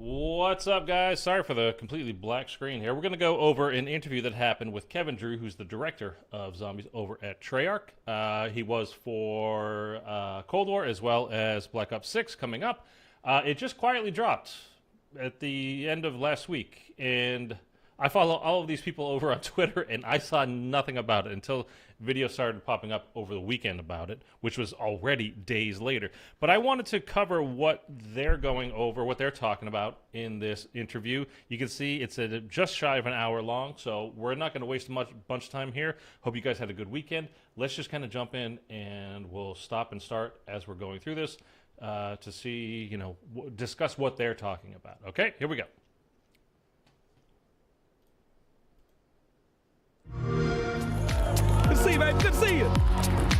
What's up, guys? Sorry for the completely black screen here. We're going to go over an interview that happened with Kevin Drew, who's the director of Zombies over at Treyarch. He was for Cold War as well as Black Ops 6 coming up. It just quietly dropped at the end of last week, and I follow all of these people over on Twitter, and I saw nothing about it until videos started popping up over the weekend about it, which was already days later. But I wanted to cover what they're going over, what they're talking about in this interview. You can see it's just shy of an hour long, so we're not going to waste a bunch of time here. Hope you guys had a good weekend. Let's just kind of jump in, and we'll stop and start as we're going through this to see, discuss what they're talking about. Okay, here we go. Good to see you, baby. Good to see you.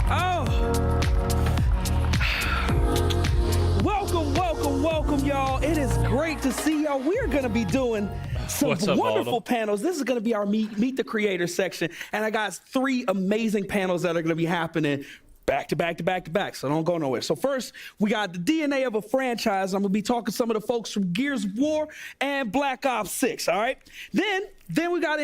Oh. Welcome, y'all. It is great to see y'all. We're going to be doing some wonderful panels. This is going to be our Meet the Creator section. And I got 3 amazing panels that are going to be happening back to back, so don't go nowhere. So first, we got the DNA of a franchise. I'm going to be talking to some of the folks from Gears of War and Black Ops 6, all right? Then we got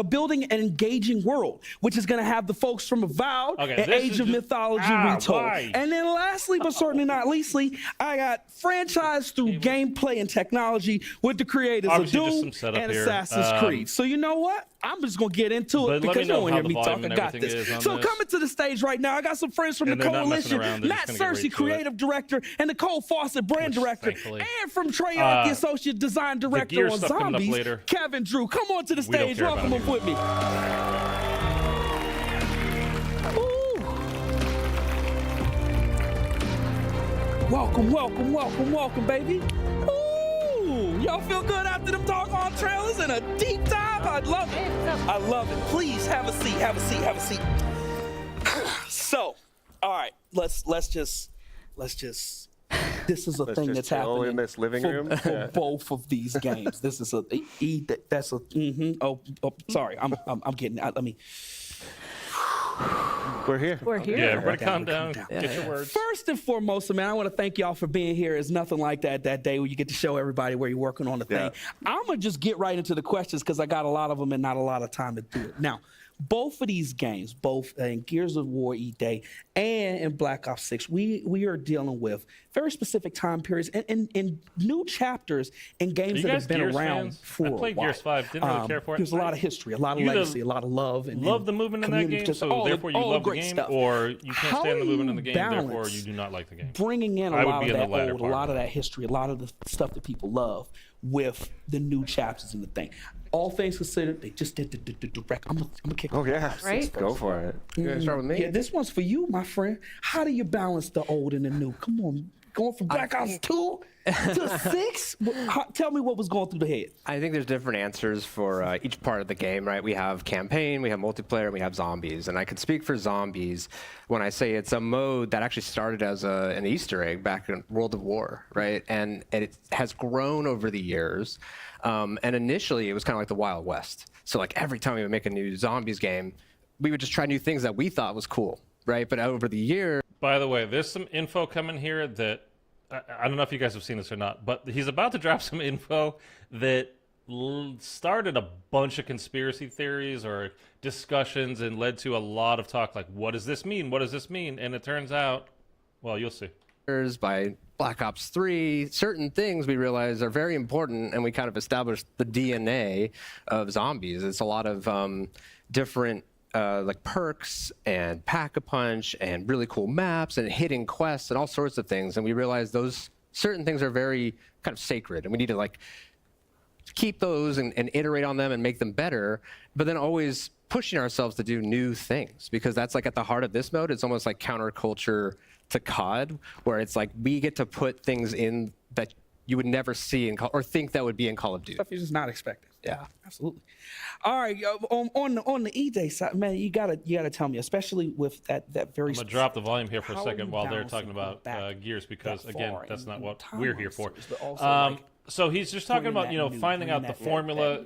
building an engaging world, which is going to have the folks from Avowed and Age of Mythology retold. Why? And then lastly, but certainly not leastly, I got franchise through gameplay and technology with the creators of Doom and Assassin's Creed. So you know what? I'm just going to get into it because you don't want to hear me talk. I got this. So coming to the stage right now, I got some friends from the Coalition, Matt Searcy, creative director, and Nicole Fawcett, brand director, and from Treyarch, the associate design director on Zombies, Kevin Drew. Come on to the stage. Welcome them with me. Welcome, baby. Ooh, y'all feel good after them doggone trailers and a deep dive? I love it. Please have a seat. So, all right, let's just. This is a thing that's happening in this living room for both of these games. This is sorry, I'm getting out. Let me. We're here. Yeah, everybody calm down. Get your words. First and foremost, man, I want to thank y'all for being here. It's nothing like that day where you get to show everybody where you're working on the thing. I'm going to just get right into the questions because I got a lot of them and not a lot of time to do it. Now, both of these games, both in Gears of War E-Day and in Black Ops 6, we are dealing with very specific time periods and new chapters in games that have been around for a while. I played Gears 5, didn't really care for it. There's a lot of history, a lot of legacy, a lot of love. And love the movement in that game, so therefore you love the game, or you can't stand the movement in the game, therefore you do not like the game. Bringing in a lot of that old, a lot of that history, a lot of the stuff that people love with the new chapters in the thing. All things considered, they just did the direct. I'm gonna kick. Oh yeah, right. Go for it. You gonna start with me? Yeah, this one's for you, my friend. How do you balance the old and the new? Come on, going from Black Ops 2 to 6. Tell me what was going through the head. I think there's different answers for each part of the game, right? We have campaign, we have multiplayer, and we have zombies. And I can speak for zombies when I say it's a mode that actually started as an Easter egg back in World of War, right? And it has grown over the years. And initially, it was kind of like the Wild West. So like every time we would make a new zombies game, we would just try new things that we thought was cool, right? But over the years... By the way, there's some info coming here that... I don't know if you guys have seen this or not, but he's about to drop some info that started a bunch of conspiracy theories or discussions and led to a lot of talk like, what does this mean? What does this mean? And it turns out, well, you'll see. By Black Ops 3, certain things we realize are very important, and we kind of established the DNA of zombies. It's a lot of different like perks and pack-a-punch and really cool maps and hidden quests and all sorts of things. And we realized those certain things are very kind of sacred, and we need to like keep those and iterate on them and make them better, but then always pushing ourselves to do new things, because that's like at the heart of this mode. It's almost like counterculture to COD, where it's like we get to put things in that you would never see in or think that would be in Call of Duty. Stuff you're just not expecting. Yeah, absolutely. All right, on the E-Day side, man, you gotta tell me, especially with that very. I'm gonna drop the volume here for a second while they're talking about Gears, because again, that's not what we're here for. So he's just talking about finding out the formula.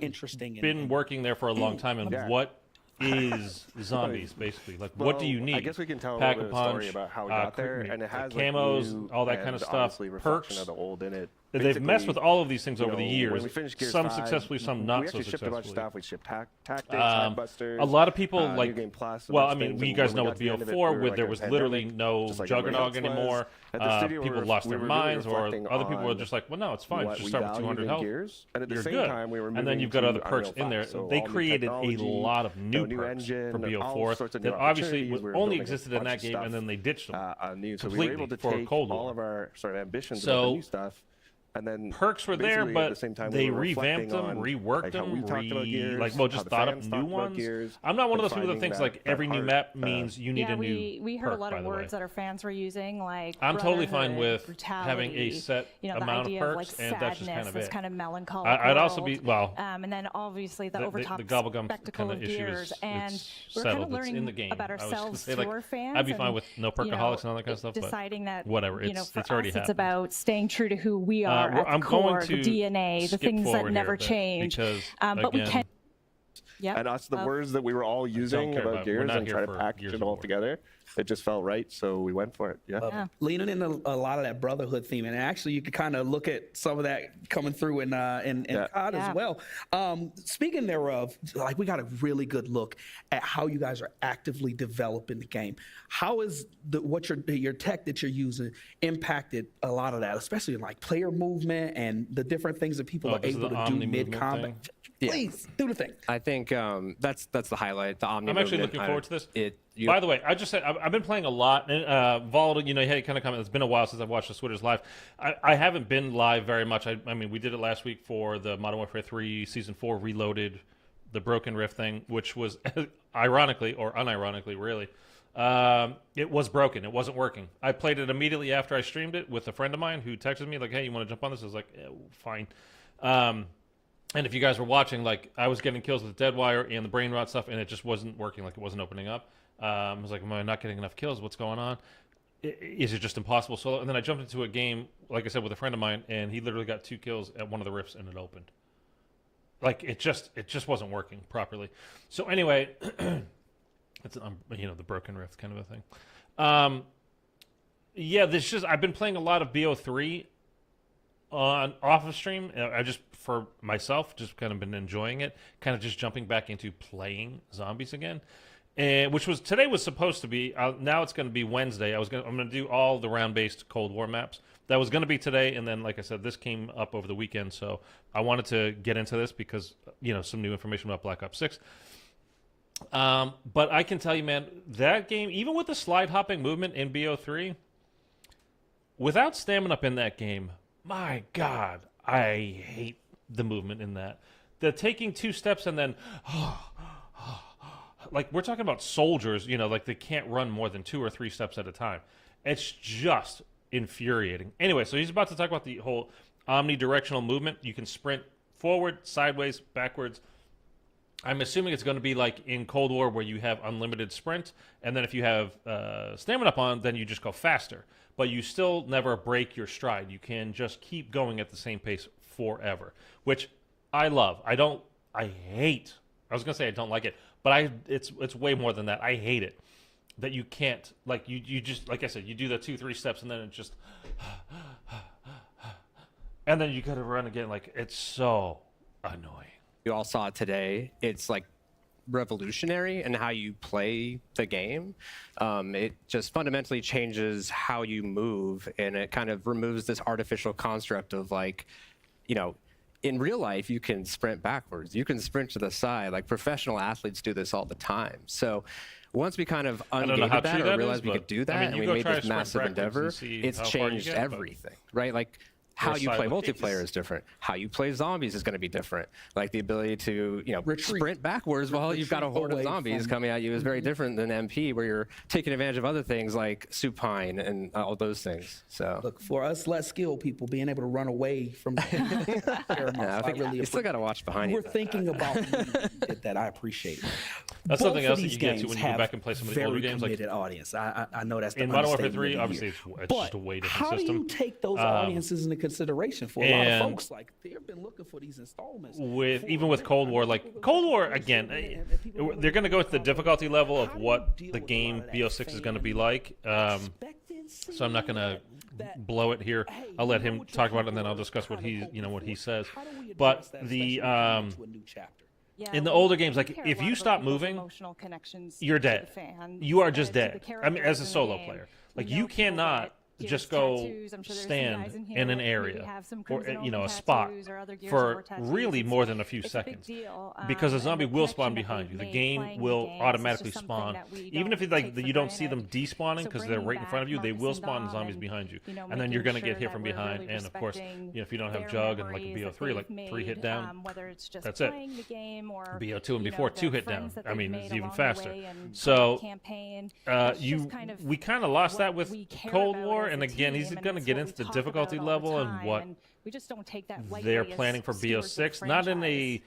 Been working there for a long time, and what is zombies basically like? What do you need? I guess we can tell a little bit of story about how we got there, and it has camos, like all that kind of stuff. Perks of the old in it. they've messed with all of these things over the when years. we finished Gears Some 5, successfully, some not we so actually shipped a bunch of successfully. stuff. We shipped tactics, Busters. A lot of people New Game Plus, a well, bunch I of mean, things, you and guys when know we with got to the end of it, BO4, we were there like was a literally pandemic, no just like Juggernog everybody else anymore. was. At the studio, People we lost were their really minds, or reflecting other people were on just like, well, no, it's fine. what Just we start with valued 200 in health. Gears, and at the You're same good. time, we were And then moving you've got to other perks Unreal in there. 5, so They all new created a technology, lot of new new perks engine, for and all BO4 sorts of new that obviously opportunities. We were only building a existed in bunch that of game, stuff, and then they ditched them. new. So we completely were able to for take Cold War. all of our sort of ambitions So, about the new stuff, and then perks were there, basically but at the same time, they we were revamped reflecting them, on, reworked like, how them, we talked about Gears, just how the thought up fans new talked about ones. Gears, I'm not one of those and people that finding thinks like every new heart, map means you need yeah, a new we heard perk, a lot by of the way. words that our fans were using, like I'm totally fine brotherhood, with having a brutality, set you know, amount the of idea perks, of like and that's just sadness, kind of this it. kind of melancholic I'd also world. be well. And then obviously the overtop the gobblegum spectacle kind of of issue Gears, is and it's we're kind settled. of It's learning in the game. about I was gonna ourselves say, through like, our fans. I'd be fine and, with no you know, perkaholics and all that kind of stuff, but deciding that whatever. You know, It's for already us, happened. it's about staying true to who we are at I'm the core, going to the DNA, the skip things that forward here never a bit change. because, But we again, can. Yep. And us, the words that we were all using care about about- we're Gears not and here try to for package Gears it of all War. together, it just felt right, so we went for it. Yeah. Leaning in a lot of that brotherhood theme, and actually you could kind of look at some of that coming through in COD as well. Speaking thereof, like we got a really good look at how you guys are actively developing the game. How is your tech that you're using impacted a lot of that, especially in like player movement and the different things that people are this is able the to do Omni mid movement combat? thing? Please do the thing. I think that's the highlight. The Omni. I'm actually movement. looking forward to this. You- By the way, I just said I've been playing a lot. And Volatile, you know, hey, kind of comment. It's been a while since I've watched the Switters live. I haven't been live very much. I mean, we did it last week for the Modern Warfare 3 Season 4 Reloaded, the Broken Rift thing, which was ironically or unironically, really, it was broken. It wasn't working. I played it immediately after I streamed it with a friend of mine who texted me like, "Hey, you want to jump on this?" I was like, "Fine." And if you guys were watching, like, I was getting kills with the Deadwire and the Brain Rot stuff, and it just wasn't working. Like, it wasn't opening up. I was like, am I not getting enough kills? What's going on? Is it just impossible solo? And then I jumped into a game, like I said, with a friend of mine, and he literally got 2 kills at one of the rifts, and it opened. Like, it just wasn't working properly. So anyway, it's you know, the broken rift kind of a thing. Yeah, I've been playing a lot of BO3 off of stream. I just, for myself, just kind of been enjoying it, kind of just jumping back into playing zombies again, and today was supposed to be. Now it's going to be Wednesday. I'm going to do all the round-based Cold War maps. That was going to be today, and then, like I said, this came up over the weekend, so I wanted to get into this because, you know, some new information about Black Ops 6. But I can tell you, man, that game, even with the slide hopping movement in BO3, without stamina up in that game, my God, I hate the movement in that. The taking 2 steps and then, like, we're talking about soldiers, you know, like they can't run more than 2 or 3 steps at a time. It's just infuriating. Anyway, so he's about to talk about the whole omnidirectional movement. You can sprint forward, sideways, backwards. I'm assuming it's going to be like in Cold War where you have unlimited sprint, and then if you have stamina up on, then you just go faster. But you still never break your stride. You can just keep going at the same pace forever, which I love. I hate. I was going to say I don't like it, but it's way more than that. I hate it. That you can't, like, you just, like I said, you do the 2-3 steps and then it just, and then you gotta run again. Like, it's so annoying. You all saw it today. It's like revolutionary in how you play the game. It just fundamentally changes how you move, and it kind of removes this artificial construct of, like, you know, in real life, you can sprint backwards. You can sprint to the side. Like, professional athletes do this all the time. So once we kind of ungated that or realized we could do that, and we made this massive endeavor, it's changed everything, right? Like, how you play multiplayer is different. How you play zombies is going to be different. Like, the ability to, you know, sprint backwards while you've got a horde of zombies coming at you is very different than MP, where you're taking advantage of other things like supine and all those things. So look, for us less skilled people, being able to run away from I think you still got to watch behind you. We're thinking about that. I appreciate it. That's Both something of else that these you get to games when you go have back and play some of the older games. Like, committed audience. I know that's the in Modern Warfare understatement 3, of the obviously, year. it's just a way different how system. do you take those audiences into consideration? For a lot of folks, like, they've been looking for these installments. Even with Cold War, like, Cold War, again, they're going to go with the difficulty level of what the game BO6 is going to be like. So I'm not going to blow it here. I'll let him talk about it, and then I'll discuss what he, what he says. But the in the older games, like if you stop moving, you're dead. You are just dead. I mean, as a solo player, like you cannot just go stand in an area or a spot for really more than a few seconds, because a zombie will spawn behind you. The game will automatically spawn, even if you don't see them despawning because they're right in front of you. They will spawn zombies behind you, and then you're going to get hit from behind. And of course, if you don't have Jug and like a BO3, like 3 hit down, that's it. BO2 and before 2 hit down. I mean, it's even faster. So we kind of lost that with Cold War. And again, he's going to get into the difficulty level and what they're planning for BO6. Not in a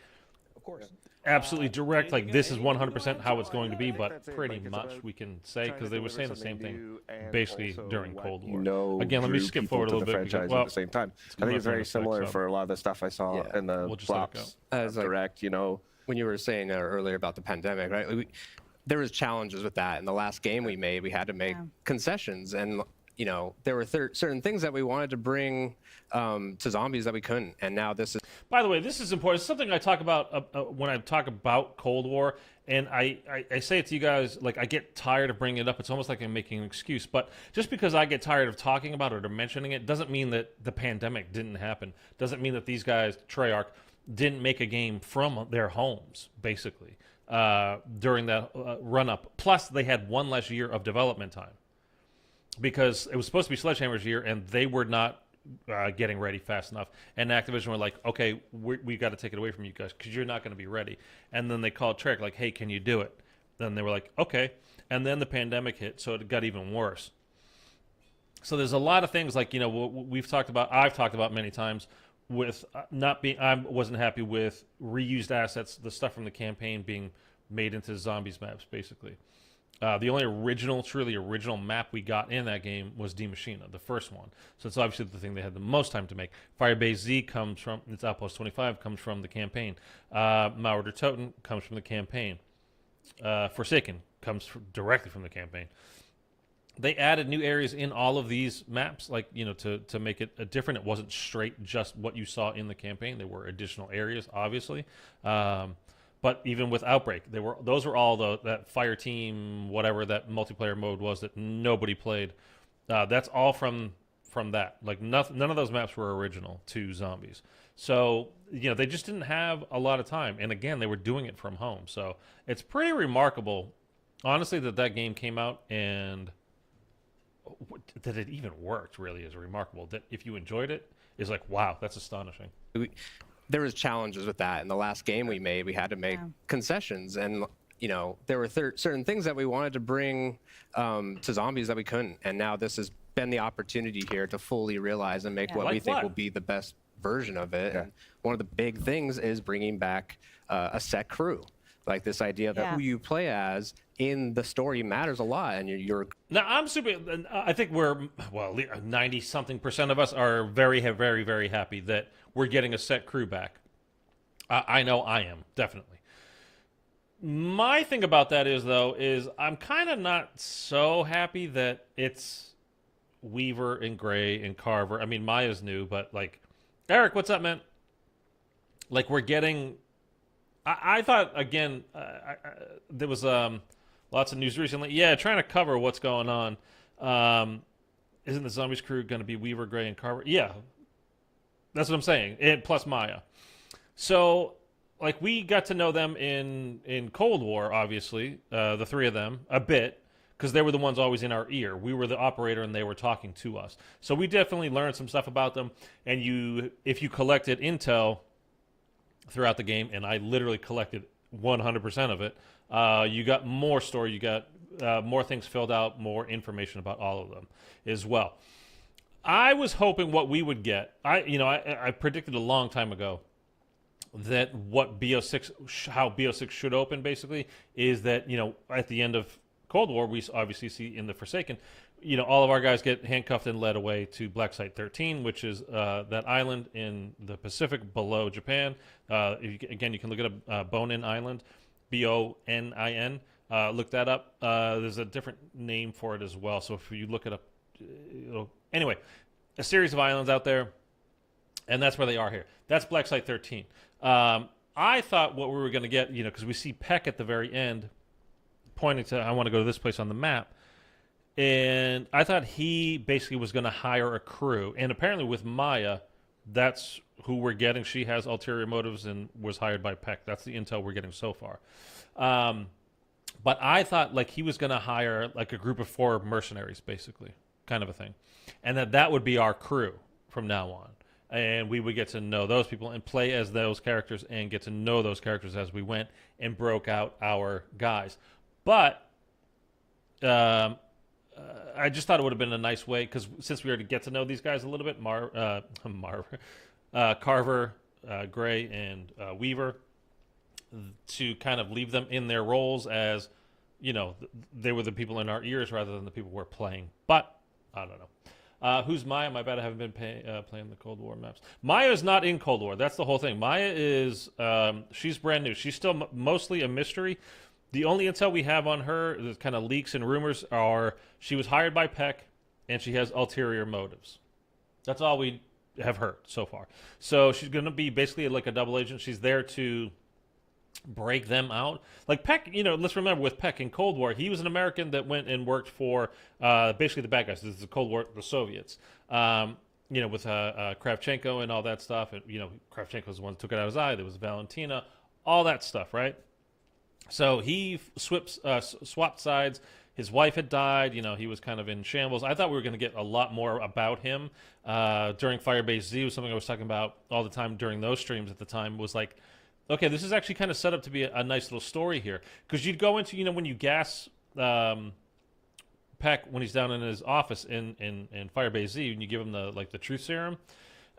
absolutely direct, like this is 100% how it's going to be, but pretty much we can say, because they were saying the same thing basically during Cold War. Again, let me skip forward a little bit. Because, at the same time, I think it's very similar for a lot of the stuff I saw in the flops direct. When you were saying earlier about the pandemic, right? There was challenges with that. In the last game we made, we had to make concessions, and there were certain things that we wanted to bring to zombies that we couldn't, and now this is. By the way, this is important. It's something I talk about when I talk about Cold War, and I say it to you guys, like I get tired of bringing it up. It's almost like I'm making an excuse, but just because I get tired of talking about it or mentioning it doesn't mean that the pandemic didn't happen. Doesn't mean that these guys, Treyarch, didn't make a game from their homes, basically, during that run-up. Plus, they had one less year of development time, because it was supposed to be Sledgehammer's year, and they were not getting ready fast enough. And Activision were like, okay, we got to take it away from you guys because you're not going to be ready. And then they called Treyarch, like, hey, can you do it? Then they were like, okay. And then the pandemic hit, so it got even worse. So there's a lot of things like, I've talked about many times with I wasn't happy with reused assets, the stuff from the campaign being made into zombies maps, basically. The only truly original map we got in that game was Die Maschine, the first one. So it's obviously the thing they had the most time to make. Firebase Z comes from, its Outpost 25 comes from the campaign. Mauer der Toten comes from the campaign. Forsaken comes directly from the campaign. They added new areas in all of these maps, like, to make it different. It wasn't straight just what you saw in the campaign. There were additional areas, obviously. But even with Outbreak, those were all that fire team, whatever that multiplayer mode was that nobody played. That's all from that. Like none of those maps were original to Zombies. So they just didn't have a lot of time. And again, they were doing it from home. So it's pretty remarkable, honestly, that game came out and that it even worked. Really is remarkable. That if you enjoyed it, is like, wow, that's astonishing. There was challenges with that. In the last game we made, we had to make concessions, and there were certain things that we wanted to bring to zombies that we couldn't, and now this has been the opportunity here to fully realize and make what we think will be the best version of it. And one of the big things is bringing back a set crew. Like this idea that who you play as in the story matters a lot, and you're. Now I'm super. I think 90-something% of us are very, very, very happy that we're getting a set crew back. I know I am, definitely. My thing about that is I'm kind of not so happy that it's Weaver and Gray and Carver. I mean, Maya's new, but like, Eric, what's up, man? Like, we're getting. I thought, again, there was lots of news recently. Yeah, trying to cover what's going on. Isn't the Zombies crew going to be Weaver, Gray, and Carver? Yeah, that's what I'm saying. And plus Maya. So, like, we got to know them in Cold War, obviously, the three of them, a bit, because they were the ones always in our ear. We were the operator, and they were talking to us. So we definitely learned some stuff about them. And if you collected intel throughout the game, and I literally collected 100% of it, you got more story, you got more things filled out, more information about all of them as well. I was hoping what we would get, I predicted a long time ago that what how BO6 should open basically is that, at the end of Cold War, we obviously see in the Forsaken, all of our guys get handcuffed and led away to Black Site 13, which is that island in the Pacific below Japan. Again, you can look it up, Bonin Island, Bonin. Look that up. There's a different name for it as well. So if you look it up anyway, a series of islands out there, and that's where they are here. That's Black Site 13. I thought what we were going to get, because we see Peck at the very end pointing to, I want to go to this place on the map. And I thought he basically was going to hire a crew. And apparently with Maya, that's who we're getting. She has ulterior motives and was hired by Peck. That's the intel we're getting so far. But I thought like he was going to hire like a group of 4 mercenaries, basically, kind of a thing. And that would be our crew from now on. And we would get to know those people and play as those characters and get to know those characters as we went and broke out our guys. But I just thought it would have been a nice way, because since we already get to know these guys a little bit, Carver, Gray, and Weaver, to kind of leave them in their roles as, they were the people in our ears rather than the people we're playing. But I don't know. Who's Maya? My bad, I haven't been playing the Cold War maps. Maya's not in Cold War. That's the whole thing. Maya is, she's brand new. She's still mostly a mystery. The only intel we have on her, the kind of leaks and rumors, are she was hired by Peck and she has ulterior motives. That's all we have heard so far. So she's going to be basically like a double agent. She's there to break them out. Like Peck, let's remember with Peck in Cold War, he was an American that went and worked for basically the bad guys. This is the Cold War, the Soviets. With Kravchenko and all that stuff. And, Kravchenko was the one that took it out of his eye. There was Valentina, all that stuff, right? So he swapped sides. His wife had died. He was kind of in shambles. I thought we were going to get a lot more about him during Firebase Z. Was something I was talking about all the time during those streams at the time. Was like, okay, this is actually kind of set up to be a nice little story here. Because you'd go into, when you gas Peck when he's down in his office in Firebase Z, and you give him the truth serum,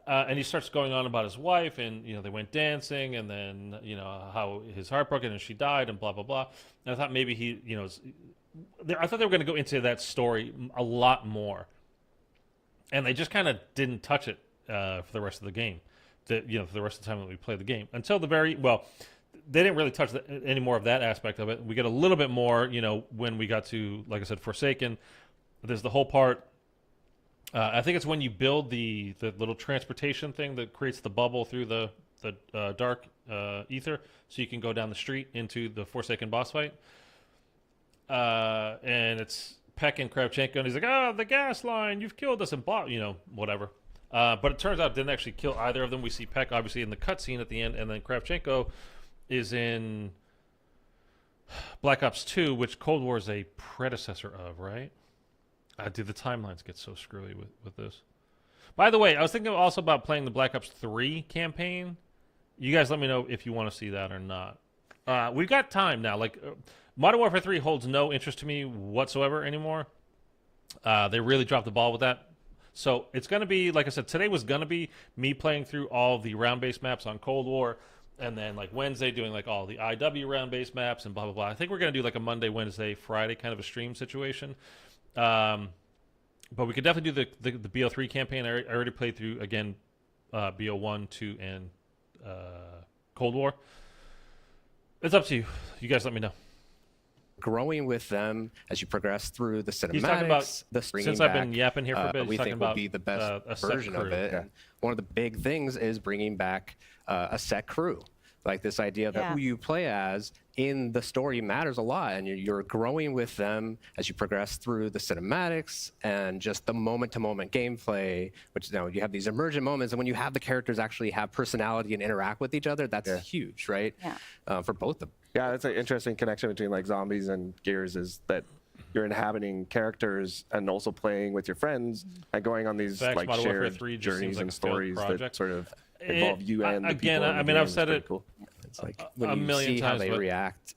and he starts going on about his wife, and they went dancing, and then how his heart broken and she died, and blah blah blah. And I thought maybe he, I thought they were going to go into that story a lot more, and they just kind of didn't touch it for the rest of the game. For the rest of the time that we played the game until they didn't really touch any more of that aspect of it. We get a little bit more, when we got to, like I said, Forsaken. There's the whole part. I think it's when you build the little transportation thing that creates the bubble through the dark ether, so you can go down the street into the Forsaken boss fight. And it's Peck and Kravchenko, and he's like, the gas line, you've killed us, and blah, whatever. But it turns out it didn't actually kill either of them. We see Peck, obviously, in the cutscene at the end, and then Kravchenko is in Black Ops 2, which Cold War is a predecessor of, right? Dude, the timelines get so screwy with this. By the way, I was thinking also about playing the Black Ops 3 campaign. You guys let me know if you want to see that or not. We've got time now. Modern Warfare 3 holds no interest to me whatsoever anymore. They really dropped the ball with that. So it's going to be, like I said, today was going to be me playing through all the round-based maps on Cold War, and then Wednesday doing all the IW round-based maps and blah, blah, blah. I think we're going to do a Monday, Wednesday, Friday kind of a stream situation. But we could definitely do the BO3 campaign. I already played through, again, BO1, 2, and Cold War. It's up to you. You guys let me know. Growing with them as you progress through the cinematics. He's talking about, since I've been yapping here for a bit, we think will be the best version of it. Yeah. And one of the big things is bringing back a set crew. This idea that who you play as in the story matters a lot, and you're growing with them as you progress through the cinematics and just the moment-to-moment gameplay, which you have these emergent moments, and when you have the characters actually have personality and interact with each other, that's huge, right? Yeah. For both of them. Yeah, that's an interesting connection between Zombies and Gears, is that you're inhabiting characters and also playing with your friends and going on these shared journeys and stories that sort of involve you and the people. Again, I've said it. Cool. It's when you see how they react,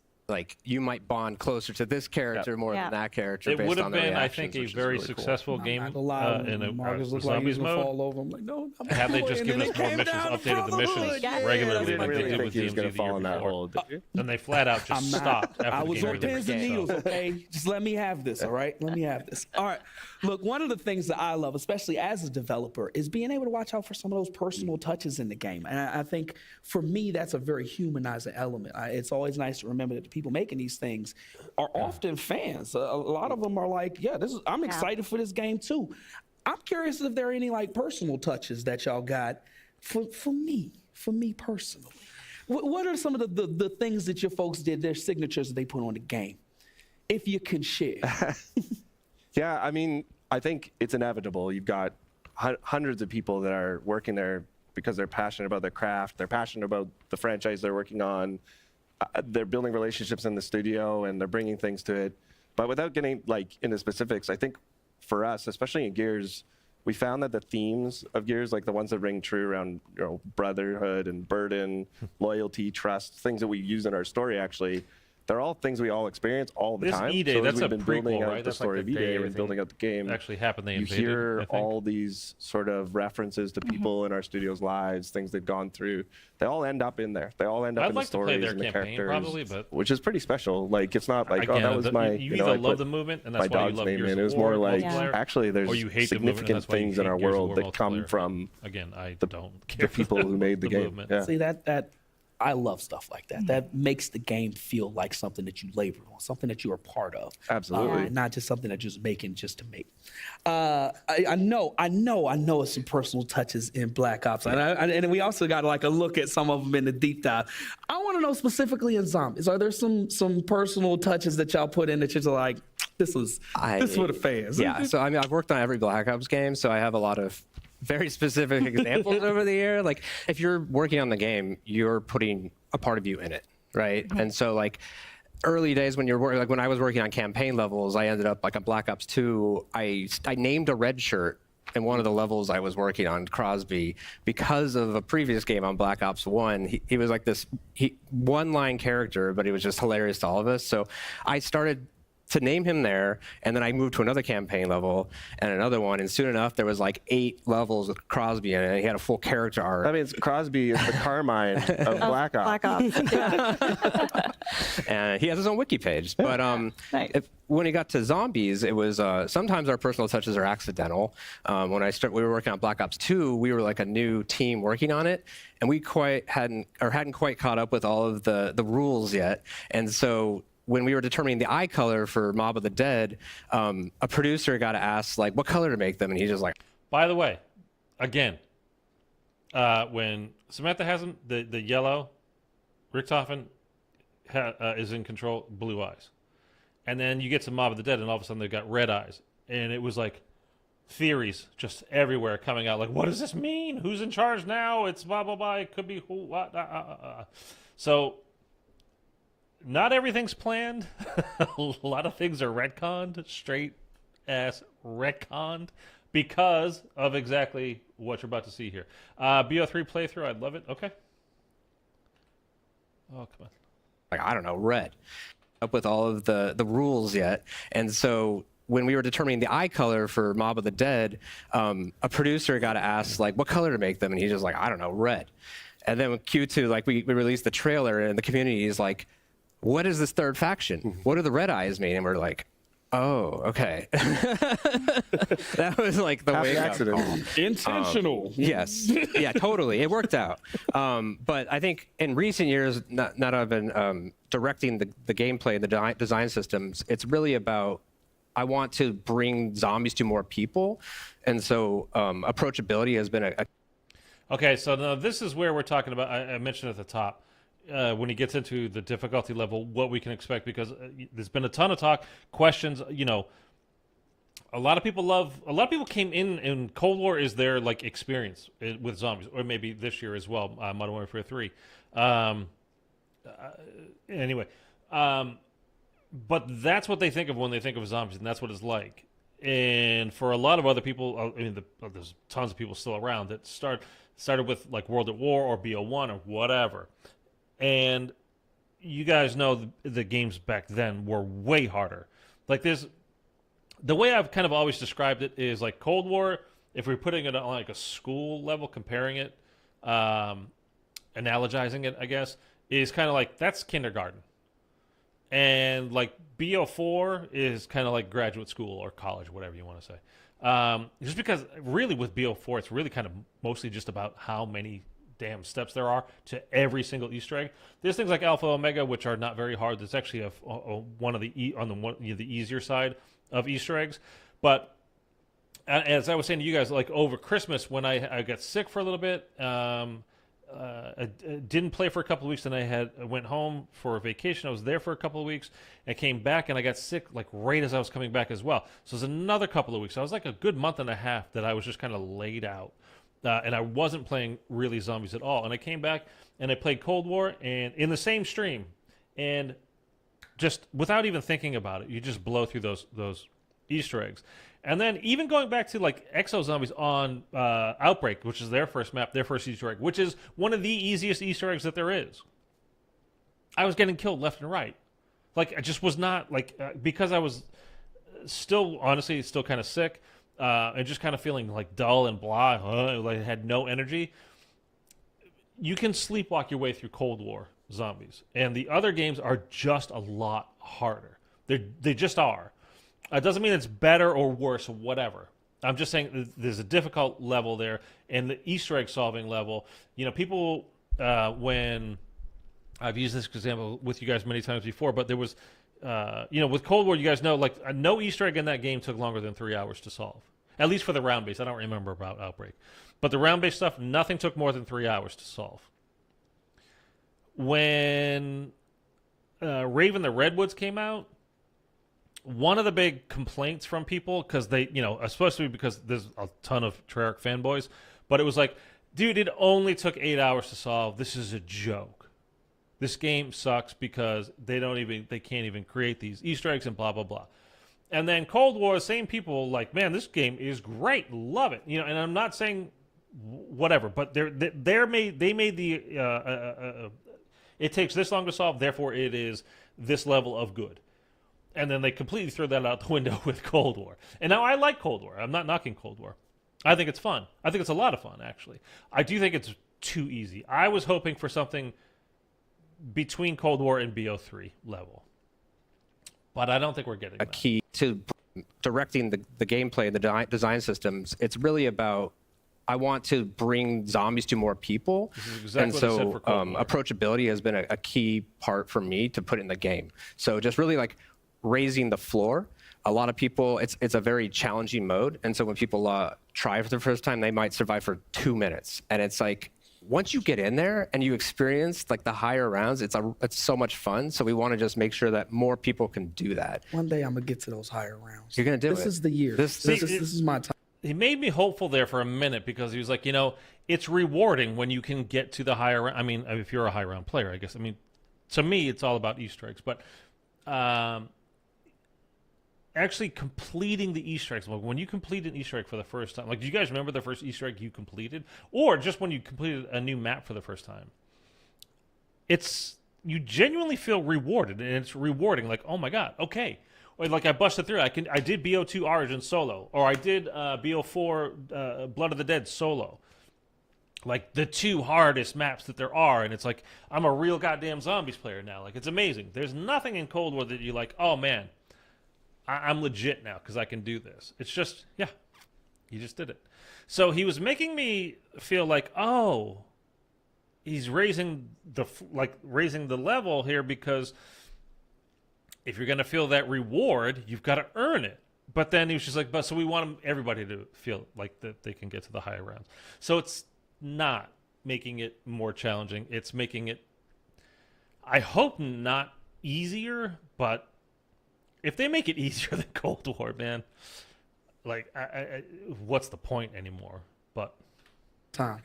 you might bond closer to this character more than that character. It would have been, I think, a very successful game in a Zombies mode. Fall over. I'm like, no, had they just given us more missions, updated the missions regularly, like they did with DMZ the year before. And they flat out just stopped after I the was game on pins and needles, okay? Just let me have this, all right? Let me have this. All right. Look, one of the things that I love, especially as a developer, is being able to watch out for some of those personal touches in the game. And I think, for me, that's a very humanizing element. It's always nice to remember that the people making these things are often fans. A lot of them are like, yeah, I'm excited for this game too. I'm curious if there are any like personal touches that y'all got for me personally. What are some of the things that your folks did, their signatures that they put on the game, if you can share? Yeah, I mean, I think it's inevitable. You've got hundreds of people that are working there because they're passionate about their craft, they're passionate about the franchise they're working on, they're building relationships in the studio, and they're bringing things to it. But without getting like into specifics, I think for us, especially in Gears, we found that the themes of Gears, like the ones that ring true around brotherhood and burden, loyalty, trust, things that we use in our story, actually, they're all things we all experience all the time. E-Day, so that's we've a been prequel, building out right? the That's story like of the day E-Day and building out the game. Actually happened. They you invaded, hear all these sort of references to people in our studio's lives, things they've gone through. They all end up in there. They all end up in the stories and the characters, probably, but which is pretty special. Like it's not like, again, that was my. You either love the movement, and that's why you love Gears of War. It was more like actually, there's or you hate significant things in our world that come from the people who made the game. See that. I love stuff like that. That makes the game feel like something that you labor on, something that you are part of. Absolutely. Not just something that you're just making just to make. I know some personal touches in Black Ops. And we also got like a look at some of them in the deep dive. I want to know specifically in Zombies, are there some personal touches that y'all put in that you're like, this is for the fans? Yeah, so I mean, I've worked on every Black Ops game, so I have a lot of very specific examples over the year. Like if you're working on the game, you're putting a part of you in it, right? And so like early days when you're working, like when I was working on campaign levels, I ended up like on Black Ops 2, I named a red shirt in one of the levels I was working on, Crosby, because of a previous game on Black Ops 1. He was like this one-line character, but he was just hilarious to all of us. So I started to name him there, and then I moved to another campaign level and another one, and soon enough there was like 8 levels with Crosby in it. He had a full character arc. I mean, Crosby is the Carmine of Black Ops. Black Ops. Yeah. And he has his own wiki page. But Nice. When he got to Zombies, it was sometimes our personal touches are accidental. When we were working on Black Ops 2, we were like a new team working on it, and we hadn't quite caught up with all of the rules yet, and so when we were determining the eye color for Mob of the Dead, a producer got asked like what color to make them, and he's just like. By the way, again, when Samantha has him, the yellow, Richtofen is in control, blue eyes, and then you get to Mob of the Dead, and all of a sudden they've got red eyes, and it was like theories just everywhere coming out. Like, what does this mean? Who's in charge now? It's blah blah blah. It could be who. What? So. Not everything's planned. A lot of things are retconned, straight ass retconned, because of exactly what you're about to see here. BO3 playthrough, I'd love it. Okay. Oh, come on. Like, I don't know, red. Up with all of the rules yet. And so when we were determining the eye color for Mob of the Dead, a producer got asked, like, what color to make them? And he's just like, I don't know, red. And then with Q2, like, we released the trailer, and the community is like, what is this third faction? What do the red eyes mean? And we're like, oh, okay. That was like the way accident. Intentional. Yes. Yeah, totally. It worked out. But I think in recent years, not I've been directing the gameplay and the design systems, it's really about, I want to bring zombies to more people. And so approachability has been a Okay, so now this is where we're talking about, I mentioned at the top, when he gets into the difficulty level, what we can expect, because there's been a ton of talk, questions, a lot of people came in Cold War is their like experience with zombies, or maybe this year as well, Modern Warfare 3. Anyway, but that's what they think of when they think of zombies, and that's what it's like. And for a lot of other people, I mean, there's tons of people still around that started with like World at War or BO1 or whatever. And you guys know the games back then were way harder. Like the way I've kind of always described it is like Cold War, if we're putting it on like a school level, comparing it, analogizing it, I guess, is kind of like that's kindergarten. And like BO4 is kind of like graduate school or college, whatever you want to say. Just because really with BO4, it's really kind of mostly just about how many damn steps there are to every single Easter egg. There's things like Alpha Omega, which are not very hard. That's actually one of the the easier side of Easter eggs. But as I was saying to you guys, like over Christmas when I got sick for a little bit, I didn't play for a couple of weeks. Then I went home for a vacation. I was there for a couple of weeks. I came back and I got sick like right as I was coming back as well. So it was another couple of weeks. I was like a good month and a half that I was just kind of laid out. And I wasn't playing really zombies at all. And I came back and I played Cold War and in the same stream. And just without even thinking about it, you just blow through those Easter eggs. And then even going back to like Exo Zombies on Outbreak, which is their first map, their first Easter egg, which is one of the easiest Easter eggs that there is. I was getting killed left and right. Like I just was not like because I was still honestly kind of sick. And just kind of feeling like dull and blah, like I had no energy. You can sleepwalk your way through Cold War Zombies, and the other games are just a lot harder. They just are. It doesn't mean it's better or worse or whatever. I'm just saying there's a difficult level there, and the Easter egg solving level. You know, people when I've used this example with you guys many times before, but there was. With Cold War, you guys know, like, no Easter egg in that game took longer than 3 hours to solve. At least for the round-based. I don't remember about Outbreak. But the round-based stuff, nothing took more than 3 hours to solve. When Raven the Redwoods came out, one of the big complaints from people, because they, especially because there's a ton of Treyarch fanboys, but it was like, dude, it only took 8 hours to solve. This is a joke. This game sucks because they can't even create these Easter eggs and blah, blah, blah. And then Cold War, same people like, man, this game is great. Love it. And I'm not saying whatever, but they made the, it takes this long to solve, therefore it is this level of good. And then they completely throw that out the window with Cold War. And now I like Cold War. I'm not knocking Cold War. I think it's fun. I think it's a lot of fun, actually. I do think it's too easy. I was hoping for something between Cold War and BO3 level. But I don't think we're getting a key to directing the gameplay, the design systems. It's really about, I want to bring zombies to more people. This is exactly what I said for Cold War. Approachability has been a key part for me to put in the game. So just really like raising the floor. A lot of people, it's a very challenging mode. And so when people try for the first time, they might survive for 2 minutes. And it's like, once you get in there and you experience like the higher rounds, it's so much fun. So we want to just make sure that more people can do that. One day I'm gonna get to those higher rounds. You're gonna do it. This is the year. This is my time. He made me hopeful there for a minute because he was like, it's rewarding when you can get to the higher round. I mean, if you're a high round player, I guess. I mean, to me, it's all about Easter eggs, but actually completing the Easter eggs. Like when you complete an Easter egg for the first time, like do you guys remember the first Easter egg you completed? Or just when you completed a new map for the first time? You genuinely feel rewarded, and it's rewarding, like, oh my god, okay. Or like I busted through, I did BO2 Origin solo, or I did BO4 Blood of the Dead solo. Like the two hardest maps that there are, and it's like, I'm a real goddamn Zombies player now. Like it's amazing. There's nothing in Cold War that you're like, oh man, I'm legit now because I can do this. It's just, yeah, he just did it. So he was making me feel like, oh, he's raising the level here because if you're going to feel that reward, you've got to earn it. But then he was just like, but so we want everybody to feel like that they can get to the higher rounds. So it's not making it more challenging. It's making it, I hope, not easier, but if they make it easier than Cold War, man, like, what's the point anymore? But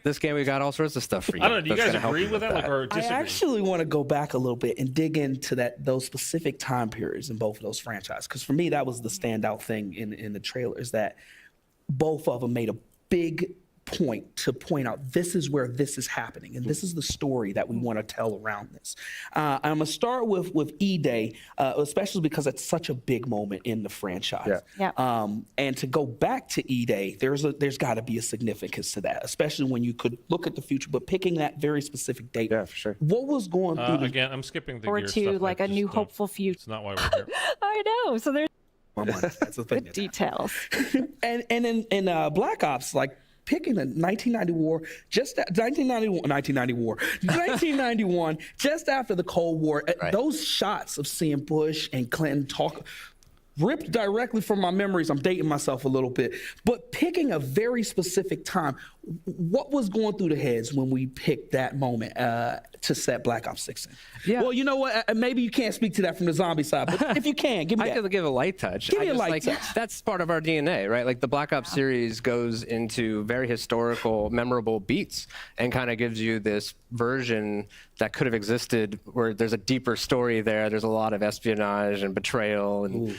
this game, we got all sorts of stuff for you. I don't know. Do you guys agree with that, or disagree? I actually want to go back a little bit and dig into those specific time periods in both of those franchises, because for me, that was the standout thing in the trailers, that both of them made a big point to point out this is where this is happening, and this is the story that we want to tell around this. I'm gonna start with E-Day, especially because it's such a big moment in the franchise. Yeah. And to go back to E-Day, there's got to be a significance to that, especially when you could look at the future, but picking that very specific date. Yeah, for sure. What was going through? Again, I'm skipping the Or gear to stuff. like a new hopeful future. It's not why we're here. I know. So there's That's the thing. details. And in Black Ops, like, picking the 1990 war, 1991, just after the Cold War. Right. Those shots of seeing Bush and Clinton talk ripped directly from my memories. I'm dating myself a little bit, but picking a very specific time. What was going through the heads when we picked that moment to set Black Ops 6 in? Yeah. Well, you know what? Maybe you can't speak to that from the zombie side, but if you can, give me I that. could give a light touch. Give me a light touch. That's part of our DNA, right? Like the Black Ops series goes into very historical, memorable beats and kind of gives you this version that could have existed where there's a deeper story there. There's a lot of espionage and betrayal and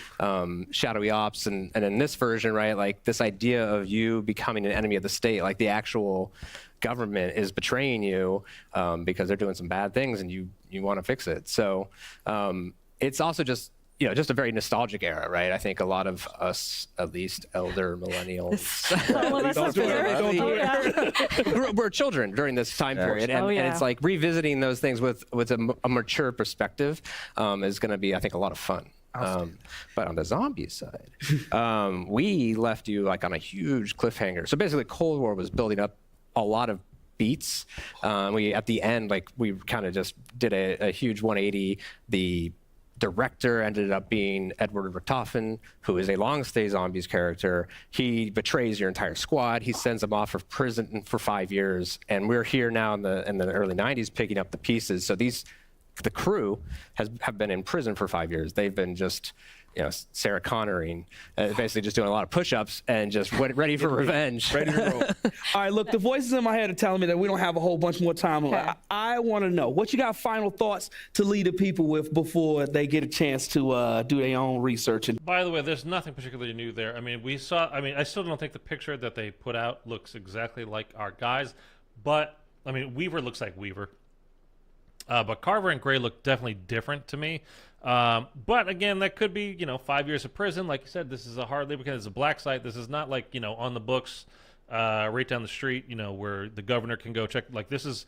shadowy ops. And in this version, right, like this idea of you becoming an enemy of the state, like the actual government is betraying you because they're doing some bad things and you want to fix it. So it's also just a very nostalgic era, right? I think a lot of us, at least elder millennials, we're children during this time period, and it's like revisiting those things with a mature perspective is going to be, I think, a lot of fun. But on the zombie side, we left you like on a huge cliffhanger. So basically, Cold War was building up a lot of beats. We at the end, like we kind of just did a huge 180. The director ended up being Edward Richtofen, who is a long-stay zombies character. He betrays your entire squad. He sends them off of prison for 5 years, and we're here now in the early 90s picking up the pieces. So the crew have been in prison for 5 years. They've been just Sarah Connoring, basically just doing a lot of push-ups and just ready for revenge. Ready to roll. All right, look, the voices in my head are telling me that we don't have a whole bunch more time. Okay. I want to know what you got final thoughts to leave the people with before they get a chance to do their own research. And by the way, there's nothing particularly new there. I mean, I still don't think the picture that they put out looks exactly like our guys, but I mean, Weaver looks like Weaver. But Carver and Gray look definitely different to me. But again, that could be, 5 years of prison. Like you said, this is a hard labor camp. It's a black site. This is not like, on the books, right down the street, where the governor can go check. Like this is,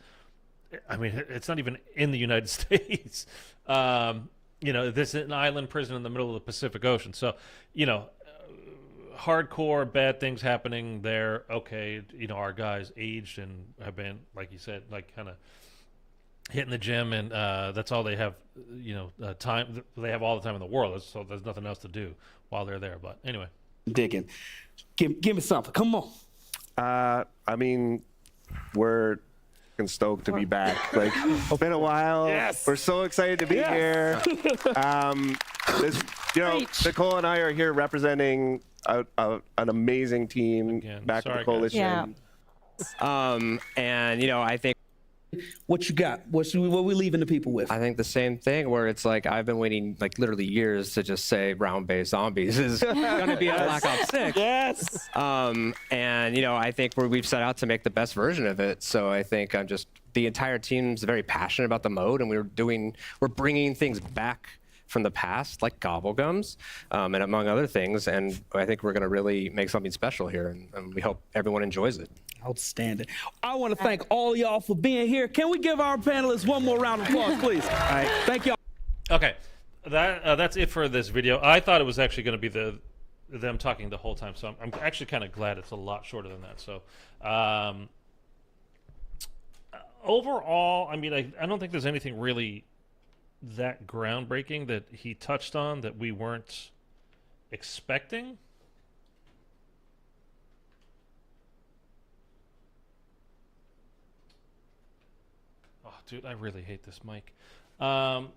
I mean, it's not even in the United States. This is an island prison in the middle of the Pacific Ocean. So, hardcore bad things happening there. Okay. Our guys aged and have been, like you said, like kind of hitting the gym, and that's all they have, time. They have all the time in the world, so there's nothing else to do while they're there. But anyway, digging. Give me something. Come on. I mean, we're stoked to be back. Like, it's been a while. Yes. We're so excited to be here. Nicole and I are here representing an amazing team back in the coalition. Yeah. And I think. What you got? What we leaving the people with? I think the same thing, where it's like I've been waiting like literally years to just say round-based zombies is going to be a Black Ops 6. Yes. And I think we've set out to make the best version of it. So I think the entire team's very passionate about the mode, and we're bringing things back from the past, like gobblegums, and among other things. And I think we're going to really make something special here, and we hope everyone enjoys it. Outstanding. I want to thank all y'all for being here. Can we give our panelists one more round of applause, please? All right. Thank y'all. Okay, that's it for this video. I thought it was actually going to be them talking the whole time, so I'm actually kind of glad it's a lot shorter than that. So overall, I mean, I don't think there's anything really that groundbreaking that he touched on that we weren't expecting. Dude, I really hate this mic. It's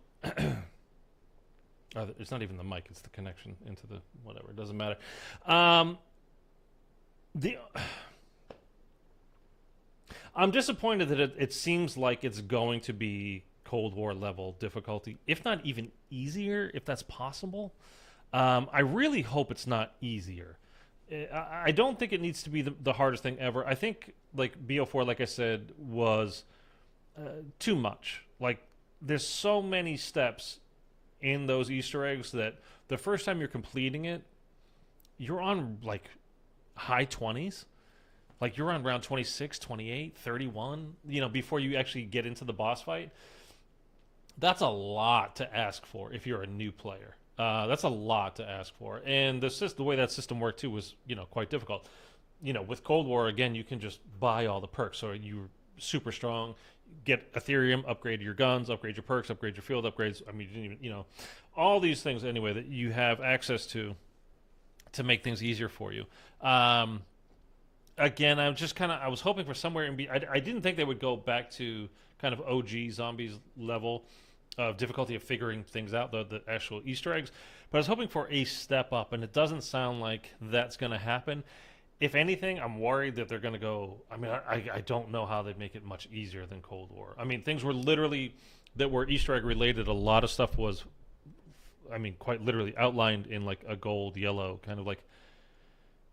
not even the mic; it's the connection into the whatever. It doesn't matter. I'm disappointed that it seems like it's going to be Cold War level difficulty, if not even easier, if that's possible. I really hope it's not easier. I don't think it needs to be the hardest thing ever. I think like BO4, like I said, was too much. Like there's so many steps in those Easter eggs that the first time you're completing it, you're on like high 20s. Like you're on round 26, 28, 31, before you actually get into the boss fight. That's a lot to ask for if you're a new player. That's a lot to ask for. And the way that system worked too was, quite difficult. with Cold War, again, you can just buy all the perks. So you're super strong, get Ethereum, upgrade your guns, upgrade your perks, upgrade your field upgrades. I mean, you didn't even, all these things anyway that you have access to make things easier for you. Again, I was hoping for somewhere in I didn't think they would go back to kind of OG Zombies level of difficulty of figuring things out, the actual Easter eggs. But I was hoping for a step up, and it doesn't sound like that's going to happen. If anything, I'm worried that they're going to go... I mean, I don't know how they'd make it much easier than Cold War. I mean, things were literally... that were Easter egg related. A lot of stuff was, I mean, quite literally outlined in like a gold, yellow, kind of like,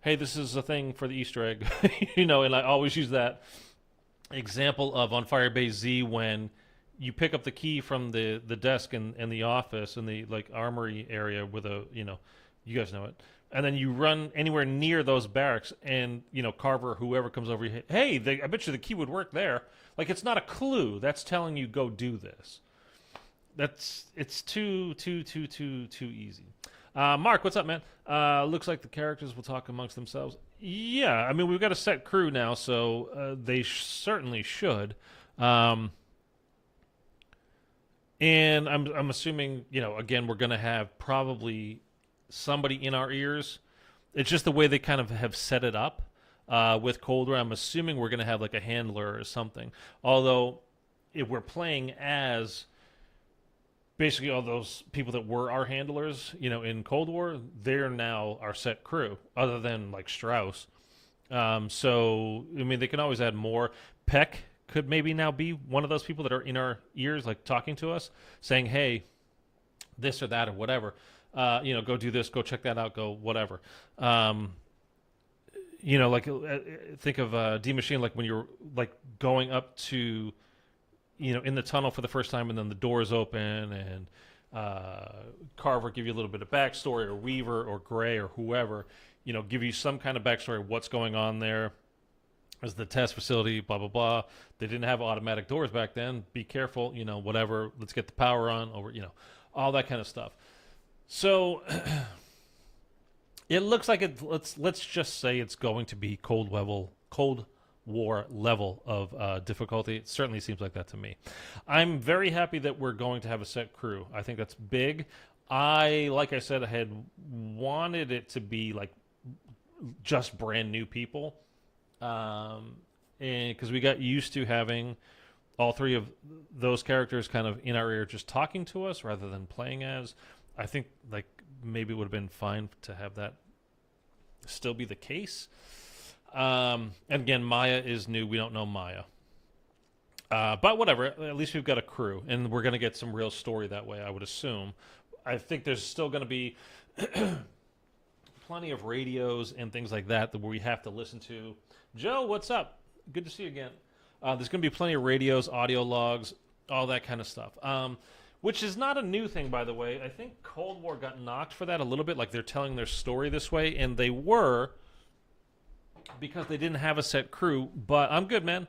hey, this is a thing for the Easter egg. And I always use that example of on Firebase Z when you pick up the key from the desk in the office in the like armory area with a, you guys know it. And then you run anywhere near those barracks and, Carver, whoever comes over, hey, I bet you the key would work there. Like, it's not a clue. That's telling you go do this. It's too easy. Mark, what's up, man? Looks like the characters will talk amongst themselves. Yeah, I mean, we've got a set crew now, so they certainly should. And I'm assuming, again, we're going to have probably somebody in our ears. It's just the way they kind of have set it up with Cold War. I'm assuming we're going to have like a handler or something. Although, if we're playing as basically all those people that were our handlers, in Cold War, they're now our set crew, other than like Strauss. So, I mean, they can always add more. Peck could maybe now be one of those people that are in our ears, like talking to us, saying, hey, this or that or whatever. Go do this, go check that out, go whatever. Like think of D Machine, like when you're like going up to, in the tunnel for the first time, and then the doors open, and Carver give you a little bit of backstory, or Weaver, or Gray, or whoever, give you some kind of backstory of what's going on there. As the test facility, blah blah blah. They didn't have automatic doors back then. Be careful, whatever. Let's get the power on, over, all that kind of stuff. So it looks like it. Let's just say it's going to be Cold War level of difficulty. It certainly seems like that to me. I'm very happy that we're going to have a set crew. I think that's big. Like I said, I had wanted it to be like just brand new people, and because we got used to having all three of those characters kind of in our ear, just talking to us rather than playing as. I think like maybe it would have been fine to have that still be the case. And again, Maya is new. We don't know Maya. But whatever. At least we've got a crew, and we're going to get some real story that way, I would assume. I think there's still going to be plenty of radios and things like that where we have to listen to. Joe, what's up? Good to see you again. There's going to be plenty of radios, audio logs, all that kind of stuff. Which is not a new thing, by the way. I think Cold War got knocked for that a little bit, like they're telling their story this way, and they were, because they didn't have a set crew. But I'm good, man.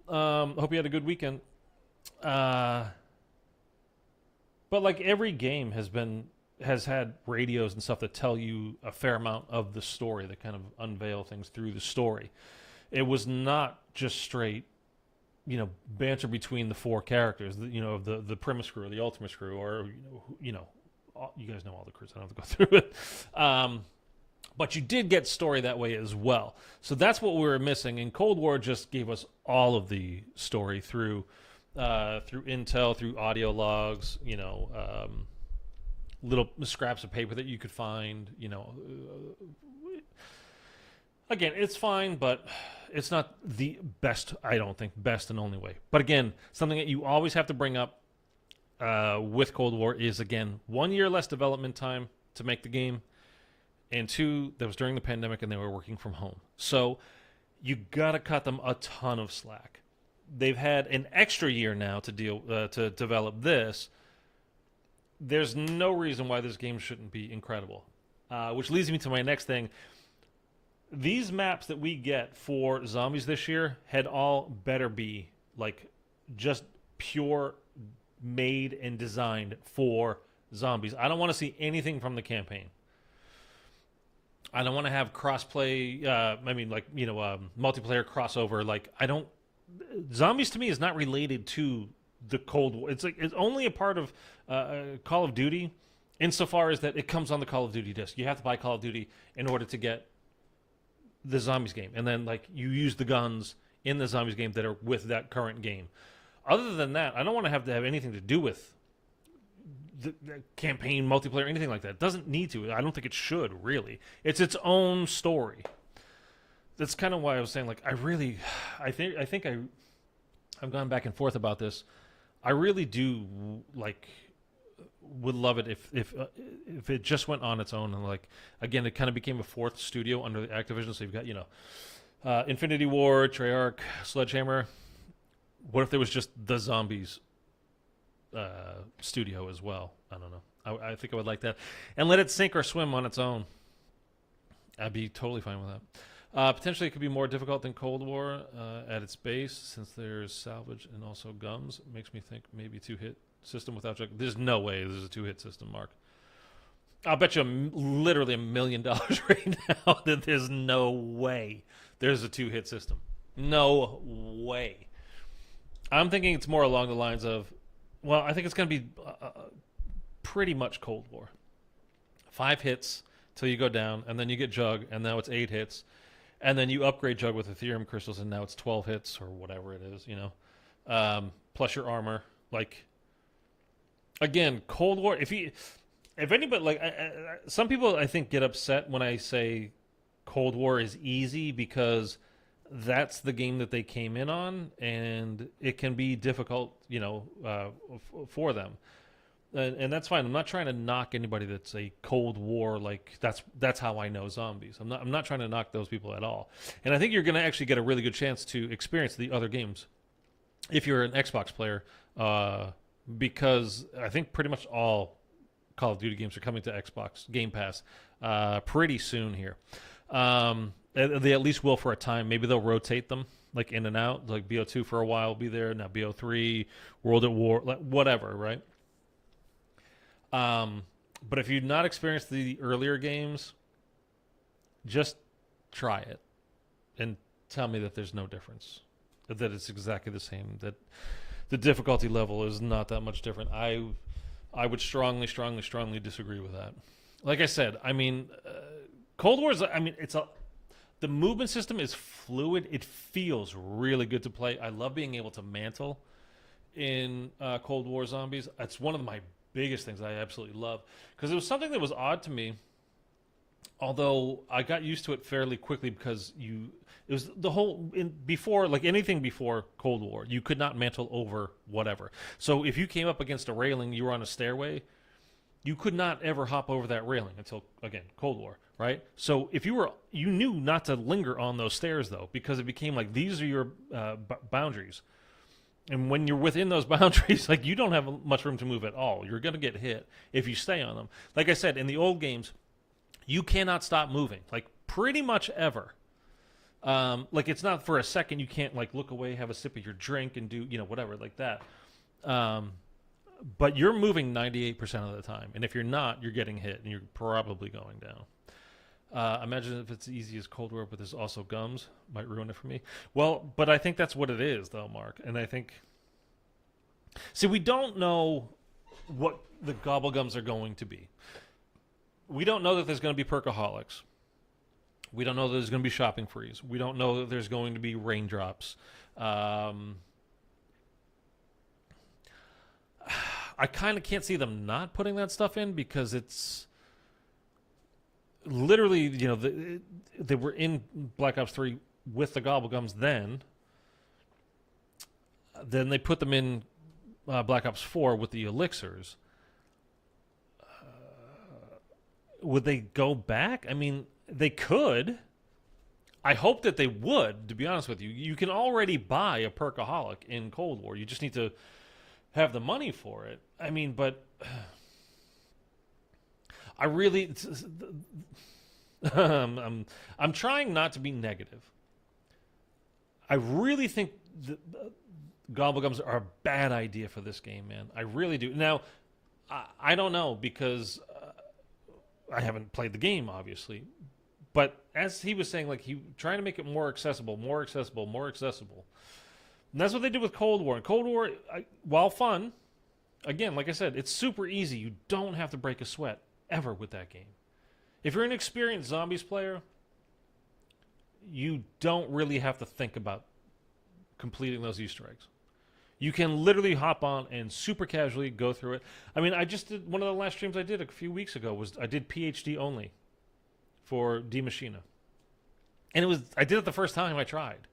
Hope you had a good weekend. But like every game has had radios and stuff that tell you a fair amount of the story, that kind of unveil things through the story. It was not just straight, banter between the four characters, the Primus crew or the Ultimus crew, or, you guys know all the crews. I don't have to go through it. But you did get story that way as well. So that's what we were missing. And Cold War just gave us all of the story through intel, through audio logs, little scraps of paper that you could find, Again, it's fine, but it's not the best, I don't think, best and only way. But again, something that you always have to bring up with Cold War is, again, 1 year less development time to make the game, and 2, that was during the pandemic and they were working from home. So you got to cut them a ton of slack. They've had an extra year now to develop this. There's no reason why this game shouldn't be incredible. Which leads me to my next thing. These maps that we get for Zombies this year had all better be like just pure made and designed for Zombies. I don't want to see anything from the campaign. I don't want to have crossplay. Multiplayer crossover. Like, I don't. Zombies to me is not related to the Cold War. It's only a part of Call of Duty, insofar as that it comes on the Call of Duty disc. You have to buy Call of Duty in order to get the Zombies game, and then like you use the guns in the Zombies game that are with that current game. Other than that, I don't want to have anything to do with the campaign, multiplayer, anything like that. It doesn't need to. I don't think it should, really. It's its own story. That's kind of why I was saying, like, I've gone back and forth about this. I really do, like, would love it if it just went on its own, and, like, again, it kind of became a fourth studio under Activision. So you've got, Infinity Ward, Treyarch, Sledgehammer. What if there was just the Zombies studio as well? I don't know. I think I would like that, and let it sink or swim on its own. I'd be totally fine with that. Potentially, it could be more difficult than Cold War at its base, since there's salvage and also gums. It makes me think maybe 2-hit system without check. There's no way there's a 2-hit system, Mark. I'll bet you literally $1 million right now that there's no way there's a 2-hit system. No way. I'm thinking it's more along the lines of, well, I think it's going to be pretty much Cold War. 5 hits till you go down, and then you get Jug, and now it's 8 hits. And then you upgrade Jug with Ethereum crystals, and now it's 12 hits or whatever it is, plus your armor. Like, again, Cold War. If anybody, like, some people I think get upset when I say Cold War is easy, because that's the game that they came in on, and it can be difficult, for them. And that's fine. I'm not trying to knock anybody that's a Cold War, like that's how I know zombies. I'm not trying to knock those people at all. And I think you're going to actually get a really good chance to experience the other games if you're an Xbox player, because I think pretty much all Call of Duty games are coming to Xbox Game Pass pretty soon here. They at least will for a time. Maybe they'll rotate them, like, in and out. Like BO2 for a while will be there. Now BO3, World at War, like, whatever, right? But if you've not experienced the earlier games, just try it and tell me that there's no difference, that it's exactly the same, that the difficulty level is not that much different. I would strongly disagree with that. Like I said, I mean, Cold War is, the movement system is fluid. It feels really good to play. I love being able to mantle in Cold War Zombies. That's one of my biggest things I absolutely love, because it was something that was odd to me, although I got used to it fairly quickly, because it was the whole, before, like anything before Cold War, you could not mantle over whatever. So if you came up against a railing, you were on a stairway, you could not ever hop over that railing until, again, Cold War, right? So if you knew not to linger on those stairs, though, because it became like, these are your boundaries. And when you're within those boundaries, like, you don't have much room to move at all. You're going to get hit if you stay on them. Like I said, in the old games, you cannot stop moving, like, pretty much ever. Like, it's not for a second. You can't, like, look away, have a sip of your drink, and do, whatever, like that. But you're moving 98% of the time. And if you're not, you're getting hit, and you're probably going down. Imagine if it's easy as Cold War, but there's also gums. Might ruin it for me. Well, but I think that's what it is, though, Mark. And I think... See, we don't know what the gobblegums are going to be. We don't know that there's going to be perkaholics. We don't know that there's going to be shopping frees. We don't know that there's going to be raindrops. I kind of can't see them not putting that stuff in, because it's... Literally, they were in Black Ops 3 with the gobblegums then. Then they put them in Black Ops 4 with the elixirs. Would they go back? I mean, they could. I hope that they would, to be honest with you. You can already buy a perkaholic in Cold War. You just need to have the money for it. I mean, but... I really, I'm trying not to be negative. I really think gobblegums are a bad idea for this game, man. I really do. Now, I don't know, because I haven't played the game, obviously, But as he was saying, like he trying to make it more accessible. And that's what they did with Cold War. And Cold War, while fun, again, like I said, it's super easy. You don't have to break a sweat ever with that game. If you're an experienced Zombies player, you don't really have to think about completing those Easter eggs. You can literally hop on and super casually go through it. I mean, I just did one of the last streams I did a few weeks ago was I did PhD only for D Machina. And I did it the first time I tried.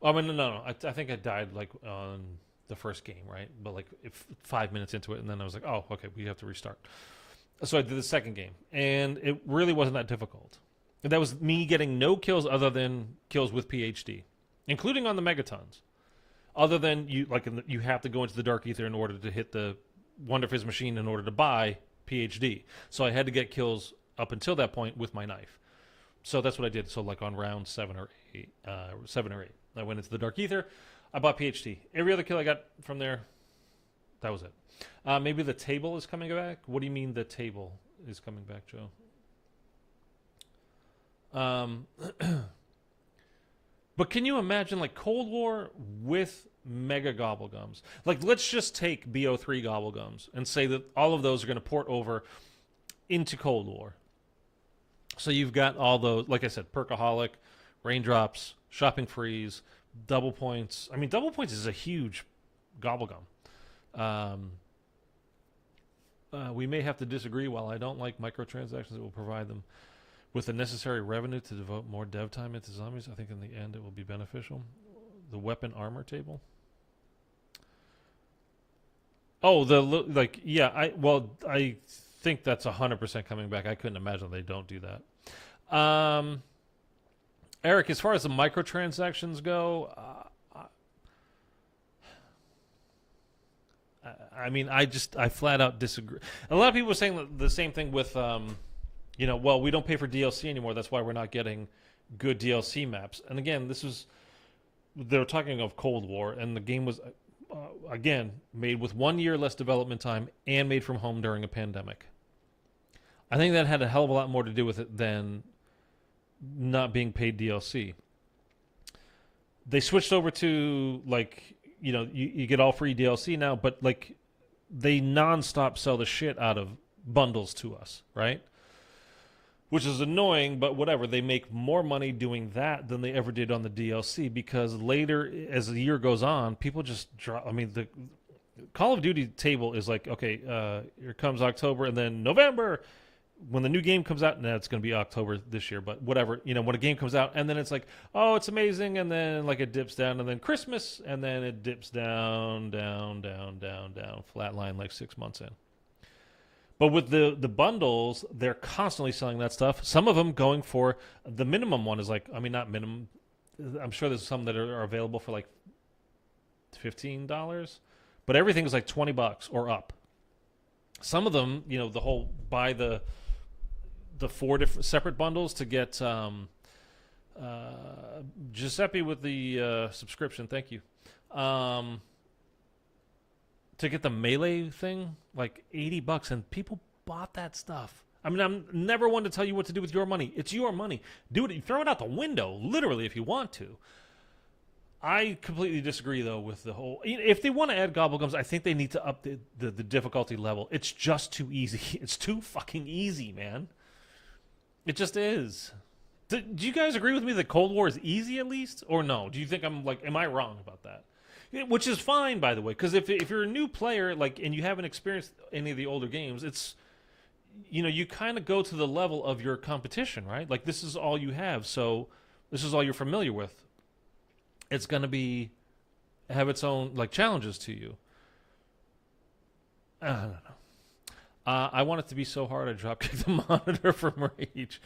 I mean, no. I think I died like on the first game, right? But like 5 minutes into it, and then I was like, oh, okay, we have to restart. So I did the second game, and it really wasn't that difficult. And that was me getting no kills other than kills with PhD, including on the Megatons. Other than you have to go into the Dark Aether in order to hit the Wonder Fizz machine in order to buy PhD. So I had to get kills up until that point with my knife. So that's what I did. So like on round 7 or 8, I went into the Dark Aether. I bought PhD. Every other kill I got from there, that was it. Maybe the table is coming back. What do you mean the table is coming back, Joe? But can you imagine like Cold War with Mega Gobblegums? Like, let's just take BO3 Gobblegums and say that all of those are going to port over into Cold War. So you've got all those, like I said, Perkaholic, Raindrops, Shopping Freeze, Double Points. I mean, Double Points is a huge Gobblegum. We may have to disagree. While I don't like microtransactions that will provide them with the necessary revenue to devote more dev time into Zombies, I think in the end it will be beneficial. The weapon armor table. Oh, I think that's 100% coming back. I couldn't imagine they don't do that. Eric, as far as the microtransactions go, I mean, I flat out disagree. A lot of people are saying the same thing with, well, we don't pay for DLC anymore. That's why we're not getting good DLC maps. And again, they were talking of Cold War, and the game was, again, made with 1 year less development time and made from home during a pandemic. I think that had a hell of a lot more to do with it than not being paid DLC. They switched over to, like, you get all free DLC now, but, like, they nonstop sell the shit out of bundles to us, right? Which is annoying, but whatever. They make more money doing that than they ever did on the DLC, because later, as the year goes on, people just drop. I mean, the Call of Duty table is like, okay, here comes October, and then November, when the new game comes out, it's going to be October this year, but whatever, when a game comes out, and then it's like, oh, it's amazing, and then like it dips down, and then Christmas, and then it dips down, flat line like 6 months in. But with the bundles, they're constantly selling that stuff. Some of them going for the minimum one is like, I mean, not minimum. I'm sure there's some that are available for like $15, but everything is like $20 or up. Some of them, the whole buy the 4 different separate bundles to get Giuseppe with the subscription. Thank you. To get the melee thing, like $80, and people bought that stuff. I mean, I'm never one to tell you what to do with your money. It's your money. Do it. Throw it out the window, literally, if you want to. I completely disagree, though, with the whole... If they want to add Gobblegums, I think they need to up the difficulty level. It's just too easy. It's too fucking easy, man. It just is. Do you guys agree with me that Cold War is easy, at least? Or no? Do you think am I wrong about that? Which is fine, by the way, because if you're a new player, and you haven't experienced any of the older games, it's, you kind of go to the level of your competition, right? Like, this is all you have, so this is all you're familiar with. It's going to have its own, like, challenges to you. I don't know. I want it to be so hard I dropkick the monitor from rage.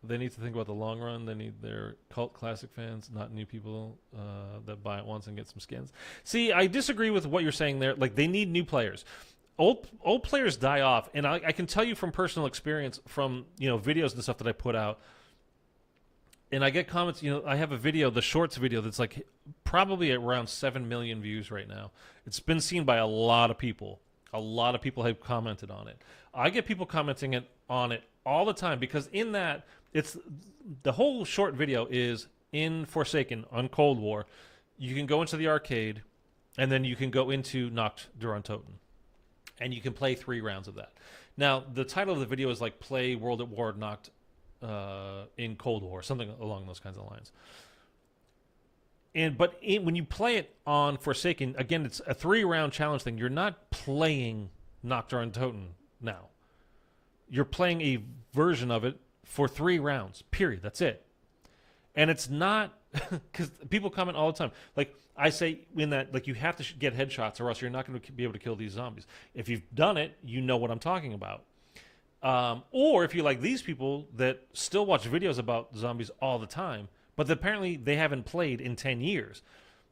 They need to think about the long run. They need their cult classic fans, not new people that buy it once and get some skins. See, I disagree with what you're saying there. Like, they need new players. Old players die off, and I can tell you from personal experience, from videos and stuff that I put out, and I get comments. I have a video, the shorts video, that's like probably at around 7 million views right now. It's been seen by a lot of people. A lot of people have commented on it. I get people commenting it on it all the time, because in that, it's the whole short video is in Forsaken on Cold War. You can go into the arcade, and then you can go into Nacht der Untoten, and you can play 3 rounds of that. Now, the title of the video is like Play World at War Nacht in Cold War, something along those kinds of lines. But when you play it on Forsaken, again, it's a 3-round challenge thing. You're not playing Nacht der Untoten now. You're playing a version of it for 3 rounds, period. That's it. And it's not, because people comment all the time. Like, I say in that, like, you have to get headshots or else you're not going to be able to kill these zombies. If you've done it, you know what I'm talking about. Or if you're like these people that still watch videos about zombies all the time, but apparently they haven't played in 10 years.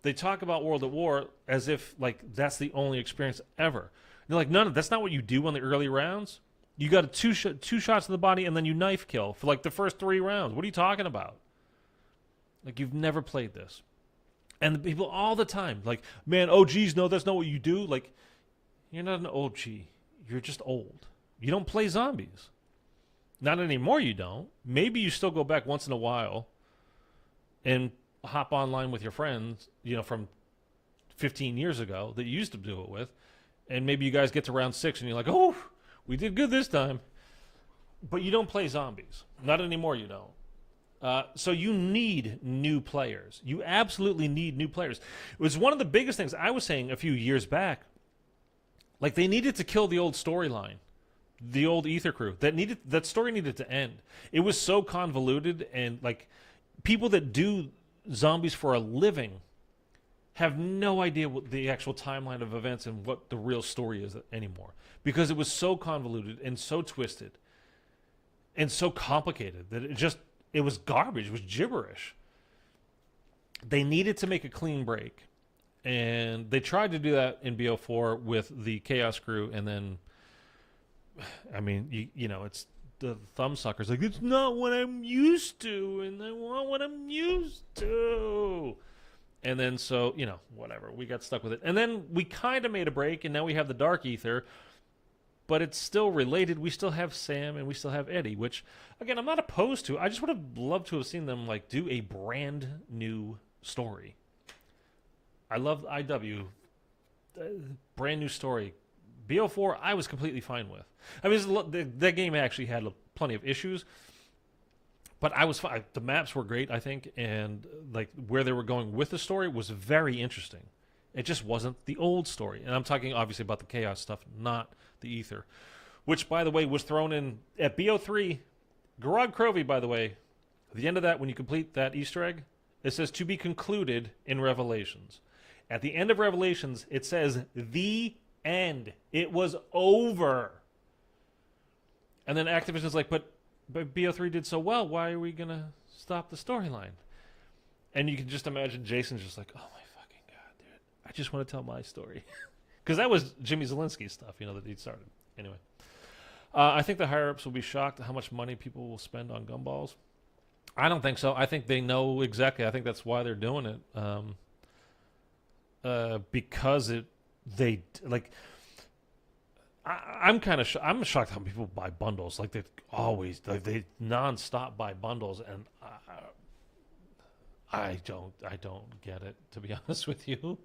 They talk about World at War as if, like, that's the only experience ever. And they're like, no, that's not what you do on the early rounds. You got two shots to the body and then you knife kill for, like, the first 3 rounds. What are you talking about? Like, you've never played this. And the people all the time, like, man, OGs, no, that's not what you do. Like, you're not an OG. You're just old. You don't play zombies. Not anymore, you don't. Maybe you still go back once in a while and hop online with your friends, you know, from 15 years ago that you used to do it with. And maybe you guys get to round 6 and you're like, oh, we did good this time. But you don't play zombies. Not anymore, you don't. So you need new players. You absolutely need new players. It was one of the biggest things I was saying a few years back. Like, they needed to kill the old storyline, the old Aether crew. That story needed to end. It was so convoluted, and, like, people that do zombies for a living have no idea what the actual timeline of events and what the real story is anymore, because it was so convoluted and so twisted and so complicated that it was garbage. It was gibberish. They needed to make a clean break, and they tried to do that in BO4 with the Chaos crew, and then, I mean, you know, it's the thumbsuckers like, it's not what I'm used to, and I want what I'm used to. And then, so, you know, whatever, we got stuck with it. And then we kind of made a break, and now we have the Dark Aether, but it's still related. We still have Sam, and we still have Eddie, which, again, I'm not opposed to. I just would have loved to have seen them, like, do a brand new story. I love IW. Brand new story. BO4, I was completely fine with. I mean, that game actually had plenty of issues, but I was fine. The maps were great, I think, and, like, where they were going with the story was very interesting. It just wasn't the old story. And I'm talking, obviously, about the Chaos stuff, not the Aether, which, by the way, was thrown in at BO3. Garog Crovey, by the way, at the end of that, when you complete that Easter egg, it says to be concluded in Revelations. At the end of Revelations, it says the end. It was over. And then Activision's like, but BO3 did so well. Why are we going to stop the storyline? And you can just imagine Jason's just like, oh my fucking God, dude. I just want to tell my story. Because that was Jimmy Zielinski's stuff, you know, that he started. Anyway. I think the higher-ups will be shocked at how much money people will spend on gumballs. I don't think so. I think they know exactly. I think that's why they're doing it. Because they like. I'm kind of I'm shocked how people buy bundles. Like, they always, like, they nonstop buy bundles, and I don't get it, to be honest with you.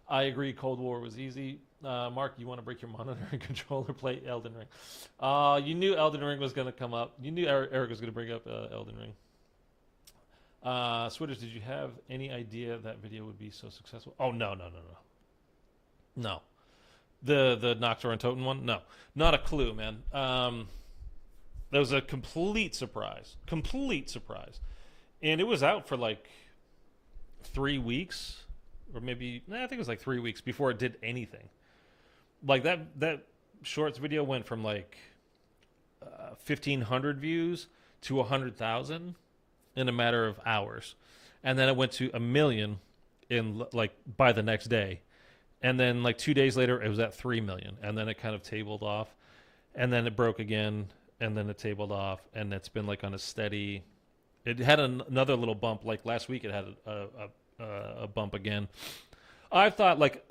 I agree. Cold War was easy. Mark, you want to break your monitor and controller? Play Elden Ring. You knew Elden Ring was going to come up. You knew Eric was going to bring up Elden Ring. Switters, did you have any idea that video would be so successful? Oh, no. The Nacht der Untoten one? No. Not a clue, man. That was a complete surprise. And it was out for like 3 weeks, or maybe, I think it was like 3 weeks before it did anything. Like, that shorts video went from like 1,500 views to 100,000 in a matter of hours. And then it went to 1 million in, like, by the next day. And then, like, 2 days later, it was at 3 million. And then it kind of tabled off. And then it broke again. And then it tabled off. And it's been, like, on a steady... It had another little bump. Like, last week, it had a bump again. I thought, like,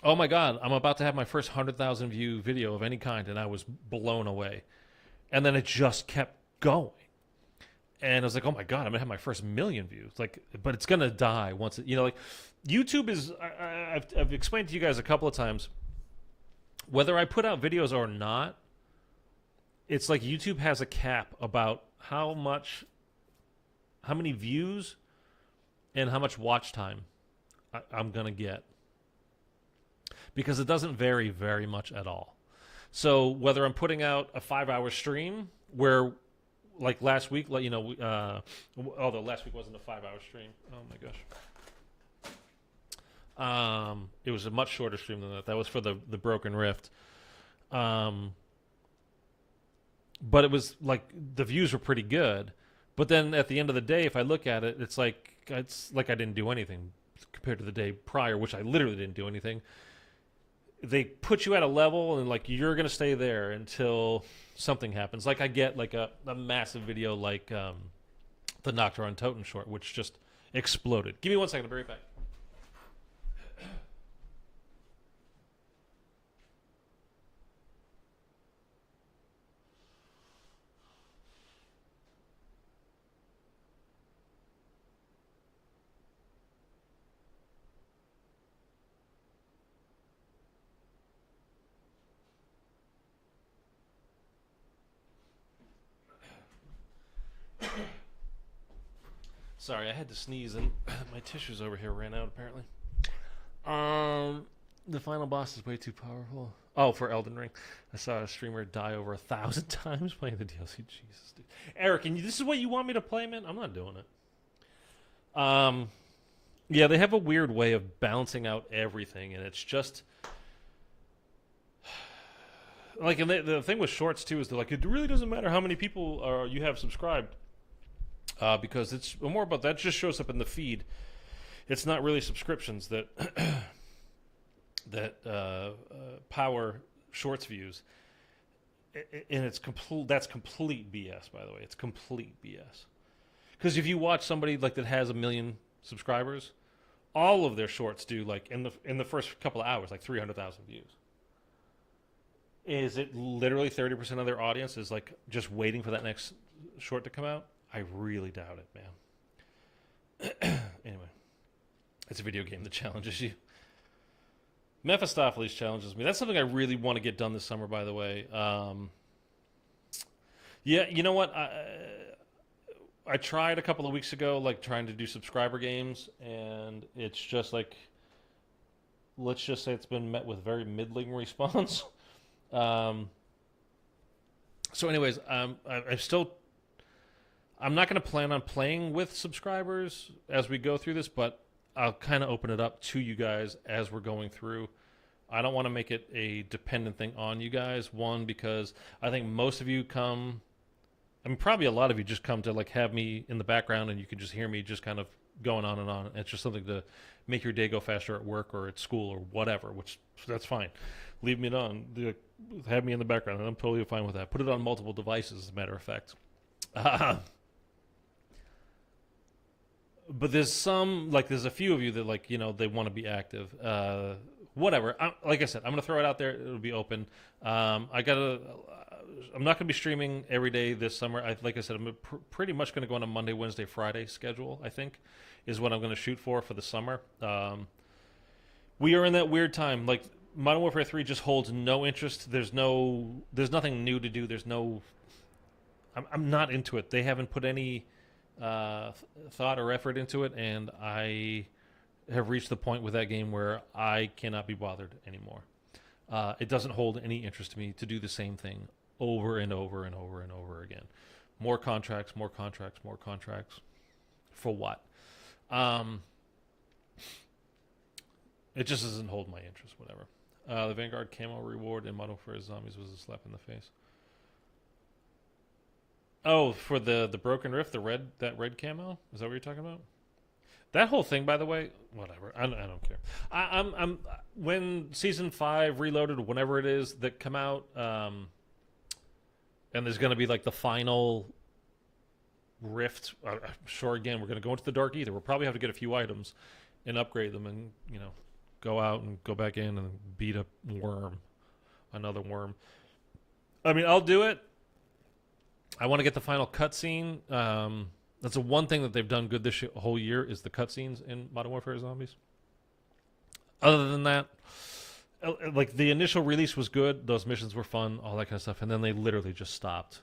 oh, my God, I'm about to have my first 100,000 view video of any kind. And I was blown away. And then it just kept going. And I was like, oh my God, I'm going to have my first 1 million views. Like, but it's going to die once it, like YouTube is, I've explained to you guys a couple of times, whether I put out videos or not, it's like YouTube has a cap about how many views and how much watch time I'm going to get. Because it doesn't vary very much at all. So whether I'm putting out a 5-hour stream where, like last week, although last week wasn't a 5-hour stream. Oh my gosh. It was a much shorter stream than that. That was for the Broken Rift. But it was like the views were pretty good. But then at the end of the day, if I look at it, it's like I didn't do anything compared to the day prior, which I literally didn't do anything. They put you at a level and like you're gonna stay there until something happens. Like I get like a massive video like the Nocturne on Toten short, which just exploded. Give me 1 second, I'll be right back. Sorry, I had to sneeze and my tissues over here ran out apparently. The final boss is way too powerful. Oh, for Elden Ring. I saw a streamer die over 1,000 times playing the DLC. Jesus, dude. Eric, this is what you want me to play, man? I'm not doing it. Yeah, they have a weird way of balancing out everything, and it's just... Like, and the thing with shorts, too, is they're like, it really doesn't matter how many people you have subscribed. Because it's more about that just shows up in the feed. It's not really subscriptions that power shorts views, and that's complete BS. By the way, it's complete BS. Because if you watch somebody like that has 1 million subscribers, all of their shorts do like in the first couple of hours like 300,000 views. Is it literally 30% of their audience is like just waiting for that next short to come out? I really doubt it, man. Anyway, it's a video game that challenges you. Mephistopheles challenges me. That's something I really want to get done this summer, by the way. Yeah, you know what? I tried a couple of weeks ago, like trying to do subscriber games, and it's just like, let's just say it's been met with very middling response. So anyways, I'm not going to plan on playing with subscribers as we go through this, but I'll kind of open it up to you guys as we're going through. I don't want to make it a dependent thing on you guys. One, because I think most of you come, I mean, probably a lot of you just come to like have me in the background and you can just hear me just kind of going on and on. It's just something to make your day go faster at work or at school or whatever, which that's fine. Leave me on. Have me in the background, and I'm totally fine with that. Put it on multiple devices, as a matter of fact. But there's a few of you that like, they want to be active. Whatever. Like I said, I'm going to throw it out there. It'll be open. I'm not going to be streaming every day this summer. Like I said, I'm pretty much going to go on a Monday, Wednesday, Friday schedule, I think, is what I'm going to shoot for the summer. We are in that weird time. Like, Modern Warfare 3 just holds no interest. There's nothing new to do. I'm not into it. They haven't put any thought or effort into it, and I have reached the point with that game where I cannot be bothered anymore. It doesn't hold any interest to me to do the same thing over and over and over and over again. More contracts, more contracts, more contracts. For what? It just doesn't hold my interest, whatever. The Vanguard camo reward in Modern Warfare Zombies was a slap in the face. Oh, for the Broken Rift, that red camo? Is that what you're talking about? That whole thing, by the way, whatever. I don't care. I'm when Season 5 Reloaded, whenever it is that come out, and there's going to be like the final Rift. I'm sure again we're going to go into the Dark Aether. We'll probably have to get a few items and upgrade them, and go out and go back in and beat a worm, another worm. I mean, I'll do it. I want to get the final cutscene. That's the one thing that they've done good this whole year is the cutscenes in Modern Warfare Zombies. Other than that, like the initial release was good. Those missions were fun, all that kind of stuff. And then they literally just stopped.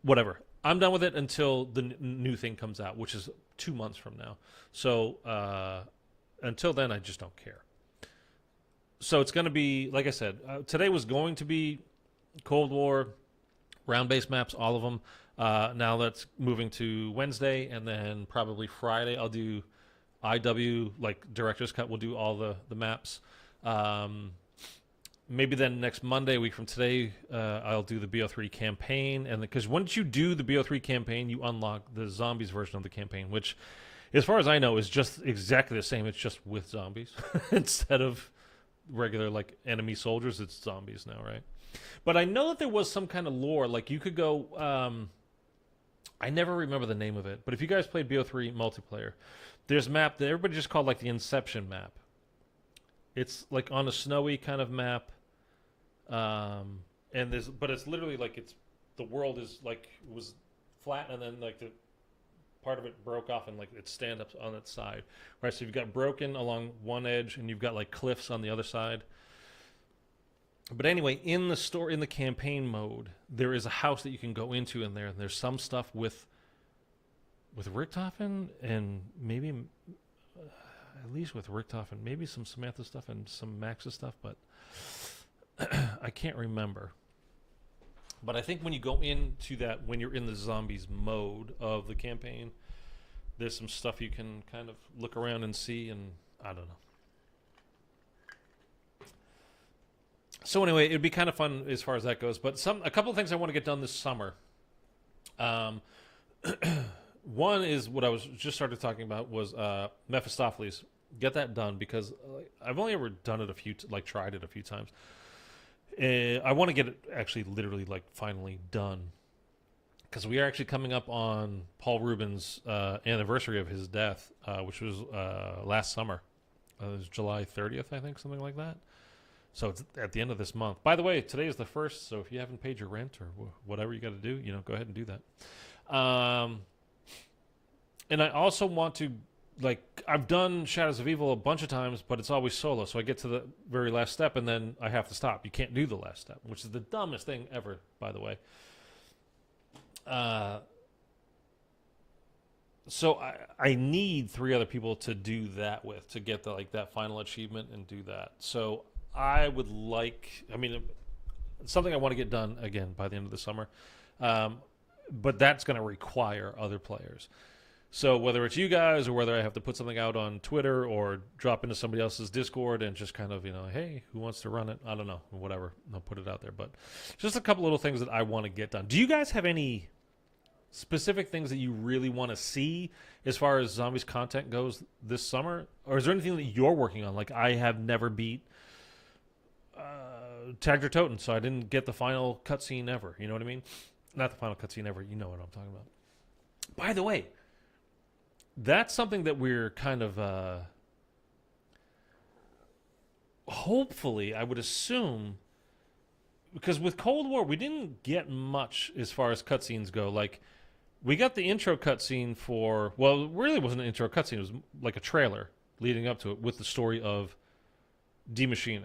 Whatever. I'm done with it until the new thing comes out, which is 2 months from now. So until then, I just don't care. So it's going to be, like I said, today was going to be Cold War, round-based maps, all of them. Now that's moving to Wednesday, and then probably Friday I'll do IW, like Director's Cut. We'll do all the maps. Maybe then next Monday, a week from today, I'll do the BO3 campaign. And because once you do the BO3 campaign, you unlock the zombies version of the campaign, which, as far as I know, is just exactly the same. It's just with zombies instead of regular like enemy soldiers. It's zombies now, right? But I know that there was some kind of lore, like you could go. I never remember the name of it, but if you guys played BO3 multiplayer, there's a map that everybody just called like the Inception map. It's like on a snowy kind of map. And but it's literally like the world is like was flat, and then like the part of it broke off and like it stand up on its side, right? So you've got broken along one edge, and you've got like cliffs on the other side. But anyway, in the campaign mode, there is a house that you can go into in there, and there's some stuff with Richtofen, and maybe at least with Richtofen, maybe some Samantha stuff and some Max's stuff, but I can't remember. But I think when you go into that, when you're in the zombies mode of the campaign, there's some stuff you can kind of look around and see, and I don't know. So anyway, it'd be kind of fun as far as that goes. But a couple of things I want to get done this summer. One is what I was just started talking about was Mephistopheles. Get that done because I've only ever done it tried it a few times. I want to get it actually literally like finally done because we are actually coming up on Paul Rubin's anniversary of his death, which was last summer. It was July 30th, I think, something like that. So it's at the end of this month. By the way, today is the 1st, so if you haven't paid your rent or whatever you got to do, go ahead and do that. And I also want to, I've done Shadows of Evil a bunch of times, but it's always solo. So I get to the very last step, and then I have to stop. You can't do the last step, which is the dumbest thing ever, by the way. So I need 3 other people to do that with, to get that final achievement and do that. So I would something I want to get done again by the end of the summer. But that's going to require other players. So whether it's you guys or whether I have to put something out on Twitter or drop into somebody else's Discord and just kind of, hey, who wants to run it? I don't know, whatever. I'll put it out there. But just a couple little things that I want to get done. Do you guys have any specific things that you really want to see as far as Zombies content goes this summer? Or is there anything that you're working on? Like I have never beat Tagged or Toten, so I didn't get the final cutscene ever. You know what I mean? Not the final cutscene ever. You know what I'm talking about. By the way, that's something that we're kind of hopefully, I would assume, because with Cold War, we didn't get much as far as cutscenes go. Like, we got the intro cutscene for, well, it really wasn't an intro cutscene. It was like a trailer leading up to it with the story of Die Maschine,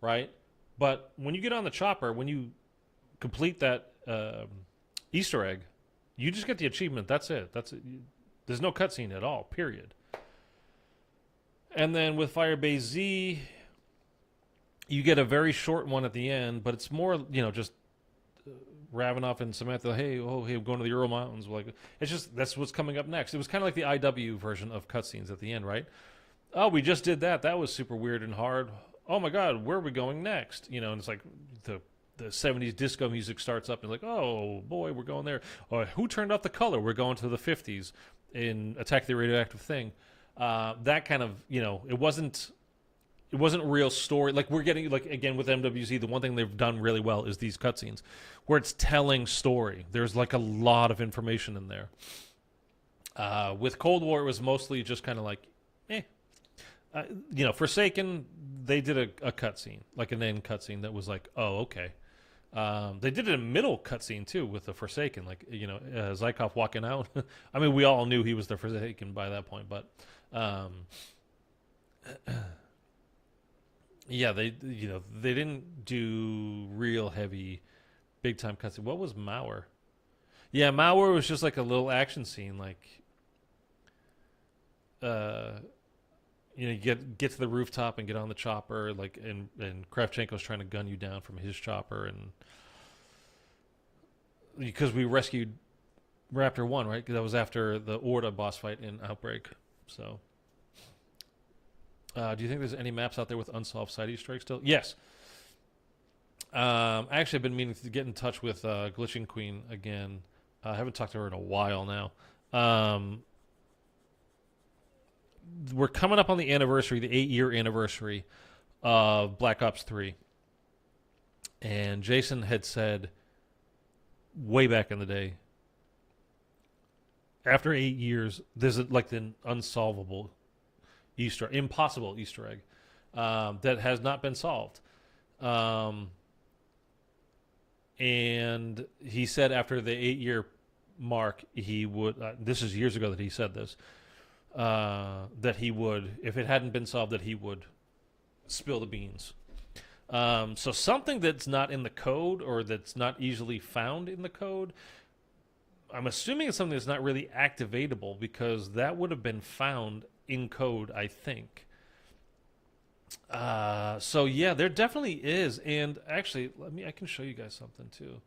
right? But when you get on the chopper, when you complete that Easter egg, you just get the achievement. That's it. There's no cutscene at all, period. And then with Firebase Z, you get a very short one at the end, but it's more, just Ravenoff and Samantha, hey, we're going to the Ural Mountains. It's just, that's what's coming up next. It was kind of like the IW version of cutscenes at the end, right? Oh, we just did that. That was super weird and hard. Oh my God, where are we going next? And it's like the 70s disco music starts up and like, oh boy, we're going there. Or who turned off the color? We're going to the 50s in Attack the Radioactive Thing. That kind of, it wasn't real story. Like we're getting, again with MWZ, the one thing they've done really well is these cutscenes where it's telling story. There's a lot of information in there. With Cold War, it was mostly just kind of Forsaken, they did a cutscene, like an end cutscene that was like, oh, okay. They did it in a middle cutscene too with the Forsaken, like Zykov walking out. I mean, we all knew he was the Forsaken by that point, but yeah, they didn't do real heavy, big time cutscene. What was Mauer? Yeah, Mauer was just like a little action scene, like you get to the rooftop and get on the chopper, like and Kravchenko's trying to gun you down from his chopper, and because we rescued Raptor 1, right? That was after the Orda boss fight in Outbreak. So, do you think there's any maps out there with unsolved side Easter eggs still? Yes. Actually, I've been meaning to get in touch with Glitching Queen again. I haven't talked to her in a while now. We're coming up on the anniversary, the 8-year anniversary of Black Ops 3. And Jason had said way back in the day, after 8 years, there's like an unsolvable impossible Easter egg that has not been solved. And he said after the 8-year mark, he would, this is years ago that he said this, that he would, if it hadn't been solved, that he would spill the beans. So something that's not in the code or that's not easily found in the code, I'm assuming it's something that's not really activatable, because that would have been found in code, I think. So yeah, there definitely is. And actually, I can show you guys something too.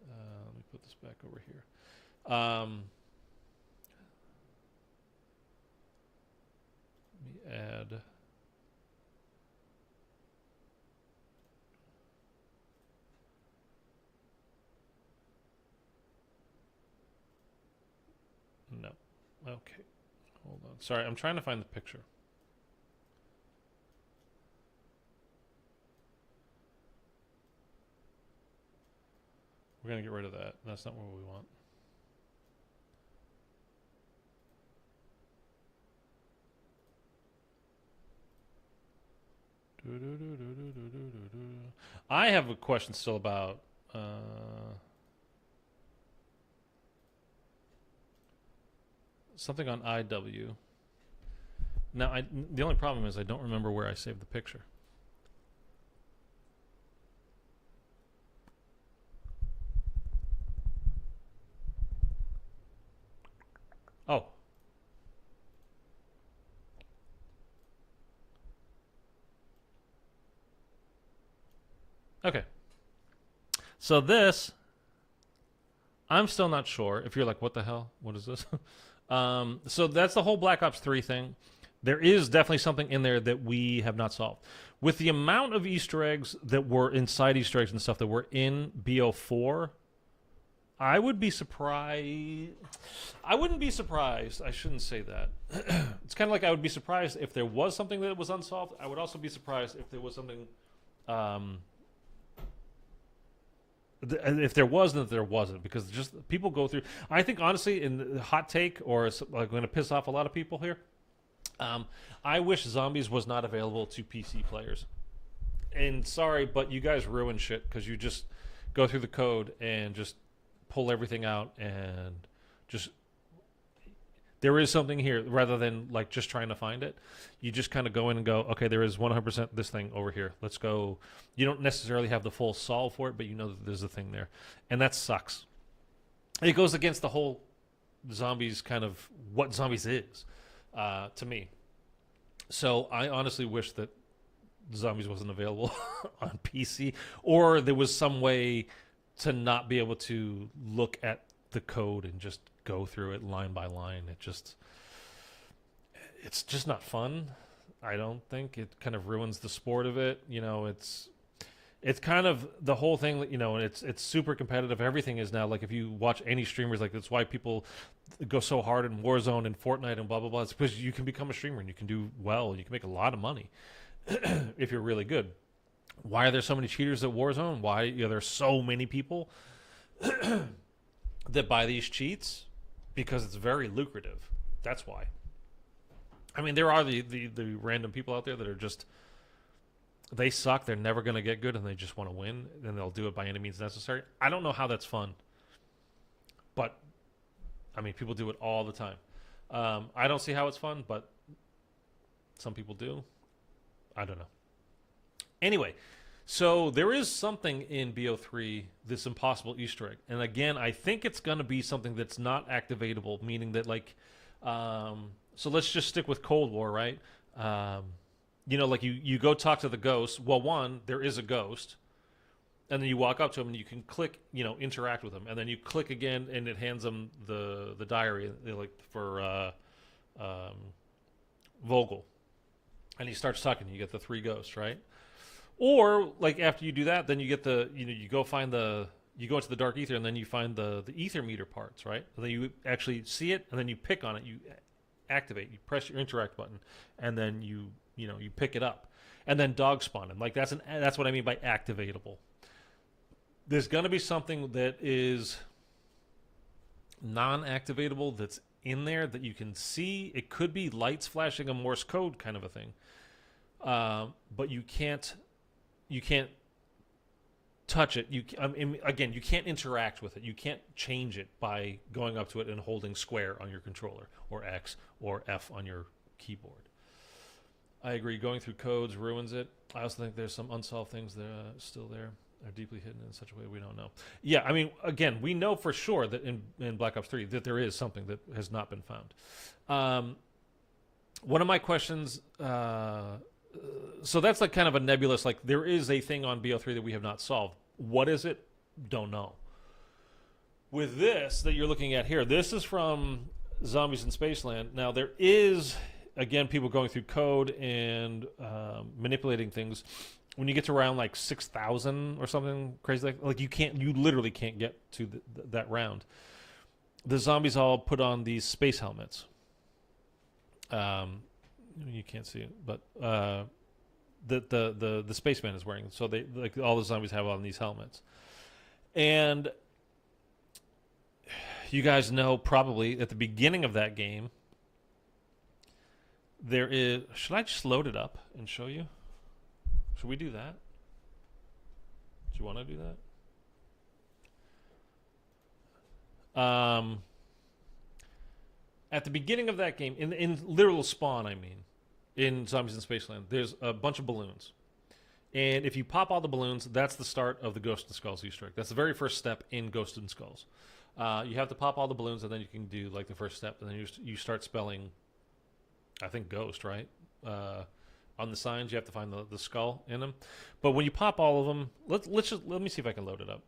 Let me put this back over here. Let me add. No. Okay. Hold on. Sorry, I'm trying to find the picture. We're going to get rid of that. That's not what we want. I have a question still about something on IW. Now, the only problem is I don't remember where I saved the picture. Oh. Okay. So this, I'm still not sure. If you're like, what the hell? What is this? So that's the whole Black Ops 3 thing. There is definitely something in there that we have not solved. With the amount of Easter eggs that were inside Easter eggs and stuff that were in BO4, I would be surprised. I wouldn't be surprised. I shouldn't say that. It's kind of like I would be surprised if there was something that was unsolved. I would also be surprised if there was something... if there was, then there wasn't, because just people go through. I think honestly, in the hot take, or like going to piss off a lot of people here, I wish Zombies was not available to PC players. And sorry, but you guys ruin shit because you just go through the code and just pull everything out and just. There is something here, rather than like just trying to find it. You just kind of go in and go, okay, there is 100% this thing over here. Let's go. You don't necessarily have the full solve for it, but you know that there's a thing there. And that sucks. It goes against the whole Zombies kind of what Zombies is to me. So I honestly wish that Zombies wasn't available on PC, or there was some way to not be able to look at the code and just go through it line by line. It's just not fun. I don't think it kind of ruins the sport of it. You know, it's kind of the whole thing, you know, and it's super competitive. Everything is now, like, if you watch any streamers, like, that's why people go so hard in Warzone and Fortnite and blah, blah, blah. It's because you can become a streamer and you can do well. You can make a lot of money if you're really good. Why are there so many cheaters at Warzone? Why there's so many people that buy these cheats? Because it's very lucrative. That's why. I mean, there are the random people out there that are just they suck, they're never going to get good, and they just want to win, and they'll do it by any means necessary. I don't know how that's fun. But, I mean, people do it all the time. I don't see how it's fun, but some people do. I don't know. Anyway, so there is something in BO3, this impossible Easter egg. And again, I think it's going to be something that's not activatable, meaning that, like, so let's just stick with Cold War, right? You know, like you go talk to the ghost. Well, one, there is a ghost. And then you walk up to him and you can click, you know, interact with him. And then you click again and it hands them the diary, like for Vogel. And he starts talking. You get the 3 ghosts, right? Or, like, after you do that, then you get you go into the Dark Aether and then you find the ether meter parts, right? And then you actually see it and then you pick on it. You activate. You press your interact button and then you pick it up. And then dog spawn. And, like, that's what I mean by activatable. There's going to be something that is non-activatable that's in there that you can see. It could be lights flashing, a Morse code kind of a thing. But you can't touch it. Again, you can't interact with it. You can't change it by going up to it and holding square on your controller, or X, or F on your keyboard. I agree. Going through codes ruins it. I also think there's some unsolved things that are still there. Are deeply hidden in such a way we don't know. Yeah, I mean, again, we know for sure that in Black Ops 3 that there is something that has not been found. One of my questions, so that's like kind of a nebulous, like there is a thing on BO3 that we have not solved. What is it? Don't know. With this that you're looking at here, this is from Zombies in Spaceland. Now, there is, again, people going through code and manipulating things. When you get to around like 6,000 or something crazy, like you literally can't get to that round. The zombies all put on these space helmets. You can't see it, but the spaceman is wearing. So they, like, all the zombies have on these helmets, and you guys know probably at the beginning of that game there is. Should I just load it up and show you? Should we do that? Do you want to do that? At the beginning of that game, in literal spawn, I mean, in Zombies in Spaceland, there's a bunch of balloons. And if you pop all the balloons, that's the start of the Ghost and Skulls Easter egg. That's the very first step in Ghost and Skulls. You have to pop all the balloons, and then you can do, like, the first step. And then you start spelling, I think, Ghost, right? On the signs, you have to find the skull in them. But when you pop all of them, let me see if I can load it up.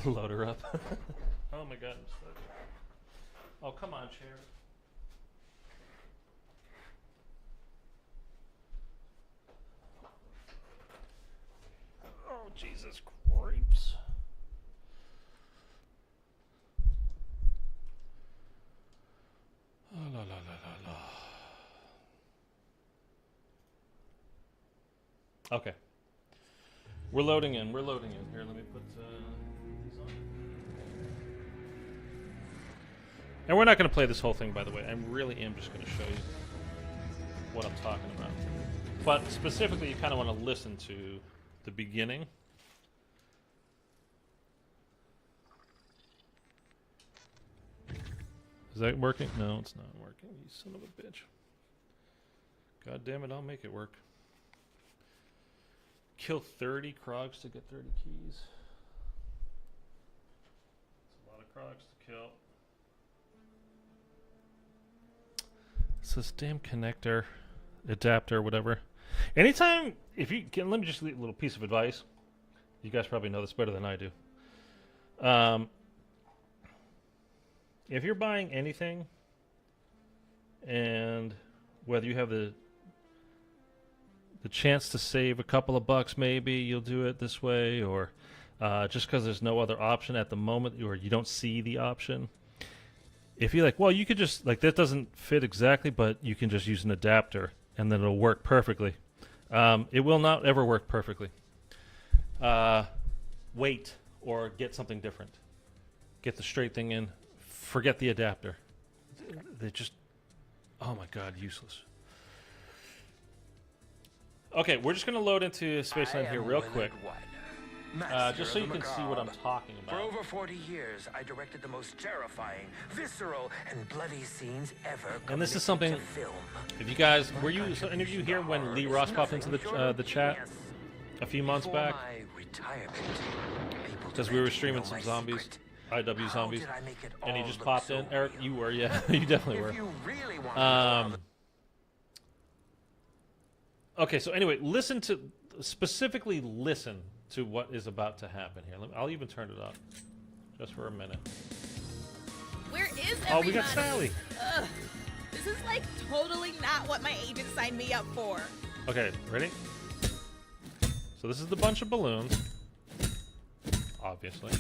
Load her up. Oh my god, I'm stuck. Oh, come on, chair. Oh, Jesus Christ. Oh, la la la la la. Okay. We're loading in. Here, let me put these on. And we're not going to play this whole thing, by the way. I really am just going to show you what I'm talking about. But specifically, you kind of want to listen to the beginning. Is that working? No, it's not working. You son of a bitch. God damn it, I'll make it work. Kill 30 Krogs to get 30 keys. It's a lot of Krogs to kill. It's this damn connector, adapter, whatever. Anytime, if you can, let me just leave a little piece of advice. You guys probably know this better than I do. If you're buying anything, and whether you have the the chance to save a couple of bucks, maybe you'll do it this way, or just because there's no other option at the moment, or you don't see the option. If you're like, well, you could just, like, that doesn't fit exactly, but you can just use an adapter, and then it'll work perfectly. It will not ever work perfectly. Wait, or get something different. Get the straight thing in. Forget the adapter. They're just, oh my god, useless. Okay, we're just going to load into Spaceland here real quick. Just so you can see what I'm talking about. For over 40 years, I directed the most terrifying, visceral, and bloody scenes ever. And this is something, if you guys, were you, so any of you here when Lee Ross popped into the chat a few months back? Because we were streaming some zombies, IW zombies, and he just popped in. Eric, you were, yeah, you definitely were. Okay, so anyway, specifically listen to what is about to happen here. I'll even turn it up, just for a minute. Where is everybody? Oh, we got Sally. Ugh. This is like totally not what my agent signed me up for. Okay, ready? So this is the bunch of balloons, obviously.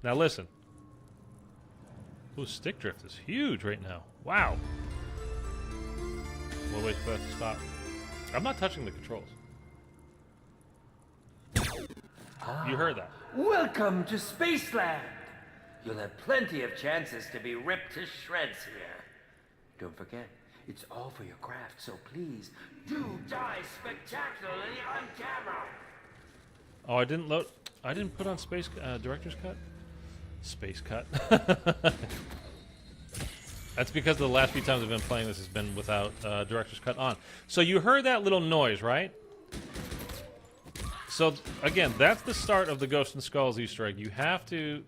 Now listen. Ooh, stick drift is huge right now. Wow. We'll wait for that to stop. I'm not touching the controls. You heard that. Welcome to Spaceland. You'll have plenty of chances to be ripped to shreds here. Don't forget, it's all for your craft, so please do die spectacularly on camera. Oh, I didn't put on space director's cut. Space cut. That's because the last few times I've been playing this has been without director's cut on. So you heard that little noise, right? So again, that's the start of the Ghost and Skulls Easter egg. You have to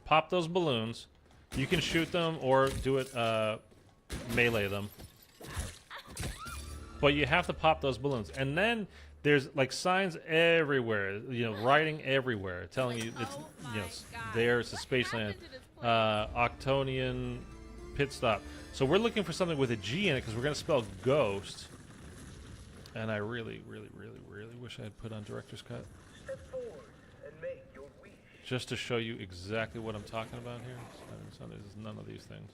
pop those balloons. You can shoot them or do it melee them. But you have to pop those balloons. And then there's like signs everywhere, you know, writing everywhere telling you it's, you know, there's a Spaceland, Octonian pit stop. So we're looking for something with a G in it because we're going to spell ghost. And I really wish I had put on director's cut. Step forward and make your wish. Just to show you exactly what I'm talking about here. So there's none of these things.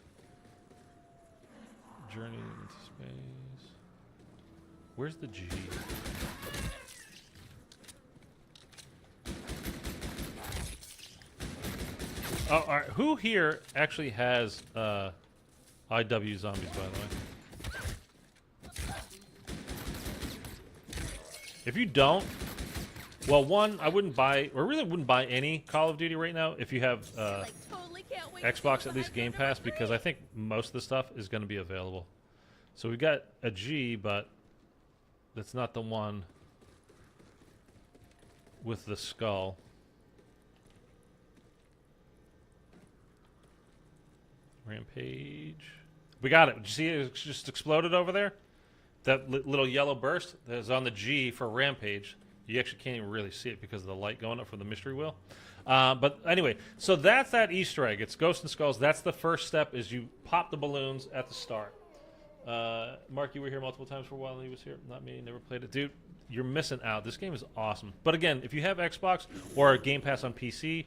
Journey into space. Where's the G? Oh, all right. Who here actually has IW zombies, by the way? If you don't, well, one, I wouldn't buy, or really wouldn't buy any Call of Duty right now if you have Xbox, at least Game Pass, because I think most of the stuff is going to be available. So we've got a G, but that's not the one with the skull. Rampage. We got it. Did you see it just exploded over there? That little yellow burst that's on the G for Rampage. You actually can't even really see it because of the light going up from the mystery wheel. But anyway, so that's that Easter egg. It's Ghosts and Skulls. That's the first step, is you pop the balloons at the start. Mark, you were here multiple times for a while and he was here. Not me, never played it. Dude, you're missing out. This game is awesome. But again, if you have Xbox or Game Pass on PC,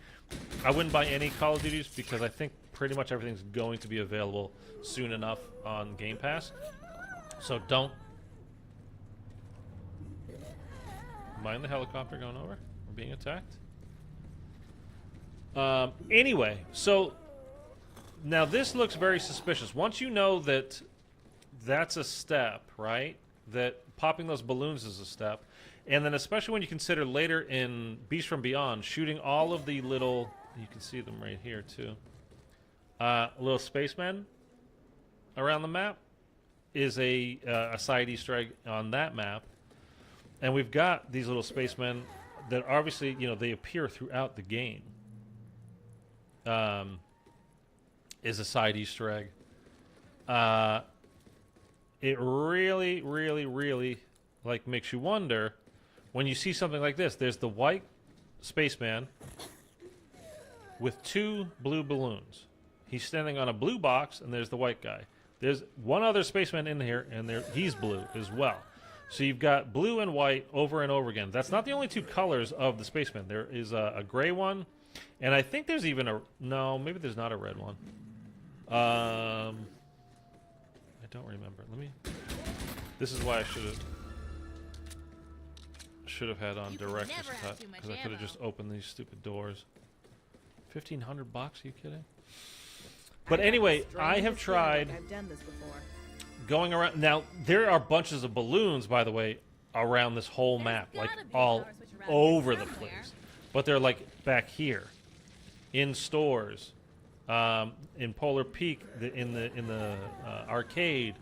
I wouldn't buy any Call of Duties because I think pretty much everything's going to be available soon enough on Game Pass. So don't mind the helicopter going over. We're being attacked. Anyway, so now this looks very suspicious. Once you know that that's a step, right? That popping those balloons is a step. And then especially when you consider later in Beast from Beyond, shooting all of the little, you can see them right here too, little spacemen around the map is a side Easter egg on that map. And we've got these little spacemen that obviously, you know, they appear throughout the game. Is a side Easter egg. It really like makes you wonder when you see something like this. There's the white spaceman with two blue balloons. He's standing on a blue box, and there's the white guy. There's one other spaceman in here, and he's blue as well. So you've got blue and white over and over again. That's not the only two colors of the spaceman. There is a gray one, and I think there's even no, maybe there's not a red one. I don't remember. This is why I should have had on director's cut, because I could have just opened these stupid doors. $1,500? Are you kidding? But anyway, I have tried going around. Now, there are bunches of balloons, by the way, around this whole map, like all over the place. But they're like back here, in stores, in Polar Peak, in the arcade,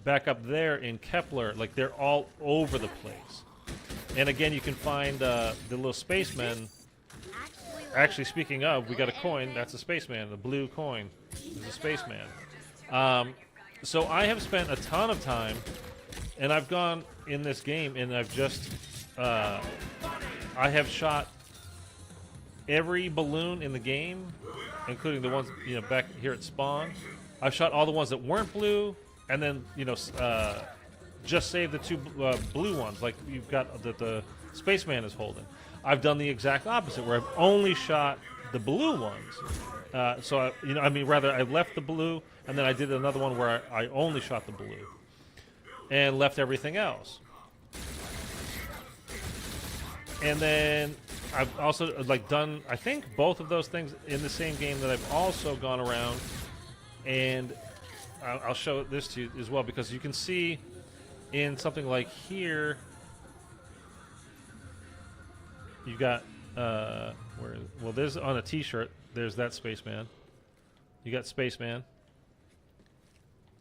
back up there in Kepler. Like, they're all over the place. And again, you can find the little spacemen. Actually, speaking of, we got a coin. That's a spaceman. The blue coin is a spaceman. So I have spent a ton of time, and I've gone in this game, and I've just I have shot every balloon in the game, including the ones back here at spawn. I've shot all the ones that weren't blue, and then just saved the two blue ones, like you've got that the spaceman is holding. I've done the exact opposite, where I've only shot the blue ones. So I left the blue, and then I did another one where I only shot the blue, and left everything else. And then I've also done, I think, both of those things in the same game. That I've also gone around, and I'll show this to you as well, because you can see in something like here. You got there's on a T-shirt. There's that spaceman. You got spaceman.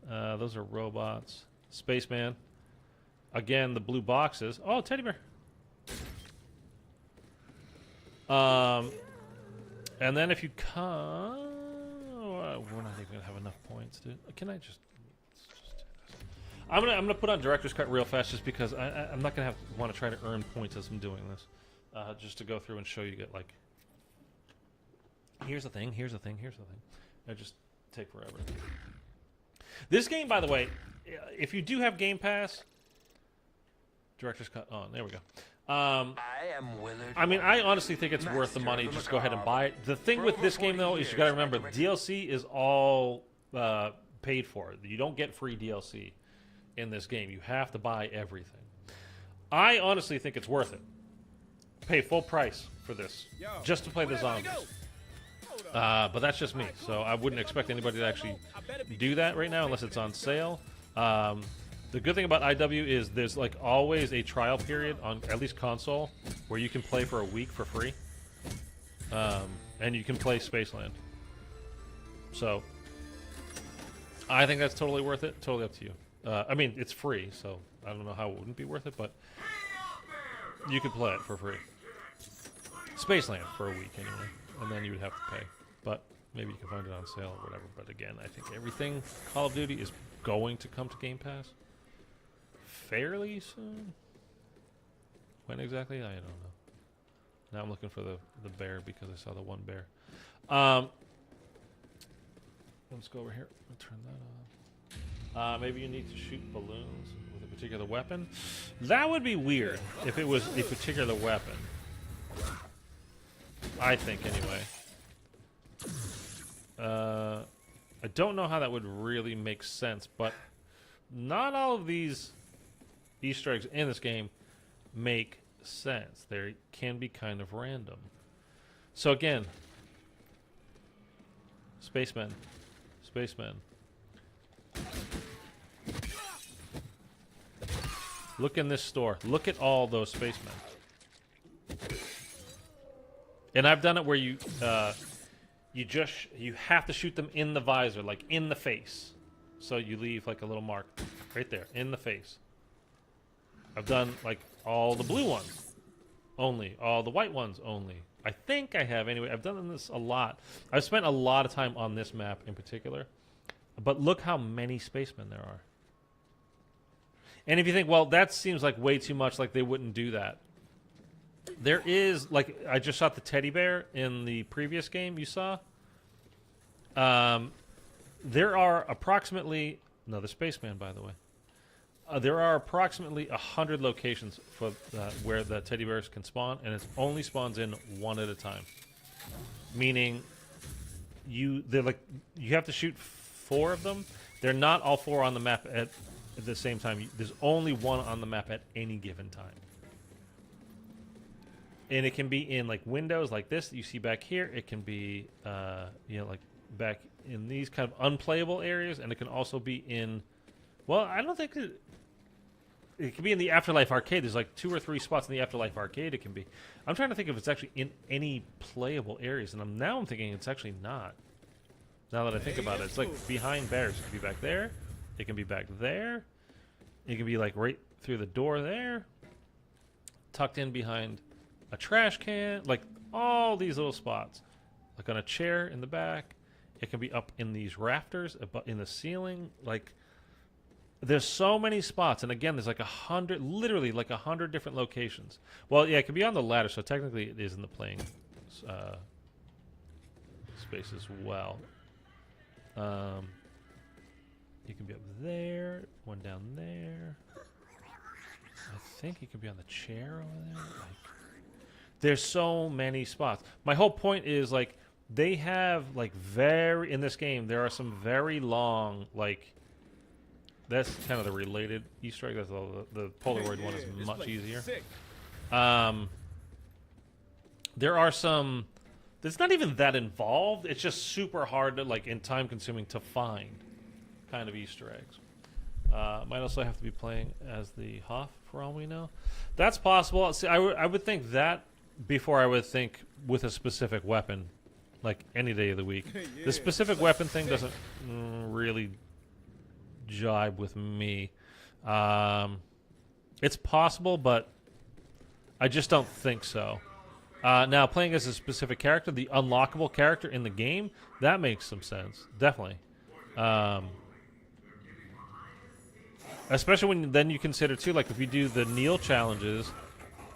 Those are robots. Spaceman. Again, the blue boxes. Oh, teddy bear. And then if you come, we're not even gonna have enough points, dude. Can I just do this? I'm gonna put on director's cut real fast, just because I'm not gonna want to try to earn points as I'm doing this. Just to go through and show you, get like, here's the thing. It just take forever. This game, by the way, if you do have Game Pass, director's cut on. There we go. I honestly think it's worth the money. Just go ahead and buy it. The thing with this game, though, is you got to remember DLC is all paid for. You don't get free DLC in this game. You have to buy everything. I honestly think it's worth it. Pay full price for this just to play the zombies. But that's just me, so I wouldn't expect anybody to actually do that right now unless it's on sale. The good thing about IW is there's like always a trial period on at least console where you can play for a week for free, and you can play Spaceland. So I think that's totally worth it. Totally up to you. I mean, it's free, so I don't know how it wouldn't be worth it, but you could play it for free. Spaceland for a week anyway, and then you would have to pay. But maybe you can find it on sale or whatever. But again, I think everything Call of Duty is going to come to Game Pass fairly soon. When exactly? I don't know. Now I'm looking for the bear because I saw the one bear. Let's go over here. I'll turn that on. Maybe you need to shoot balloons with a particular weapon. That would be weird if it was a particular weapon. I think, anyway. I don't know how that would really make sense, but not all of these Easter eggs in this game make sense. They can be kind of random. So again, spacemen. Look in this store. Look at all those spacemen. And I've done it where you have to shoot them in the visor, like in the face. So you leave like a little mark right there in the face. I've done like all the blue ones only, all the white ones only. I think I have anyway. I've done this a lot. I've spent a lot of time on this map in particular. But look how many spacemen there are. And if you think, well, that seems like way too much, like they wouldn't do that. There is, like, I just shot the teddy bear in the previous game you saw. There are approximately, no, the spaceman, by the way. There are approximately 100 locations for where the teddy bears can spawn, and it only spawns in one at a time. Meaning, you have to shoot 4 of them. They're not all 4 on the map at the same time. There's only 1 on the map at any given time. And it can be in like windows like this that you see back here. It can be like back in these kind of unplayable areas, and it can also be in, well, I don't think it can be in the Afterlife Arcade. There's like 2 or 3 spots in the Afterlife Arcade it can be. I'm trying to think if it's actually in any playable areas, and I'm thinking it's actually not. Now that I think about it, it's like behind bears. It can be back there. It can be back there. It can be like right through the door there. Tucked in behind a trash can. Like all these little spots. Like on a chair in the back. It can be up in these rafters, in the ceiling. Like, there's so many spots, and again, there's like 100, literally like 100 different locations. Well, yeah, it can be on the ladder, so technically it is in the playing space as well. You can be up there, one down there. I think you can be on the chair over there. There's so many spots. My whole point is, like, they have, like, in this game, there are some very long, like, that's kind of the related Easter egg. That's the Polaroid one is much easier. There are some, it's not even that involved. It's just super hard to, like, and time consuming to find kind of Easter eggs. Might also have to be playing as the Hoff for all we know. That's possible. See, I would think that before I would think with a specific weapon, like any day of the week. The specific weapon thing doesn't really jibe with me. It's possible, but I just don't think so. Now, playing as a specific character, the unlockable character in the game, that makes some sense. Definitely. Especially when then you consider, too, like if you do the Neil challenges,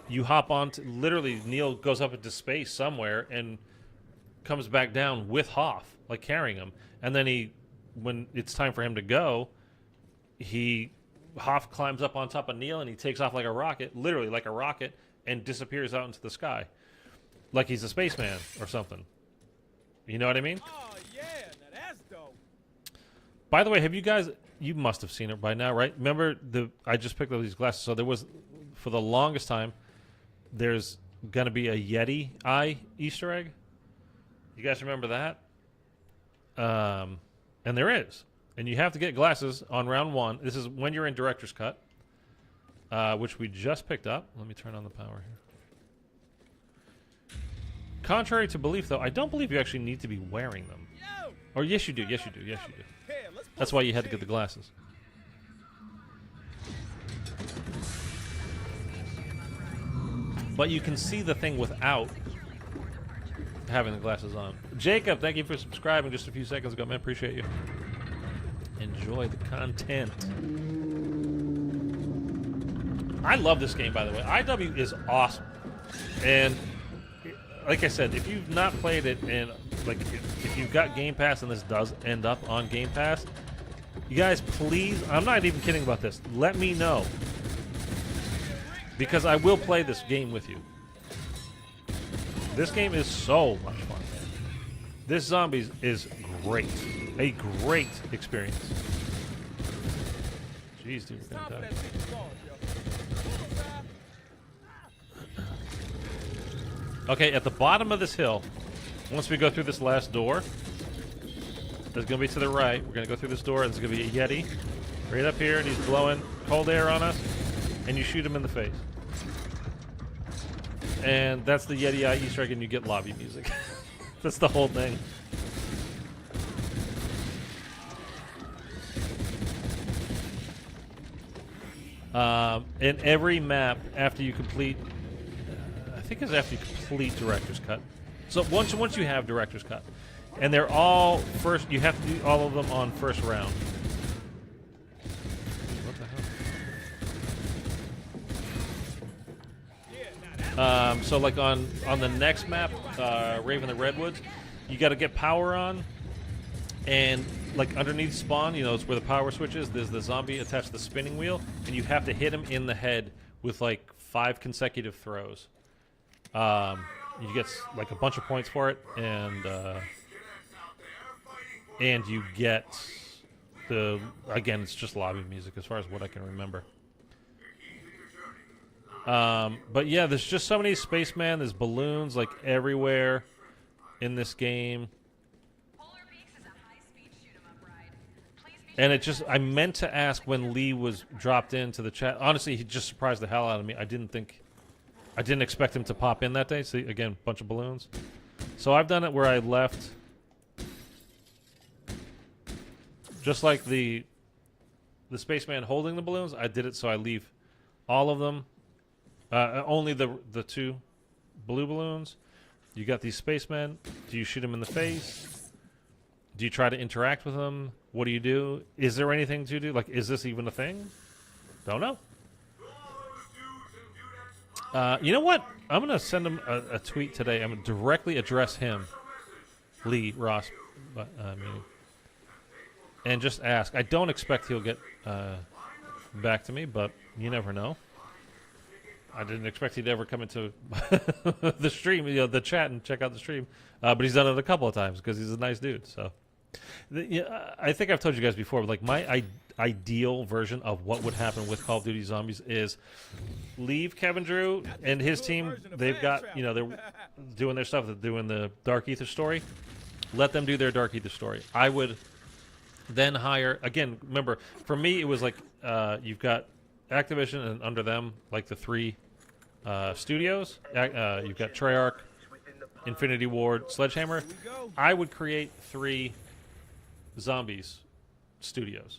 you hop on to, literally, Neil goes up into space somewhere and comes back down with Hoff, like carrying him. And then when it's time for him to go, Hoff climbs up on top of Neil and he takes off like a rocket, literally like a rocket, and disappears out into the sky. Like he's a spaceman or something. You know what I mean? Oh, yeah, now that's dope. By the way, have you guys, you must have seen it by now, right? Remember, I just picked up these glasses. So there was, for the longest time, there's going to be a Yeti eye Easter egg. You guys remember that? And there is. And you have to get glasses on round 1. This is when you're in Director's Cut, which we just picked up. Let me turn on the power here. Contrary to belief, though, I don't believe you actually need to be wearing them. Or yes, you do. Yes, you do. Yes, you do. That's why you had to get the glasses. But you can see the thing without having the glasses on. Jacob, thank you for subscribing just a few seconds ago, man. Appreciate you. Enjoy the content. I love this game, by the way. IW is awesome. And like I said, if you've not played it, and like if you've got Game Pass and this does end up on Game Pass, you guys please, I'm not even kidding about this, let me know. Because I will play this game with you. This game is so much fun. This Zombies is great. A great experience. Jeez, dude, we're gonna die. Okay, at the bottom of this hill, once we go through this last door, there's gonna be to the right. We're gonna go through this door, and there's gonna be a Yeti right up here, and he's blowing cold air on us, and you shoot him in the face. And that's the Yeti Eye Easter egg, and you get lobby music. That's the whole thing. In every map, after you complete, I think it's after you complete Director's Cut. So once you have Director's Cut, and they're all first, you have to do all of them on first round. What the hell? So like on the next map, Raven the Redwoods, you got to get power on, and like underneath spawn, you know, it's where the power switch is. There's the zombie attached to the spinning wheel, and you have to hit him in the head with like 5 consecutive throws. You get like a bunch of points for it, and you get the, again, it's just lobby music as far as what I can remember. But yeah, there's just so many spaceman. There's balloons like everywhere in this game. And it just, I meant to ask when Lee was dropped into the chat. Honestly, he just surprised the hell out of me. I didn't expect him to pop in that day. See, again, bunch of balloons. So I've done it where I left, just like the spaceman holding the balloons. I did it so I leave all of them, only the 2 blue balloons. You got these spacemen. Do you shoot them in the face? Do you try to interact with them? What do you do? Is there anything to do? Like, is this even a thing? Don't know. You know what? I'm going to send him a tweet today. I'm going to directly address him, Lee Ross, meaning, and just ask. I don't expect he'll get back to me, but you never know. I didn't expect he'd ever come into the stream, you know, the chat, and check out the stream. But he's done it a couple of times because he's a nice dude. So, I think I've told you guys before, but like my ideal version of what would happen with Call of Duty Zombies is leave Kevin Drew and his team. They've got, you know, they're doing their stuff. They're doing the Dark Aether story. Let them do their Dark Aether story. I would then hire, again, remember, for me, it was like you've got Activision, and under them, like the 3 studios. You've got Treyarch, Infinity Ward, Sledgehammer. I would create 3 Zombies studios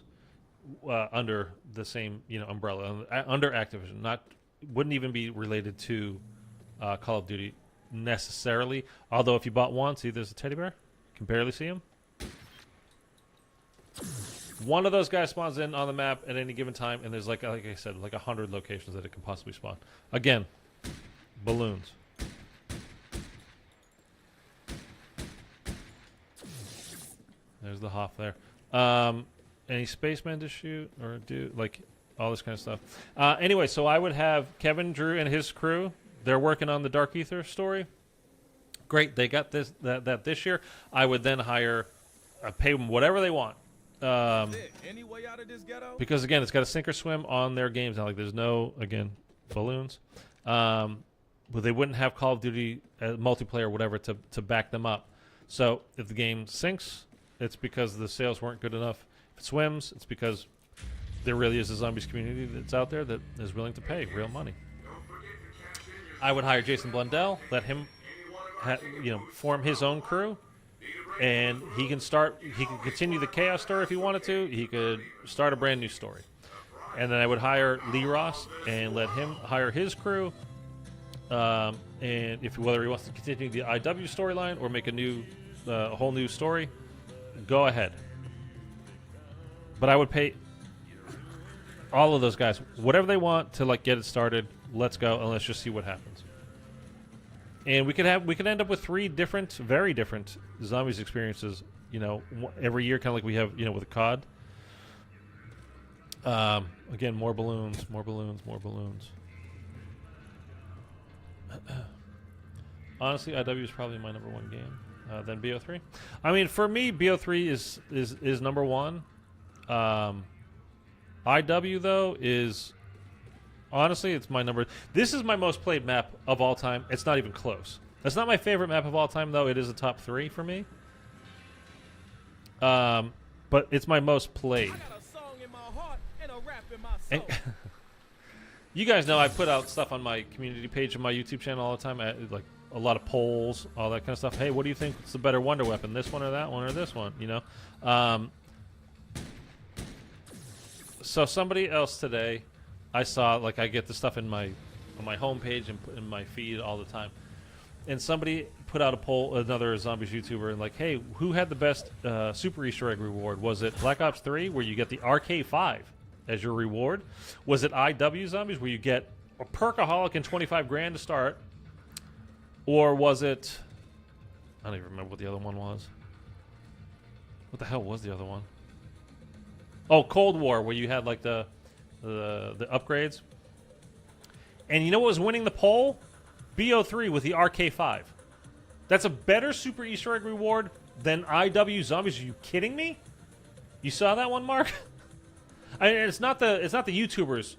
under the same, you know, umbrella, under Activision. Wouldn't even be related to Call of Duty necessarily. Although if you bought one, see, there's a teddy bear. You can barely see him. One of those guys spawns in on the map at any given time, and there's like I said, like 100 locations that it can possibly spawn. Again, balloons. There's the Hoff there. Any spacemen to shoot or do, like, all this kind of stuff. Anyway, so I would have Kevin Drew and his crew. They're working on the Dark Aether story. Great, they got that this year. I would then hire, pay them whatever they want. Because again, it's got to sink or swim on their games now. Like, there's no, again, balloons. But they wouldn't have Call of Duty multiplayer or whatever to back them up. So if the game sinks, it's because the sales weren't good enough. If it swims, it's because there really is a Zombies community that's out there that is willing to pay real money. I would hire Jason Blundell, let him form his own crew. And he can continue the Chaos story if he wanted to. He could start a brand new story. And then I would hire Lee Ross and let him hire his crew. And whether he wants to continue the IW storyline or make a whole new story, go ahead. But I would pay all of those guys whatever they want to, like, get it started. Let's go, and let's just see what happens. And we could end up with 3 very different Zombies experiences, you know, every year, kind of like we have, you know, with a COD. Again, more balloons. Honestly, IW is probably my number 1 game. Then BO3. I mean, for me, BO3 is number 1. IW though is. Honestly, it's my number. This is my most played map of all time. It's not even close. That's not my favorite map of all time, though. It is a top 3 for me. But it's my most played. I got a song in my heart and a rap in my soul. You guys know I put out stuff on my community page of my YouTube channel all the time. Like a lot of polls, all that kind of stuff. Hey, what do you think is the better wonder weapon? This one or that one or this one? You know. So somebody else today. I saw, like, I get the stuff on my homepage and in my feed all the time. And somebody put out a poll, another Zombies YouTuber, and like, hey, who had the best Super Easter egg reward? Was it Black Ops 3, where you get the RK5 as your reward? Was it IW Zombies, where you get a Perkaholic and 25 grand to start? Or was it, I don't even remember what the other one was. What the hell was the other one? Oh, Cold War, where you had like the upgrades. And you know what was winning the poll? BO3 with the RK5. That's a better super Easter egg reward than IW Zombies. Are you kidding me? You saw that one, Mark? It's not the YouTubers.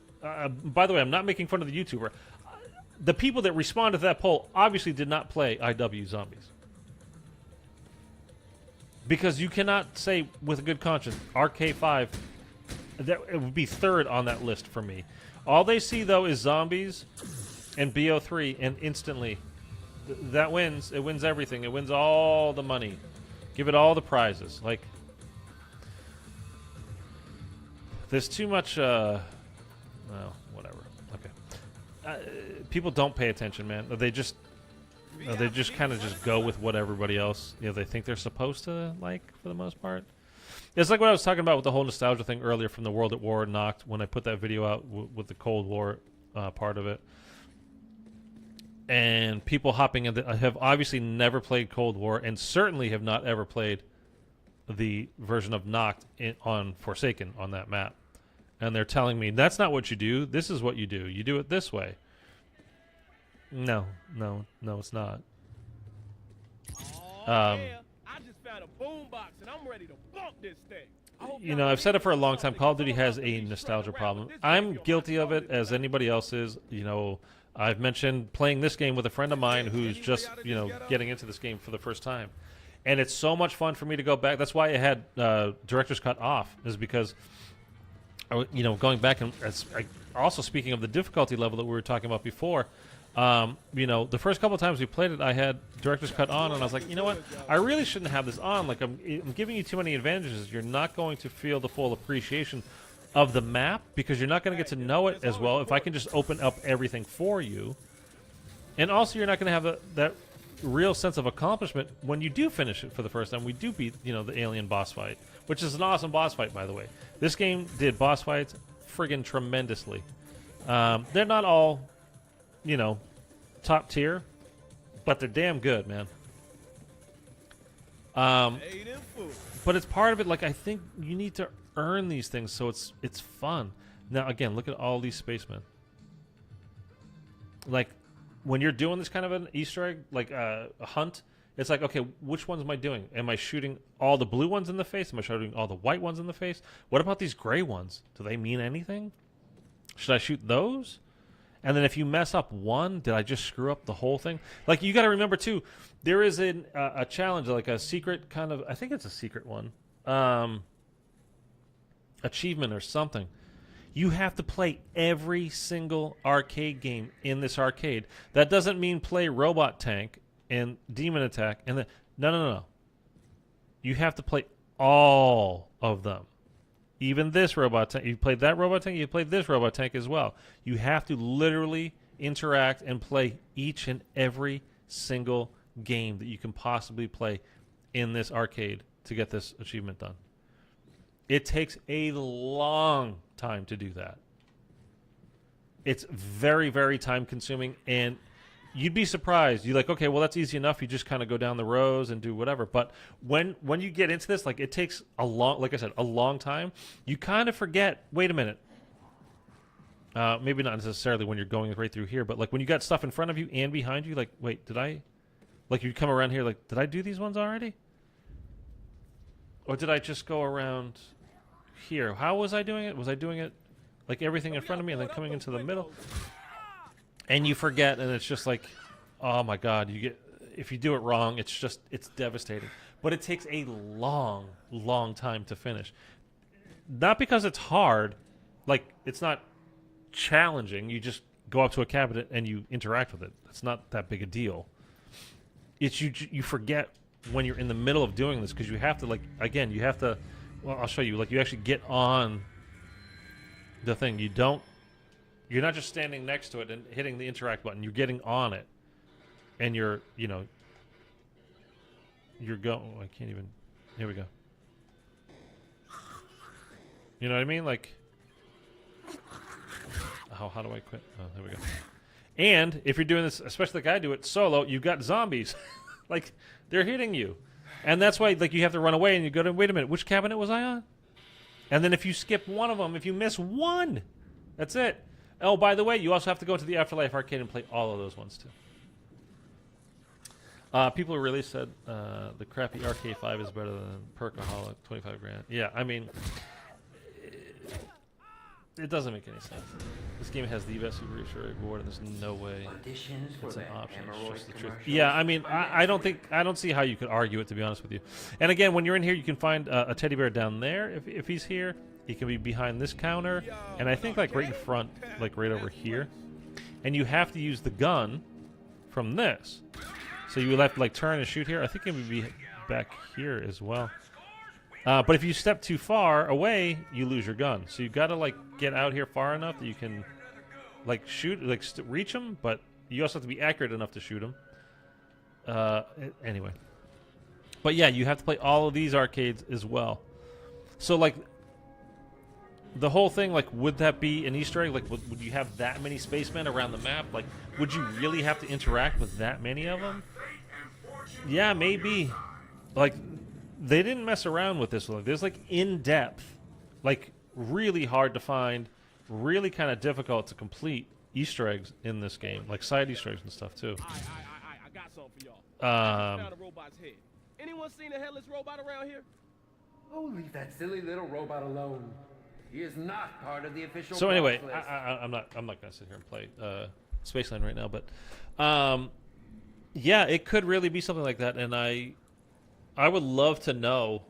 By the way, I'm not making fun of the YouTuber. The people that responded to that poll obviously did not play IW Zombies. Because you cannot say with a good conscience, RK5, that it would be third on that list for me. All they see, though, is Zombies and BO3, and instantly, that wins. It wins everything. It wins all the money. Give it all the prizes. Like, there's too much, well, whatever. Okay. People don't pay attention, man. They just kind of just go with what everybody else, they think they're supposed to like, for the most part. It's like what I was talking about with the whole nostalgia thing earlier from the World at War Noct when I put that video out with the Cold War part of it. And people hopping in have obviously never played Cold War and certainly have not ever played the version of Noct on Forsaken on that map. And they're telling me, that's not what you do. This is what you do. You do it this way. No, it's not. I just found a boombox and I'm ready to bump this thing. I've said it for a long time. Call of Duty has a nostalgia problem. I'm guilty of it, as anybody else is. I've mentioned playing this game with a friend of mine who's just, getting into this game for the first time. And it's so much fun for me to go back. That's why I had Director's Cut off, is because, going back and also speaking of the difficulty level that we were talking about before, the first couple of times we played it, I had Director's Cut on, and I was like, you know what? I really shouldn't have this on. Like, I'm giving you too many advantages. You're not going to feel the full appreciation of the map because you're not going to get to know it as well if I can just open up everything for you. And also, you're not going to have that real sense of accomplishment when you do finish it for the first time. We do beat, the alien boss fight, which is an awesome boss fight, by the way. This game did boss fights friggin' tremendously. They're not all, top tier, but they're damn good, man. But it's part of it. Like, I think you need to earn these things so it's fun. Now, again, look at all these spacemen. Like, when you're doing this kind of an Easter egg, like a hunt, it's like, okay, which ones am I doing? Am I shooting all the blue ones in the face? Am I shooting all the white ones in the face? What about these gray ones? Do they mean anything? Should I shoot those? And then if you mess up one, did I just screw up the whole thing? Like, you got to remember, too, there is a challenge, like a secret kind of, I think it's a secret one, achievement or something. You have to play every single arcade game in this arcade. That doesn't mean play Robot Tank and Demon Attack. And then, no. You have to play all of them. Even this Robot Tank. You played that Robot Tank, you played this Robot Tank as well. You have to literally interact and play each and every single game that you can possibly play in this arcade to get this achievement done. It takes a long time to do that. It's very, very time consuming, and you'd be surprised. You're like, okay, well, that's easy enough. You just kind of go down the rows and do whatever. But when you get into this, like, it takes a long, like I said, a long time. You kind of forget, wait a minute. Maybe not necessarily when you're going right through here, but like when you got stuff in front of you and behind you, like, wait, like you come around here, like, did I do these ones already? Or did I just go around here? How was I doing it? Was I doing it like everything in front of me and then coming into the middle? And you forget, and it's just like, oh my God, if you do it wrong, it's devastating. But it takes a long, long time to finish. Not because it's hard, like, it's not challenging. You just go up to a cabinet and you interact with it. It's not that big a deal. It's you forget when you're in the middle of doing this, because you have to, like, again, you have to, well, I'll show you, like, you actually get on the thing. You're not just standing next to it and hitting the interact button. You're getting on it, and you're going. I can't even. Here we go. You know what I mean? Like, how do I quit? Oh, there we go. And if you're doing this, especially like I do it solo, you've got zombies. Like, they're hitting you. And that's why, like, you have to run away and you go to, wait a minute, which cabinet was I on? And then if you skip one of them, if you miss one, that's it. Oh, by the way, you also have to go to the Afterlife arcade and play all of those ones too. People really said the crappy Arcade 5 is better than Perkaholic, 25 grand. Yeah, I mean, it doesn't make any sense. This game has the best Super Easter egg board, and there's no way it's an option. It's just the truth. Yeah, I mean, I don't see how you could argue it, to be honest with you. And again, when you're in here, you can find a teddy bear down there if he's here. He can be behind this counter, and I think like right in front, like right over here. And you have to use the gun from this. So you will have to like turn and shoot here. I think it would be back here as well. But if you step too far away, you lose your gun. So you got to like get out here far enough that you can like shoot, like reach them. But you also have to be accurate enough to shoot them. Anyway. But yeah, you have to play all of these arcades as well. So like the whole thing, like, would that be an Easter egg? Like, would you have that many spacemen around the map? Like, would you really have to interact with that many of them? Yeah, maybe. Like, they didn't mess around with this one. There's, like, in-depth, like, really hard to find, really kind of difficult to complete Easter eggs in this game. Like, side Easter eggs and stuff, too. I got something for y'all. Found a robot's head. Anyone seen a headless robot around here? Oh, leave that silly little robot alone. He is not part of the official. So anyway, I'm not going to sit here and play Spaceland right now, but yeah, it could really be something like that, and I would love to know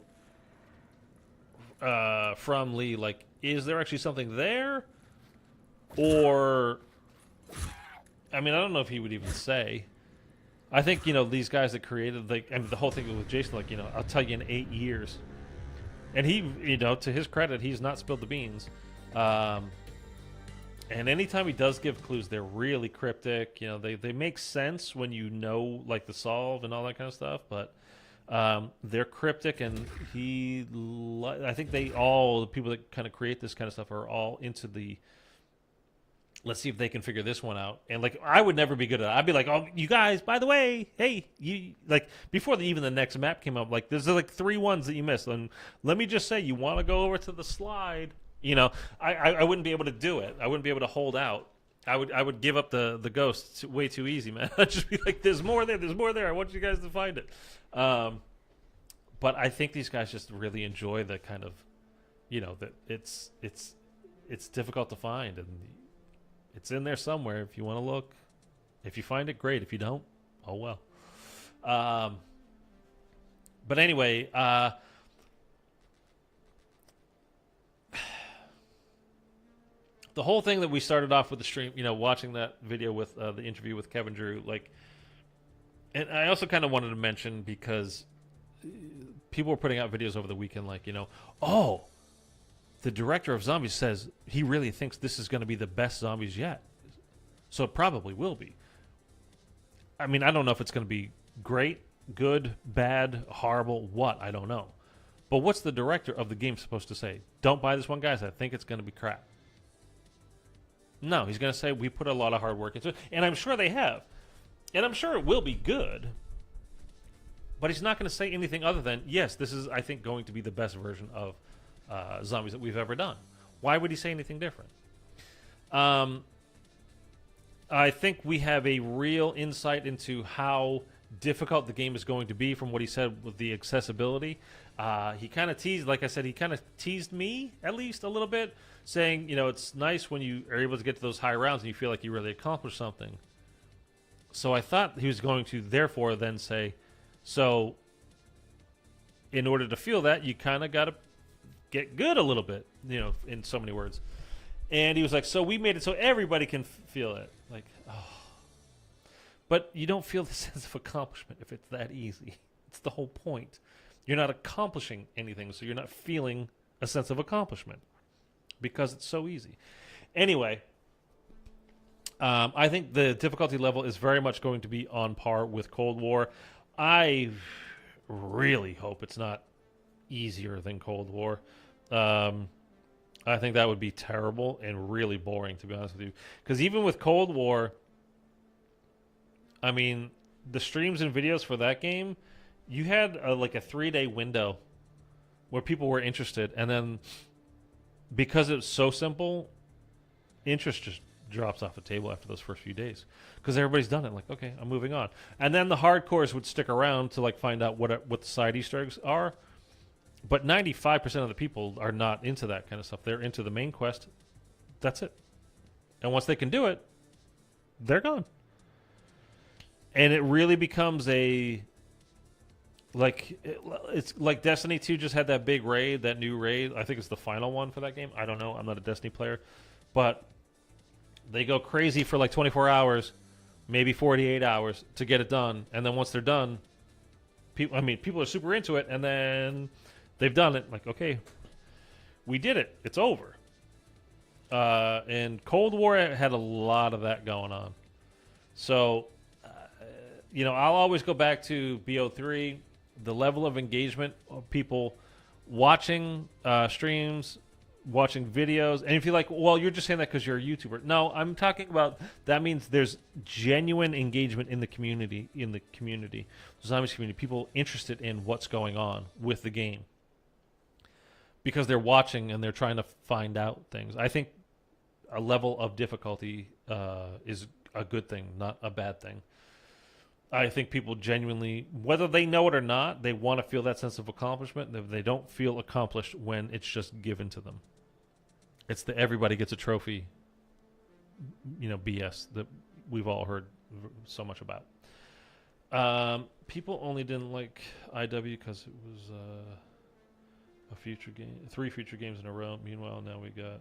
from Lee, like, is there actually something there, or I mean, I don't know if he would even say. I think, you know, these guys that created, like, I mean, the whole thing with Jason, like, you know, I'll tell you in 8 years. And he, you know, to his credit, he's not spilled the beans. And anytime he does give clues, they're really cryptic. You know, they make sense when you know, like, the solve and all that kind of stuff. But they're cryptic, and I think the people that kind of create this kind of stuff are all into the, let's see if they can figure this one out. And, like, I would never be good at it. I'd be like, oh, you guys, by the way, hey, you, like, before even the next map came up, like, there's, like, 3 ones that you missed. And let me just say, you want to go over to the slide. You know, I wouldn't be able to do it. I wouldn't be able to hold out. I would give up the ghost way too easy, man. I'd just be like, there's more there. There's more there. I want you guys to find it. But I think these guys just really enjoy the kind of, you know, that it's difficult to find, and it's in there somewhere if you want to look. If you find it, great. If you don't, oh well. But anyway, the whole thing that we started off with the stream, you know, watching that video with the interview with Kevin Drew, like, and I also kind of wanted to mention, because people were putting out videos over the weekend, like, you know, oh, the director of Zombies says he really thinks this is going to be the best Zombies yet. So it probably will be. I mean, I don't know if it's going to be great, good, bad, horrible, what, I don't know. But what's the director of the game supposed to say? Don't buy this one, guys. I think it's going to be crap. No, he's going to say we put a lot of hard work into it. And I'm sure they have. And I'm sure it will be good. But he's not going to say anything other than, yes, this is, I think, going to be the best version of Zombies that we've ever done. Why would he say anything different? I think we have a real insight into how difficult the game is going to be from what he said with the accessibility. He kind of teased, like I said, he kind of teased me, at least, a little bit, saying, you know, it's nice when you are able to get to those high rounds and you feel like you really accomplished something. So I thought he was going to, therefore, then say, so in order to feel that, you kind of got to get good a little bit, you know, in so many words. And he was like, so we made it so everybody can feel it. Like, oh. But you don't feel the sense of accomplishment if it's that easy. It's the whole point. You're not accomplishing anything, so you're not feeling a sense of accomplishment because it's so easy. Anyway, I think the difficulty level is very much going to be on par with Cold War. I really hope it's not easier than Cold War. I think that would be terrible and really boring, to be honest with you. Because even with Cold War, I mean, the streams and videos for that game, you had like a 3-day window where people were interested, and then because it was so simple, interest just drops off the table after those first few days because everybody's done it. Like, okay, I'm moving on. And then the hardcores would stick around to like find out what the side Easter eggs are. But 95% of the people are not into that kind of stuff. They're into the main quest. That's it. And once they can do it, they're gone. And it really becomes it's like Destiny 2 just had that big raid, that new raid. I think it's the final one for that game. I don't know. I'm not a Destiny player. But they go crazy for like 24 hours, maybe 48 hours to get it done. And then once they're done, people are super into it. And then they've done it. Like, okay, we did it. It's over. And Cold War had a lot of that going on. So, I'll always go back to BO3, the level of engagement of people watching streams, watching videos. And if you're like, well, you're just saying that because you're a YouTuber. No, I'm talking about that means there's genuine engagement in the community, the Zombies community, people interested in what's going on with the game. Because they're watching and they're trying to find out things. I think a level of difficulty is a good thing, not a bad thing. I think people genuinely, whether they know it or not, they want to feel that sense of accomplishment. They don't feel accomplished when it's just given to them. It's the everybody gets a trophy, BS that we've all heard so much about. People only didn't like IW because it was a future game, 3 future games in a row. Meanwhile, now we got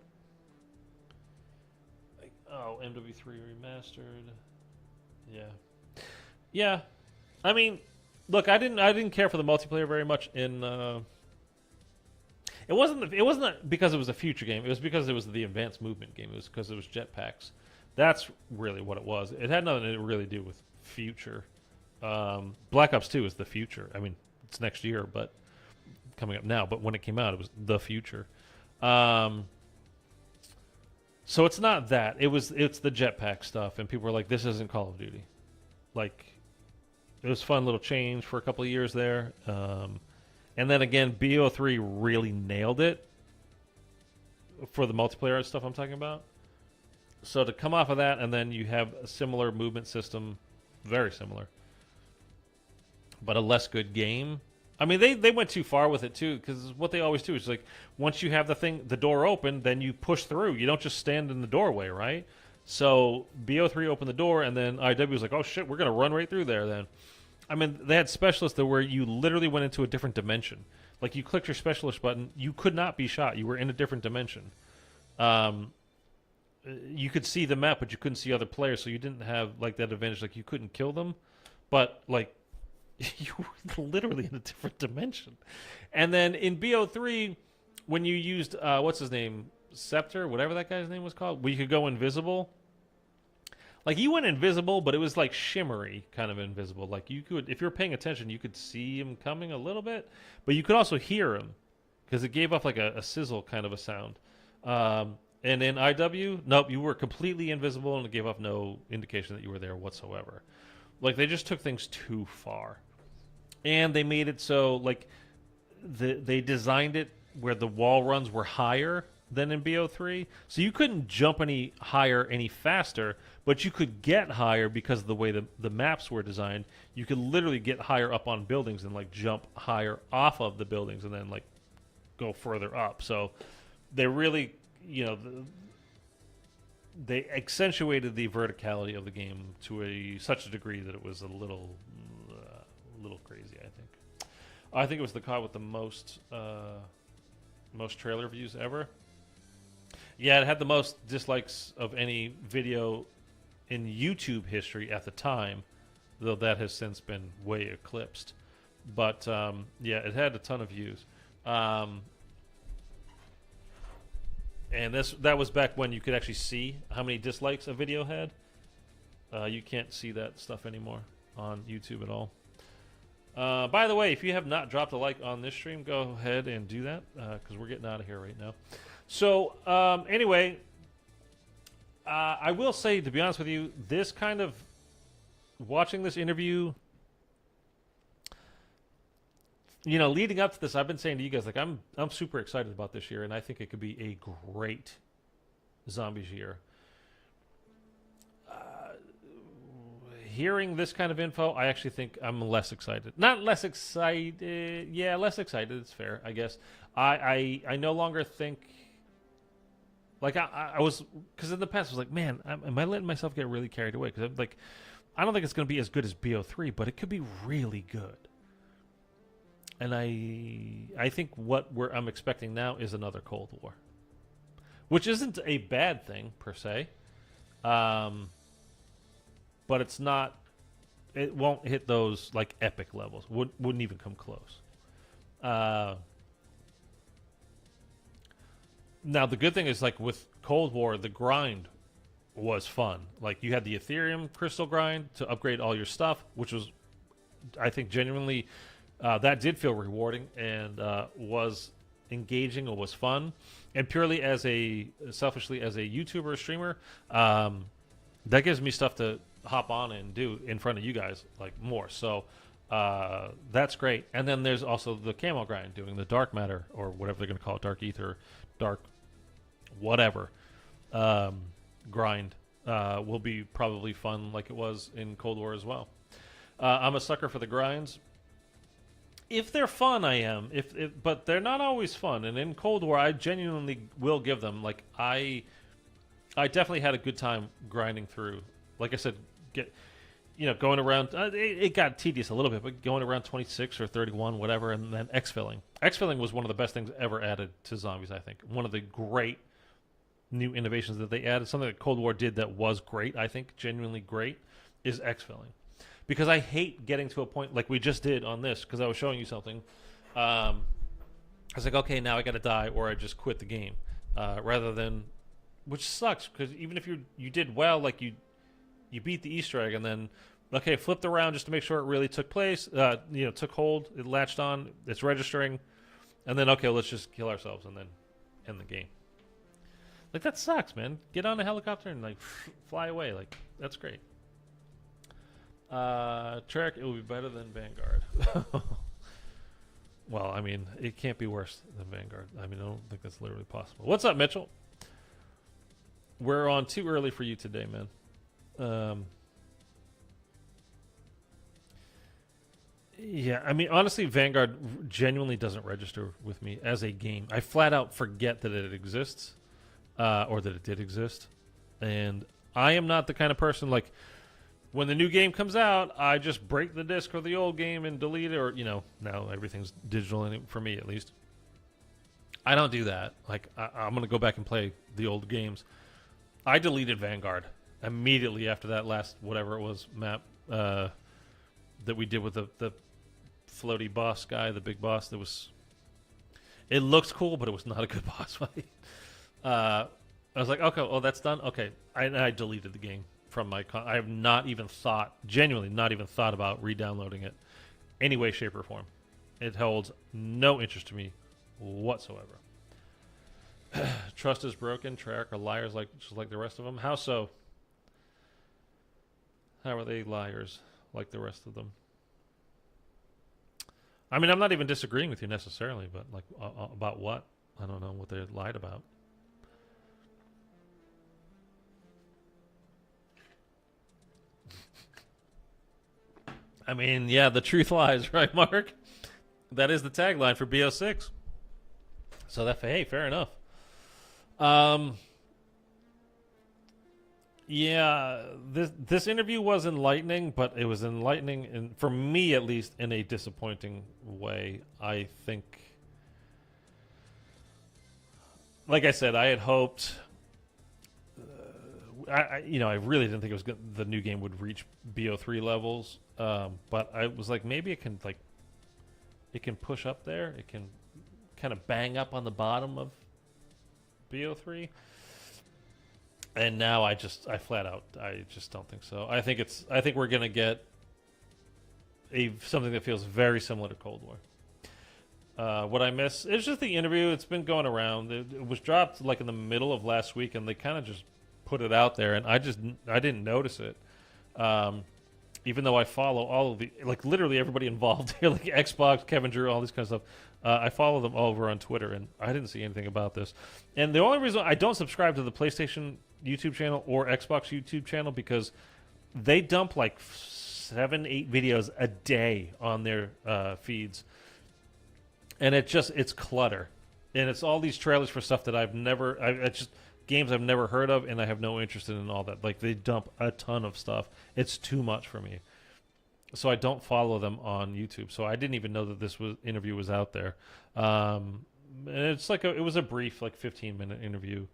MW3 remastered. Yeah. I mean, look, I didn't care for the multiplayer very much in. It wasn't because it was a future game. It was because it was the advanced movement game. It was because it was jetpacks. That's really what it was. It had nothing to really do with future. Black Ops 2 is the future. I mean, it's next year, but coming up now. But when it came out, it was the future. So it's not that. It's the jetpack stuff, and people were like, "This isn't Call of Duty." Like, it was a fun little change for a couple of years there. And then again, BO3 really nailed it for the multiplayer stuff I'm talking about. So to come off of that, and then you have a similar movement system, very similar, but a less good game. I mean, they went too far with it too, because what they always do is like, once you have the door open, then you push through. You don't just stand in the doorway, right? So BO3 opened the door, and then IW was like, "Oh shit, we're gonna run right through there." Then, I mean, they had specialists where you literally went into a different dimension. Like, you clicked your specialist button, you could not be shot. You were in a different dimension. You could see the map, but you couldn't see other players, so you didn't have like that advantage. Like, you couldn't kill them, but like you were literally in a different dimension. And then in BO3, when you used what's his name? Scepter, whatever that guy's name was called, where you could go invisible. Like, you went invisible, but it was like shimmery kind of invisible. Like, you could, if you were paying attention, you could see him coming a little bit, but you could also hear him because it gave off like a sizzle kind of a sound. And in IW, nope, you were completely invisible and it gave off no indication that you were there whatsoever. Like, they just took things too far. And they made it so, like, they designed it where the wall runs were higher than in BO3. So you couldn't jump any higher any faster, but you could get higher because of the way the maps were designed. You could literally get higher up on buildings and like jump higher off of the buildings and then like go further up. So they really, they accentuated the verticality of the game to such a degree that it was a little crazy, I think. I think it was the COD with the most trailer views ever. Yeah, it had the most dislikes of any video in YouTube history at the time, though that has since been way eclipsed. But, yeah, it had a ton of views. And that was back when you could actually see how many dislikes a video had. You can't see that stuff anymore on YouTube at all. By the way, if you have not dropped a like on this stream, go ahead and do that, because we're getting out of here right now. So, anyway, I will say, to be honest with you, this kind of, watching this interview, leading up to this, I've been saying to you guys, like, I'm super excited about this year, and I think it could be a great Zombies year. Hearing this kind of info, I actually think I'm less excited. Not less excited. Yeah, less excited. It's fair, I guess. I no longer think. Like I was, because in the past I was like, man, am I letting myself get really carried away? Because I'm like, I don't think it's going to be as good as BO3, but it could be really good. And I think what I'm expecting now is another Cold War, which isn't a bad thing per se. But it's not. It won't hit those like epic levels. Wouldn't even come close. Now the good thing is, like with Cold War, the grind was fun. Like you had the Ethereum crystal grind to upgrade all your stuff, which was, I think, genuinely that did feel rewarding and was engaging or was fun. And purely selfishly as a YouTuber or streamer, that gives me stuff to hop on and do in front of you guys like more. So that's great. And then there's also the camo grind, doing the dark matter or whatever they're going to call it, dark ether, dark whatever grind will be probably fun like it was in Cold War as well. I'm a sucker for the grinds. If they're fun, I am. But they're not always fun. And in Cold War, I genuinely will give them. Like I definitely had a good time grinding through. Like I said, going around. It got tedious a little bit, but going around 26 or 31, whatever, and then exfilling. Exfilling was one of the best things ever added to Zombies. I think one of the great new innovations that they added. Something that Cold War did that was great. I think genuinely great is exfilling. Because I hate getting to a point like we just did on this, because I was showing you something. I was like, okay, now I got to die, or I just quit the game, rather than, which sucks, because even if you did well, like you beat the Easter egg, and then okay, flipped around just to make sure it really took place, took hold, it latched on, it's registering, and then okay, let's just kill ourselves and then end the game. Like that sucks, man. Get on a helicopter and like fly away. Like that's great. Trek, it will be better than Vanguard. Well, I mean, it can't be worse than Vanguard. I mean, I don't think that's literally possible. What's up, Mitchell? We're on too early for you today, man. Yeah, I mean, honestly, Vanguard genuinely doesn't register with me as a game. I flat out forget that it exists, or that it did exist. And I am not the kind of person, like, when the new game comes out, I just break the disc or the old game and delete it, or, now everything's digital for me, at least. I don't do that. Like, I'm going to go back and play the old games. I deleted Vanguard immediately after that last, whatever it was, map that we did with the floaty boss guy, the big boss. It looks cool, but it was not a good boss fight. I was like, okay, well, that's done. Okay, I deleted the game from my. I have genuinely not even thought about re-downloading it, any way, shape, or form. It holds no interest to me whatsoever. Trust is broken. Treyarch are liars, just like the rest of them. How so? How are they liars like the rest of them? I mean, I'm not even disagreeing with you necessarily, but like about what? I don't know what they lied about. I mean, yeah, the truth lies, right, Mark? That is the tagline for BO6. So hey, fair enough. Yeah, this interview was enlightening, but it was enlightening, for me at least, in a disappointing way. I think, like I said, I had hoped. I really didn't think the new game would reach BO3 levels, but I was like, maybe it can push up there. It can kind of bang up on the bottom of BO3. And now I flat out, I just don't think so. I think we're gonna get something that feels very similar to Cold War. What I miss is just the interview. It's been going around. It was dropped like in the middle of last week, and they kind of just put it out there, and I didn't notice it. even though I follow all of the, like literally everybody involved here, like Xbox, Kevin Drew, all this kind of stuff. I follow them all over on Twitter, and I didn't see anything about this. And the only reason I don't subscribe to the PlayStation YouTube channel or Xbox YouTube channel because they dump like 7-8 videos a day on their feeds, and it's clutter, and it's all these trailers for stuff that it's just games I've never heard of, and I have no interest in all that. Like they dump a ton of stuff. It's too much for me. So I don't follow them on YouTube. So I didn't even know that this interview was out there. And it's like it was a brief, like 15-minute interview,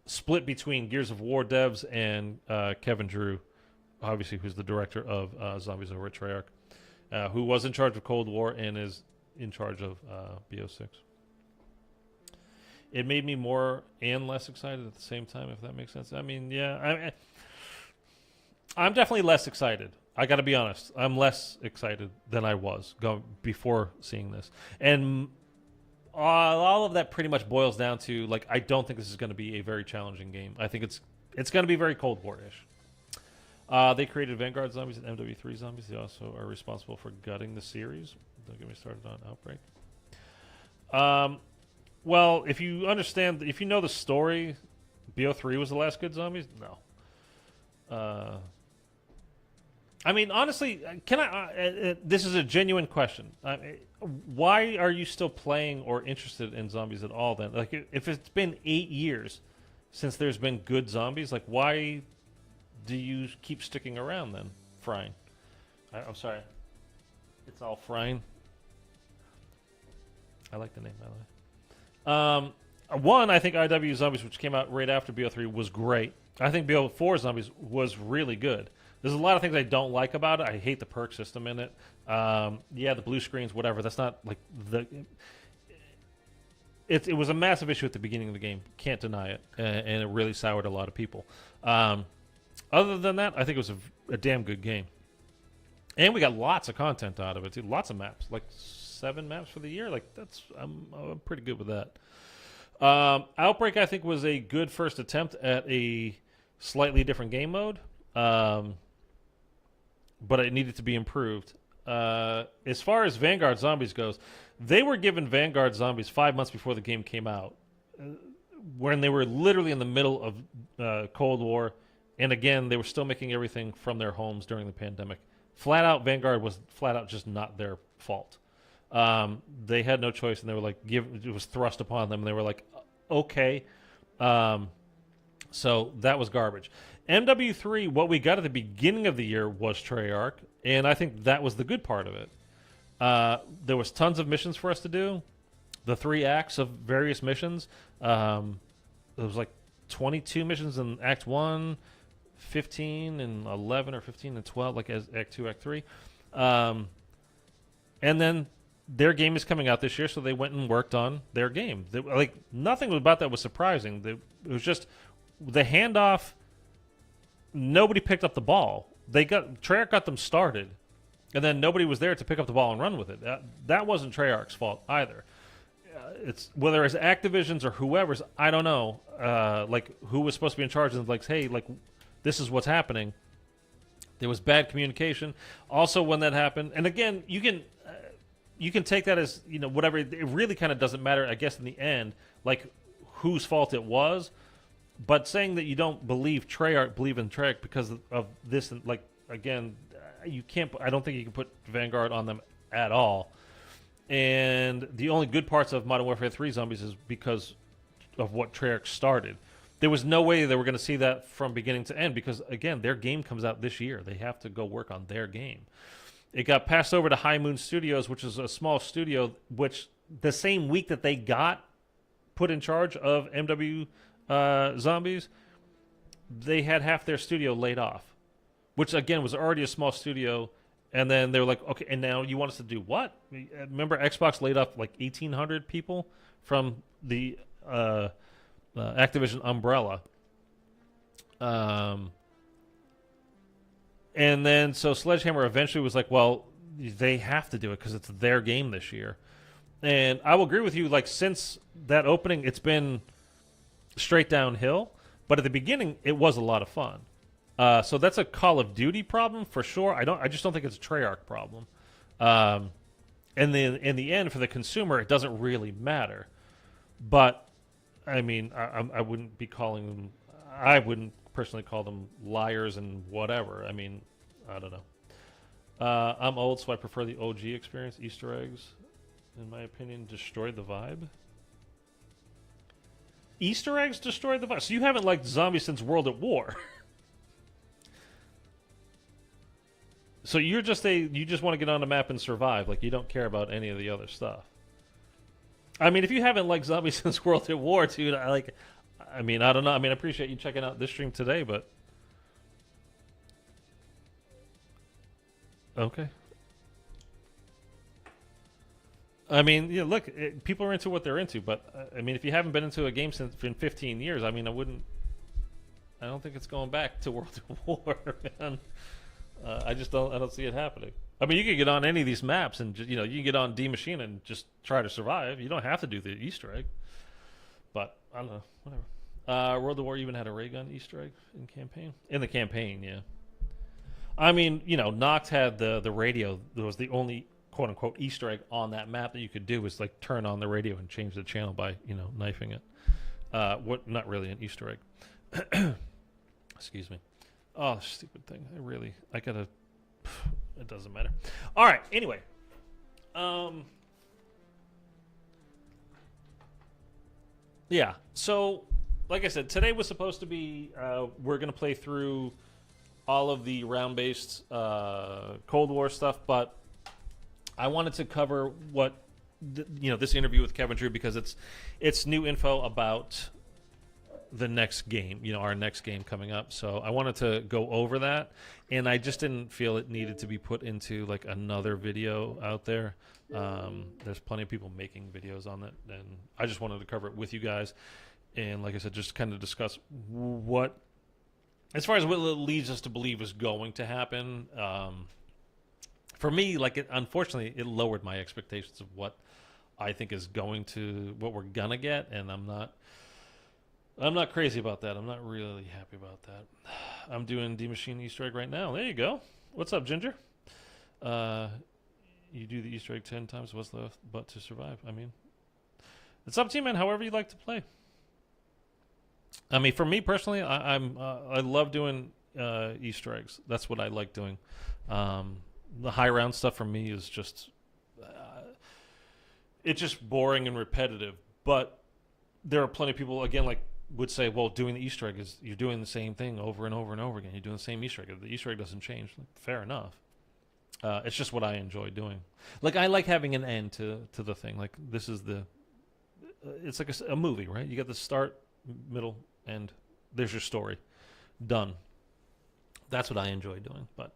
split between Gears of War devs and Kevin Drew, obviously who's the director of Zombies over at Treyarch, who was in charge of Cold War and is in charge of BO6. It made me more and less excited at the same time, if that makes sense. I mean, yeah, I'm definitely less excited. I got to be honest. I'm less excited than I was before seeing this. And all of that pretty much boils down to, like, I don't think this is going to be a very challenging game. I think it's going to be very Cold War-ish. They created Vanguard Zombies and MW3 Zombies. They also are responsible for gutting the series. Don't get me started on Outbreak. Well, if you know the story, BO3 was the last good Zombies? No. I mean, honestly, this is a genuine question. Why are you still playing or interested in Zombies at all then? Like, if it's been 8 years since there's been good Zombies, like, why do you keep sticking around then, Frine? I'm sorry. It's all Frine. I like the name, by the way. One, I think IW Zombies, which came out right after BO3, was great. I think BO4 Zombies was really good. There's a lot of things I don't like about it. I hate the perk system in it. Yeah, the blue screens, whatever. That's not like it was a massive issue at the beginning of the game. Can't deny it, and it really soured a lot of people. Other than that, I think it was a damn good game, and we got lots of content out of it too. Lots of maps, like 7 maps for the year. Like I'm pretty good with that. Outbreak, I think, was a good first attempt at a slightly different game mode. But it needed to be improved. As far as Vanguard Zombies goes, they were given Vanguard Zombies 5 months before the game came out, when they were literally in the middle of Cold War, and again, they were still making everything from their homes during the pandemic. Flat out, Vanguard was flat out just not their fault. They had no choice, and they were like, it was thrust upon them, and they were like, okay. So that was garbage. MW3, what we got at the beginning of the year was Treyarch, and I think that was the good part of it. There was tons of missions for us to do. The 3 acts of various missions. There was like 22 missions in Act 1, 15 and 11, or 15 and 12, like as Act 2, Act 3. And then their game is coming out this year, so they went and worked on their game. Like, nothing about that was surprising. It was just the handoff. Nobody picked up the ball. Treyarch got them started, and then nobody was there to pick up the ball and run with it. That wasn't Treyarch's fault either. It's whether it's Activision's or whoever's, I don't know. Like, who was supposed to be in charge and like, hey, like, this is what's happening. There was bad communication. Also, when that happened, and again, you can take that as, you know, whatever. It really kind of doesn't matter, I guess, in the end, like whose fault it was. But saying that you don't believe in Treyarch because of this, and like, again, you can't. I don't think you can put Vanguard on them at all. And the only good parts of Modern Warfare 3 Zombies is because of what Treyarch started. There was no way they were going to see that from beginning to end because, again, their game comes out this year. They have to go work on their game. It got passed over to High Moon Studios, which is a small studio, which the same week that they got put in charge of MW Zombies, they had half their studio laid off, which again was already a small studio. And then they were like, okay, and now you want us to do what? Remember, Xbox laid off like 1,800 people from the Activision umbrella. And then so Sledgehammer eventually was like, well, they have to do it because it's their game this year. And I will agree with you, like, since that opening, it's been straight downhill. But at the beginning, it was a lot of fun. So that's a Call of Duty problem for sure. I just don't think it's a Treyarch problem. And then in the end, for the consumer, it doesn't really matter. But I mean, I wouldn't be calling them. I wouldn't personally call them liars and whatever. I mean, I don't know. I'm old, so I prefer the OG experience. Easter eggs, in my opinion, destroyed the vibe. Easter eggs destroyed the vibe. So you haven't liked zombies since World at War. So you just want to get on the map and survive. Like, you don't care about any of the other stuff. I mean, if you haven't liked zombies since World at War, dude, I don't know. I mean, I appreciate you checking out this stream today, but okay. I mean, yeah, look, people are into what they're into, but I mean, if you haven't been into a game since in 15 years, I mean, I don't think it's going back to World at War, man. I don't see it happening. I mean, you can get on any of these maps and just, you can get on D Machine and just try to survive. You don't have to do the Easter egg. But I don't know, whatever. World of War even had a ray gun Easter egg in the campaign, yeah. I mean, Noct had the radio. That was the only quote unquote Easter egg on that map that you could do was like turn on the radio and change the channel by knifing it. Not really an Easter egg. Excuse me. Oh, stupid thing. It doesn't matter. All right. Anyway. Yeah. So, like I said, today was supposed to be, we're going to play through all of the round-based Cold War stuff, but I wanted to cover this interview with Kevin Drew because it's new info about the next game, our next game coming up. So I wanted to go over that, and I just didn't feel it needed to be put into like another video out there. There's plenty of people making videos on it, and I just wanted to cover it with you guys. And like I said, just kind of discuss as far as what it leads us to believe is going to happen. For me, unfortunately, it lowered my expectations of what I think is what we're gonna get, and I'm not crazy about that. I'm not really happy about that. I'm doing D Machine Easter egg right now. There you go. What's up, Ginger? You do the Easter egg 10 times. What's left but to survive? I mean, it's up to you, man. However you like to play. I mean, for me personally, I love doing Easter eggs. That's what I like doing. The high round stuff for me is just it's just boring and repetitive. But there are plenty of people again would say, well, doing the Easter egg is you're doing the same thing over and over and over again. You're doing the same Easter egg. The Easter egg doesn't change. Fair enough. It's just what I enjoy doing. I like having an end to the thing. This is it's like a movie, right? You got the start, middle, end. There's your story. Done. That's what I enjoy doing. But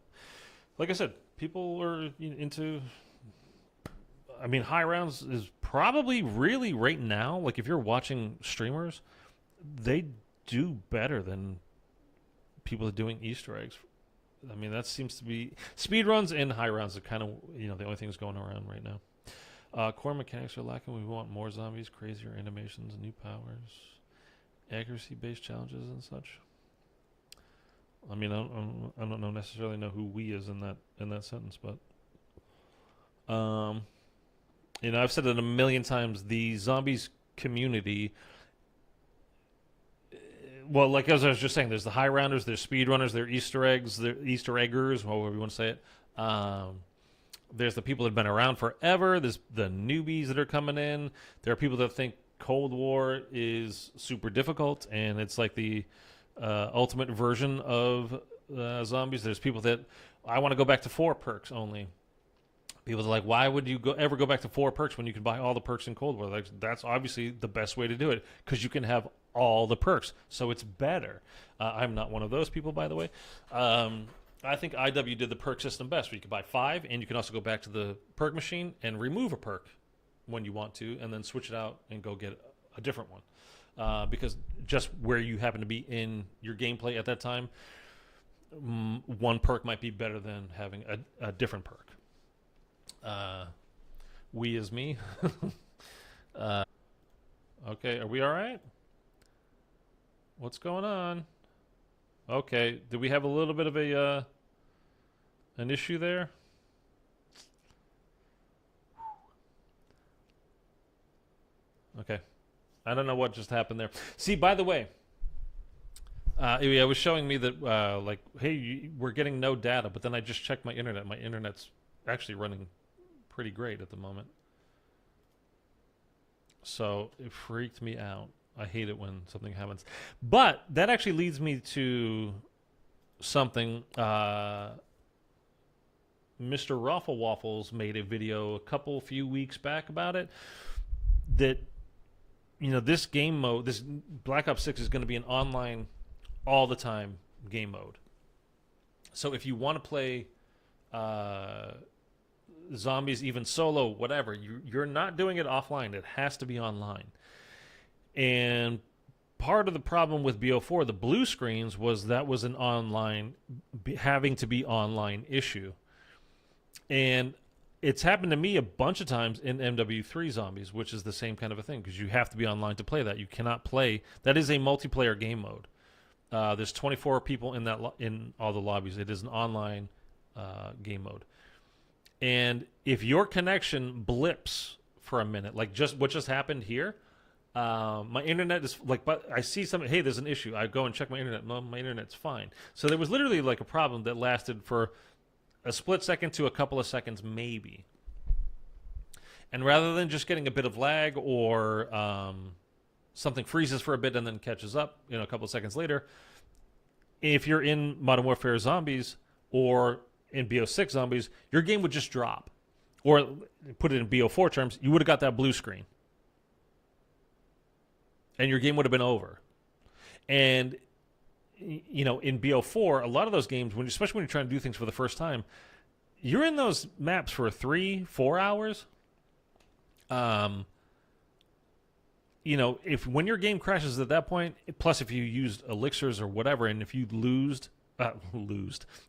like I said, people are into... I mean, high rounds is probably really right now, if you're watching streamers, they do better than people doing Easter eggs. I mean, that seems to be... Speedruns and high rounds are kind of, the only things going around right now. Core mechanics are lacking. We want more zombies, crazier animations, new powers, accuracy-based challenges and such. I mean, I don't necessarily know who we is in that sentence, but... I've said it a million times, the zombies community... Well, as I was just saying, there's the high rounders, there's speedrunners, there's Easter eggs, there's Easter eggers, however you want to say it. There's the people that have been around forever. There's the newbies that are coming in. There are people that think Cold War is super difficult, and it's like the ultimate version of zombies. There's people that, I want to go back to 4 perks only. People are like, why would you ever go back to 4 perks when you can buy all the perks in Cold War? That's obviously the best way to do it, because you can have all the perks, so it's better. I'm not one of those people, by the way. I think IW did the perk system best, where you can buy 5, and you can also go back to the perk machine and remove a perk when you want to, and then switch it out and go get a different one. Because just where you happen to be in your gameplay at that time, one perk might be better than having a different perk. We is me. Okay, are we all right? What's going on? Okay. Did we have a little bit of a an issue there? Okay. I don't know what just happened there. See, by the way, it was showing me that, like, hey, we're getting no data, but then I just checked my internet. My internet's actually running pretty great at the moment. So it freaked me out. I hate it when something happens. But that actually leads me to something. Mr. Raffle Waffles made a video a few weeks back about it. That, you know, this game mode, this Black Ops 6 is going to be an online all the time game mode. So if you want to play zombies, even solo, whatever, you're not doing it offline. It has to be online. And part of the problem with BO4, the blue screens, was that was an online, having to be online issue. And it's happened to me a bunch of times in MW3 Zombies, which is the same kind of a thing, because you have to be online to play that. You cannot play. That is a multiplayer game mode. There's 24 people in in all the lobbies. It is an online game mode. And if your connection blips for a minute, like what just happened here, my internet is like, but I see something, hey, there's an issue. I go and check my internet. No, my internet's fine. So there was literally like a problem that lasted for a split second to a couple of seconds, maybe. And rather than just getting a bit of lag or something freezes for a bit and then catches up, you know, a couple of seconds later, if you're in Modern Warfare Zombies or in BO6 Zombies, your game would just drop. Or put it in BO4 terms, you would have got that blue screen. And your game would have been over. And, you know, in BO4, a lot of those games, especially when you're trying to do things for the first time, you're in those maps for 3-4 hours. You know, when your game crashes at that point, plus if you used elixirs or whatever, and if you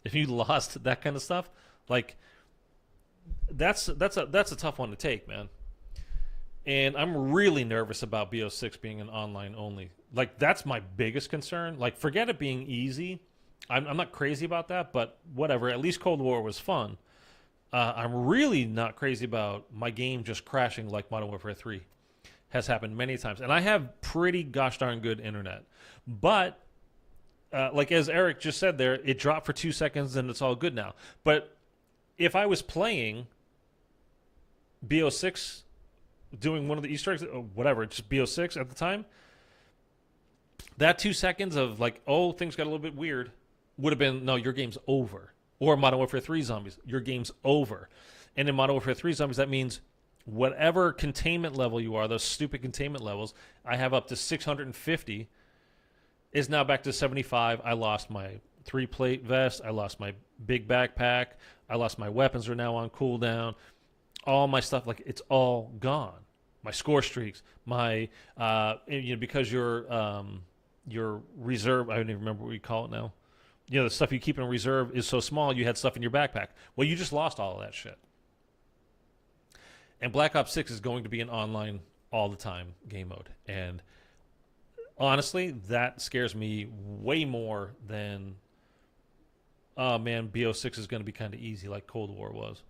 if you lost that kind of stuff, like that's a tough one to take, man. And I'm really nervous about BO6 being an online only. Like, that's my biggest concern. Like, forget it being easy. I'm not crazy about that, but whatever. At least Cold War was fun. I'm really not crazy about my game just crashing like Modern Warfare 3 has happened many times. And I have pretty gosh darn good internet. But, like as Eric just said there, it dropped for 2 seconds and it's all good now. But if I was playing BO6, doing one of the Easter eggs, or whatever, just BO6 at the time, that 2 seconds of like, oh, things got a little bit weird, would have been, no, your game's over. Or Modern Warfare 3 Zombies, your game's over. And in Modern Warfare 3 Zombies, that means whatever containment level you are, those stupid containment levels, I have up to 650, is now back to 75. I lost my 3-plate vest. I lost my big backpack. I lost my weapons are now on cooldown. All my stuff, like, it's all gone. My score streaks, my, because your reserve, I don't even remember what we call it now. You know, the stuff you keep in reserve is so small, you had stuff in your backpack. Well, you just lost all of that shit. And Black Ops 6 is going to be an online all the time game mode. And honestly, that scares me way more than, oh man, BO6 is going to be kind of easy like Cold War was.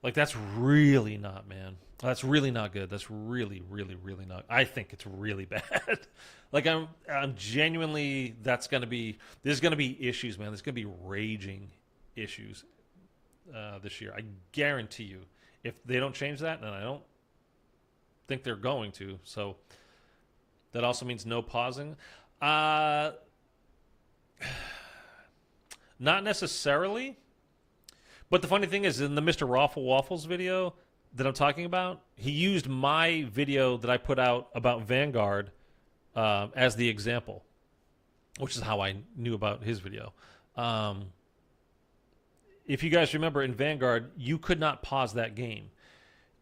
Like, that's really not, man. That's really not good. That's really, really, really not. I think it's really bad. Like, I'm genuinely, there's going to be issues, man. There's going to be raging issues this year. I guarantee you. If they don't change that, and I don't think they're going to, so that also means no pausing. Not necessarily. But the funny thing is, in the Mr. Raffle Waffles video that I'm talking about, he used my video that I put out about Vanguard as the example, which is how I knew about his video. If you guys remember, in Vanguard, you could not pause that game.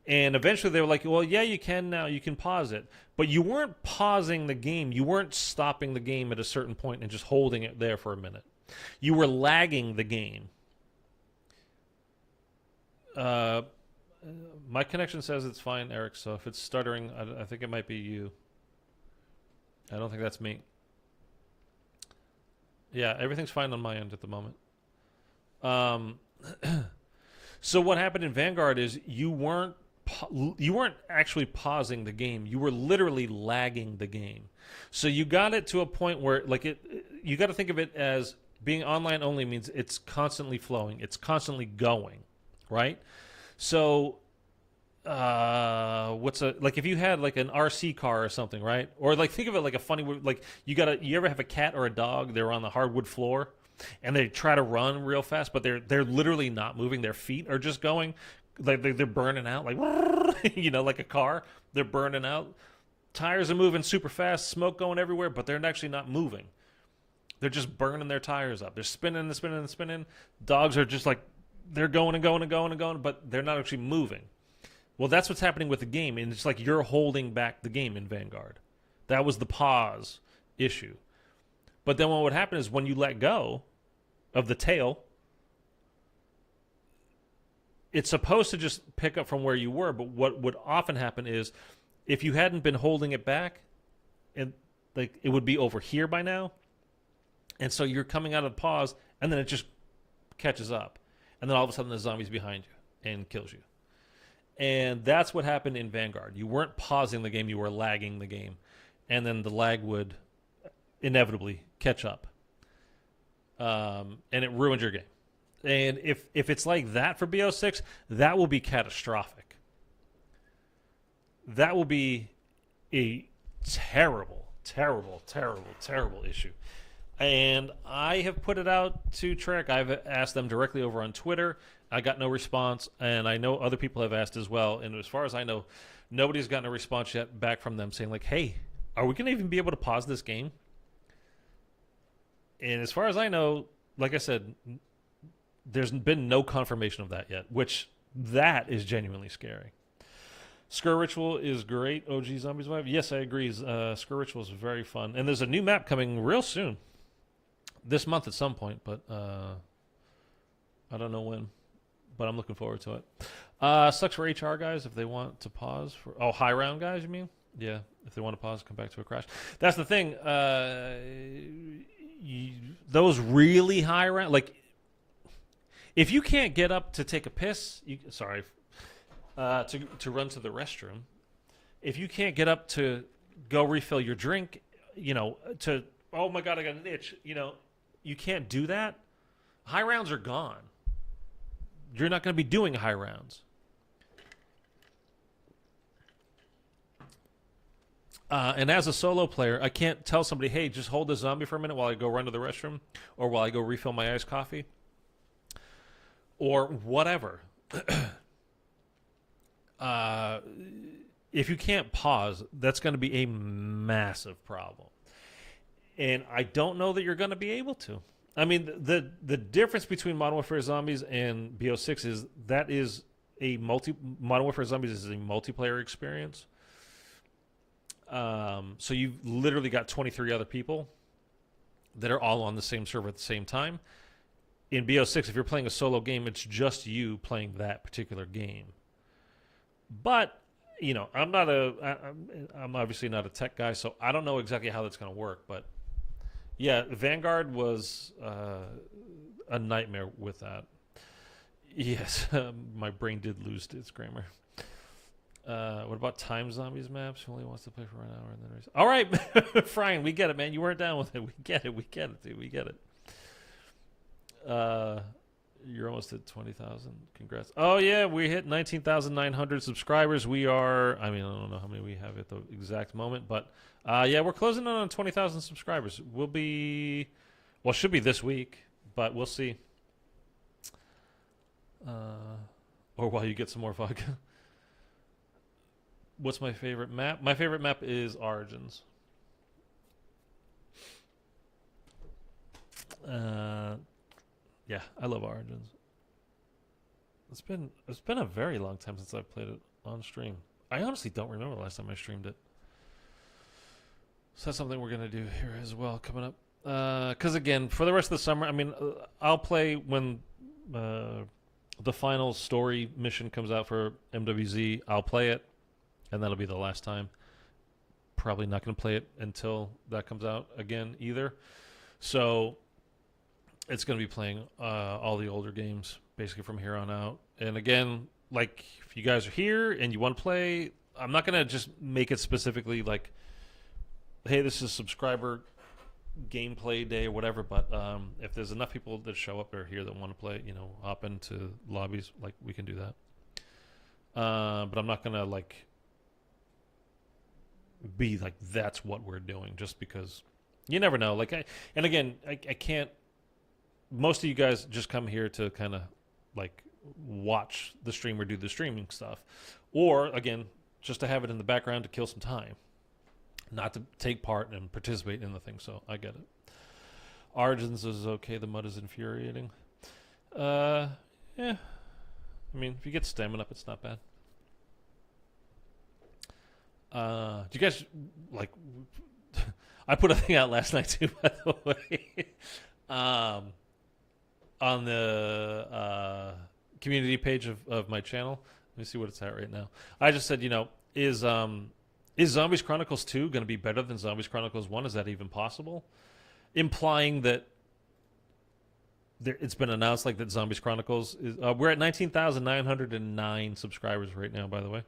And eventually they were like, well, yeah, you can now. You can pause it. But you weren't pausing the game. You weren't stopping the game at a certain point and just holding it there for a minute. You were lagging the game. My connection says it's fine, Eric, so if it's stuttering, I think it might be you. I don't think that's me. Yeah, everything's fine on my end at the moment. So what happened in Vanguard is you weren't actually pausing the game. You were literally lagging the game. So you got it to a point where you got to think of it as being online only means it's constantly flowing. It's constantly going, right? So if you had like an RC car or something, right? Or like think of it like a funny, like you ever have a cat or a dog, they're on the hardwood floor and they try to run real fast, but they're literally not moving. Their feet are just going, like they're burning out, like like a car. They're burning out. Tires are moving super fast, smoke going everywhere, but they're actually not moving. They're just burning their tires up. They're spinning and spinning and spinning. Dogs are just like, they're going and going and going and going, but they're not actually moving. Well, that's what's happening with the game, and it's like you're holding back the game in Vanguard. That was the pause issue. But then what would happen is when you let go of the tail, it's supposed to just pick up from where you were, but what would often happen is if you hadn't been holding it back, and like it would be over here by now, and so you're coming out of the pause, and then it just catches up, and then all of a sudden the zombie's behind you and kills you. And that's what happened in Vanguard. You weren't pausing the game, you were lagging the game, and then the lag would inevitably catch up, and it ruined your game. And if it's like that for BO6, that will be catastrophic. That will be a terrible, terrible, terrible, terrible issue. And I have put it out to Trek. I've asked them directly over on Twitter. I got no response, and I know other people have asked as well. And as far as I know, nobody's gotten a response yet back from them saying, like, hey, are we going to even be able to pause this game? And as far as I know, like I said, there's been no confirmation of that yet, which that is genuinely scary. Skur Ritual is great. OG Zombies Vibe. Yes, I agree. Skur Ritual is very fun. And there's a new map coming real soon. This month at some point, but I don't know when. But I'm looking forward to it. Sucks for HR guys if they want to pause for... Oh, high round guys, you mean? Yeah, if they want to pause, come back to a crash. That's the thing. Those really high round... Like, if you can't get up to take a piss... to run to the restroom, if you can't get up to go refill your drink, oh my God, I got an itch, you can't do that. High rounds are gone. You're not going to be doing high rounds. And as a solo player, I can't tell somebody, hey, just hold this zombie for a minute while I go run to the restroom or while I go refill my iced coffee or whatever. If you can't pause, that's going to be a massive problem. And I don't know that you're going to be able to. I mean, the difference between Modern Warfare Zombies and BO6 is that is Modern Warfare Zombies is a multiplayer experience. So you've literally got 23 other people that are all on the same server at the same time. In BO6, if you're playing a solo game, it's just you playing that particular game. But, I'm obviously not a tech guy, so I don't know exactly how that's going to work. But, yeah, Vanguard was a nightmare with that. Yes, my brain did lose its grammar. What about Time Zombies maps? Who only wants to play for an hour and then race? All right, Brian, we get it, man. You weren't down with it. We get it, dude. We get it. You're almost at 20,000. Congrats. Oh, yeah, we hit 19,900 subscribers. We are, I don't know how many we have at the exact moment, but yeah, we're closing in on 20,000 subscribers. Should be this week, but we'll see. Or while you get some more vodka. What's my favorite map? My favorite map is Origins. Yeah, I love Origins. It's been a very long time since I've played it on stream. I honestly don't remember the last time I streamed it. So that's something we're gonna do here as well coming up. Because again, for the rest of the summer, I'll play when the final story mission comes out for MWZ. I'll play it, and that'll be the last time. Probably not gonna play it until that comes out again either. So it's going to be playing all the older games basically from here on out. And again, like if you guys are here and you want to play, I'm not going to just make it specifically like, hey, this is subscriber gameplay day or whatever, but if there's enough people that show up or here that want to play, you know, hop into lobbies, like we can do that. But I'm not gonna like be like that's what we're doing just because you never know. Like I can't. Most of you guys just come here to kind of like watch the streamer do the streaming stuff, or again just to have it in the background to kill some time. Not to take part and participate in the thing, so I get it. Origins is okay, the mud is infuriating. Yeah. I mean, if you get stamina up, it's not bad. Do you guys, like... I put a thing out last night, too, by the way. On the community page of my channel. Let me see what it's at right now. I just said, you know, is Zombies Chronicles 2 going to be better than Zombies Chronicles 1? Is that even possible? Implying that it's been announced like that Zombies Chronicles is... we're at 19,909 subscribers right now, by the way.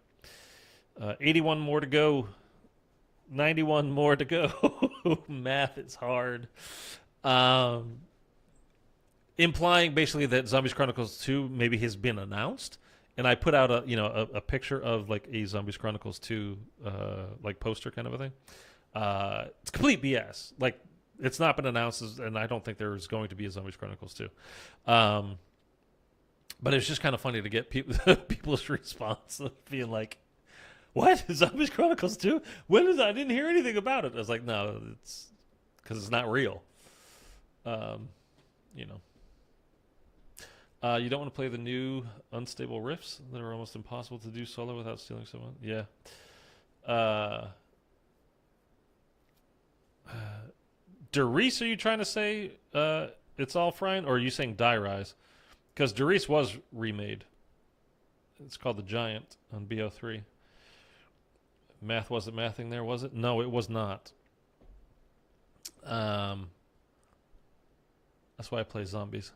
81 more to go. 91 more to go. Math is hard. Implying basically that Zombies Chronicles 2 maybe has been announced. And I put out a picture of like a Zombies Chronicles 2 like poster kind of a thing. It's complete BS. Like it's not been announced, and I don't think there's going to be a Zombies Chronicles 2. But it's just kind of funny to get people's response of being like, "What? Zombies Chronicles 2? When is that? I didn't hear anything about it." I was like, "No, it's because it's not real." You know. You don't want to play the new unstable rifts that are almost impossible to do solo without stealing someone? Yeah. Derice, are you trying to say it's all fine? Or are you saying Die Rise? Because Derice was remade. It's called The Giant on BO3. Math wasn't mathing there, was it? No, it was not. That's why I play zombies.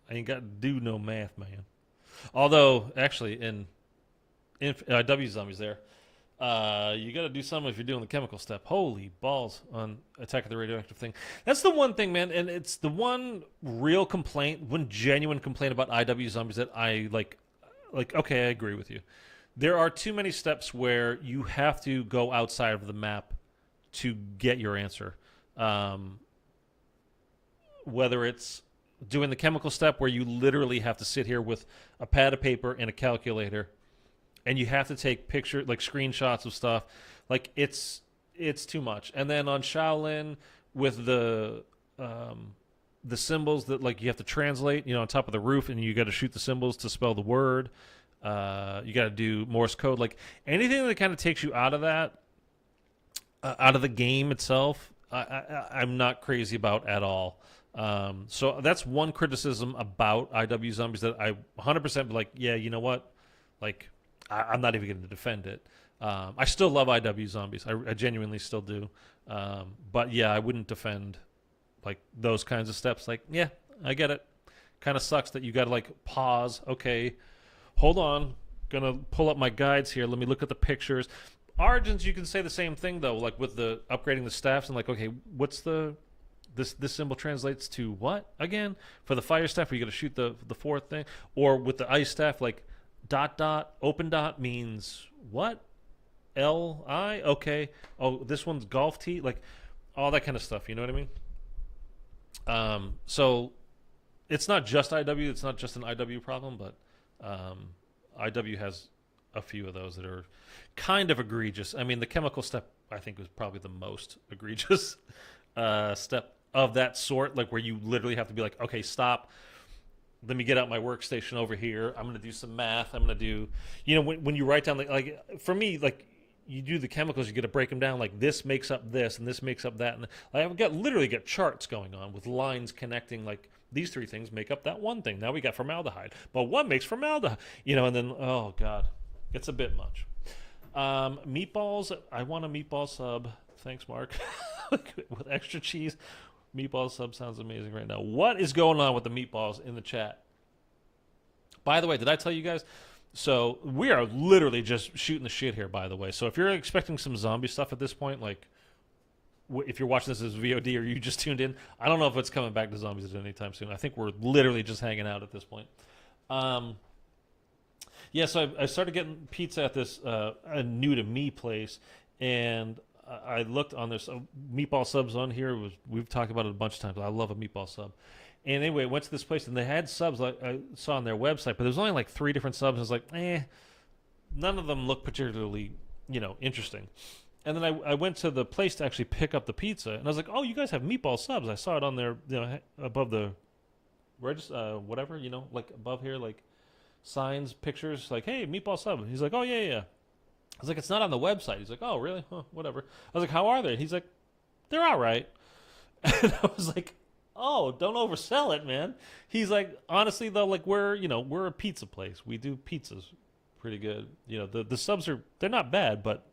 I ain't got to do no math, man. Although, actually, in W Zombies there, you got to do something if you're doing the chemical step. Holy balls on Attack of the Radioactive thing. That's the one thing, man, and it's the one real complaint, one genuine complaint about IW Zombies that I like, okay, I agree with you. There are too many steps where you have to go outside of the map to get your answer. Whether it's doing the chemical step where you literally have to sit here with a pad of paper and a calculator and you have to take picture like screenshots of stuff, like it's too much. And then on Shaolin with the symbols that like you have to translate, you know, on top of the roof, and you got to shoot the symbols to spell the word. You got to do Morse code, like anything that kind of takes you out of that, out of the game itself. I'm not crazy about at all. So that's one criticism about IW Zombies that I 100% be like, yeah, you know what? Like, I'm not even going to defend it. I still love IW Zombies. I genuinely still do. But yeah, I wouldn't defend like those kinds of steps. Like, yeah, I get it. Kind of sucks that you got to like pause. Okay, hold on. Gonna pull up my guides here. Let me look at the pictures. Origins, you can say the same thing though, like with the upgrading the staffs and like, okay, what's the this symbol translates to what again? For the fire staff, are you gonna shoot the fourth thing? Or with the ice staff, like dot open dot means what? L-I? Okay. Oh, this one's golf tee, like all that kind of stuff, you know what I mean? So it's not just IW, it's not just an IW problem, but IW has a few of those that are kind of egregious. I mean, the chemical step, I think, was probably the most egregious step of that sort, like where you literally have to be like, okay, stop. Let me get out my workstation over here. I'm going to do some math. I'm going to do, you know, when you write down, like for me, like you do the chemicals, you got to break them down. Like this makes up this and this makes up that. And I've got literally got charts going on with lines connecting, like these three things make up that one thing. Now we got formaldehyde. But what makes formaldehyde? You know, and then, oh, God, it's a bit much. Meatballs, I want a meatball sub. Thanks, Mark. With extra cheese. Meatball sub sounds amazing right now. What is going on with the meatballs in the chat? By the way, did I tell you guys? So we are literally just shooting the shit here, by the way. So if you're expecting some zombie stuff at this point, like if you're watching this as VOD or you just tuned in, I don't know if it's coming back to zombies anytime soon. I think we're literally just hanging out at this point. Yeah, so I started getting pizza at this a new to me place, and I looked on this meatball subs on here. We've talked about it a bunch of times. I love a meatball sub. And anyway, I went to this place, and they had subs like I saw on their website, but there was only like 3 different subs. I was like, none of them look particularly, interesting. And then I went to the place to actually pick up the pizza, and I was like, oh, you guys have meatball subs. I saw it on there, above the register, whatever, like above here, like signs, pictures, like, hey, meatball sub. And he's like, oh, yeah. I was like, it's not on the website. He's like, oh, really? Huh, whatever. I was like, how are they? And he's like, they're all right. And I was like, oh, don't oversell it, man. He's like, honestly, though, like, we're a pizza place. We do pizzas pretty good. The subs they're not bad, but,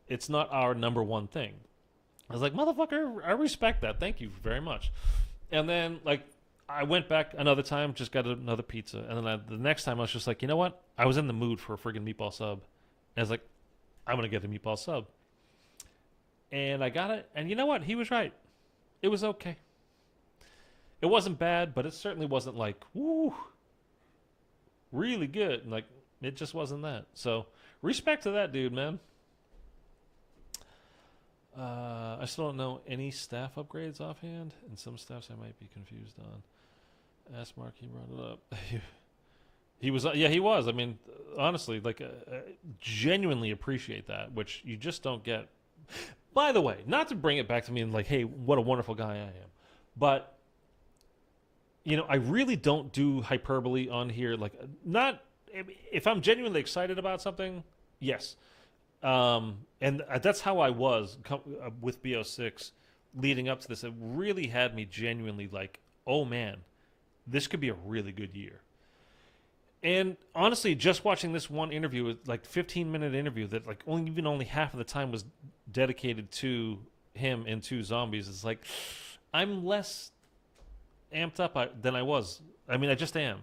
it's not our number one thing. I was like, motherfucker, I respect that. Thank you very much. And then, like, I went back another time, just got another pizza. And then the next time I was just like, you know what? I was in the mood for a friggin' meatball sub. And I was like, I'm going to get a meatball sub. And I got it. And you know what? He was right. It was okay. It wasn't bad, but it certainly wasn't like, woo, really good. And like, it just wasn't that. So, respect to that dude, man. I still don't know any staff upgrades offhand, and some staffs I might be confused on. Ask Mark, he brought it up. He was, yeah, he was. I mean, honestly, like, genuinely appreciate that, which you just don't get. By the way, not to bring it back to me and like, hey, what a wonderful guy I am, but I really don't do hyperbole on here. Like, not if I'm genuinely excited about something, yes. And that's how I was with BO6 leading up to this. It really had me genuinely like, oh man, this could be a really good year. And honestly, just watching this one interview, like 15-minute interview that like only half of the time was dedicated to him and to zombies, it's like I'm less amped up than I was. I mean, I just am.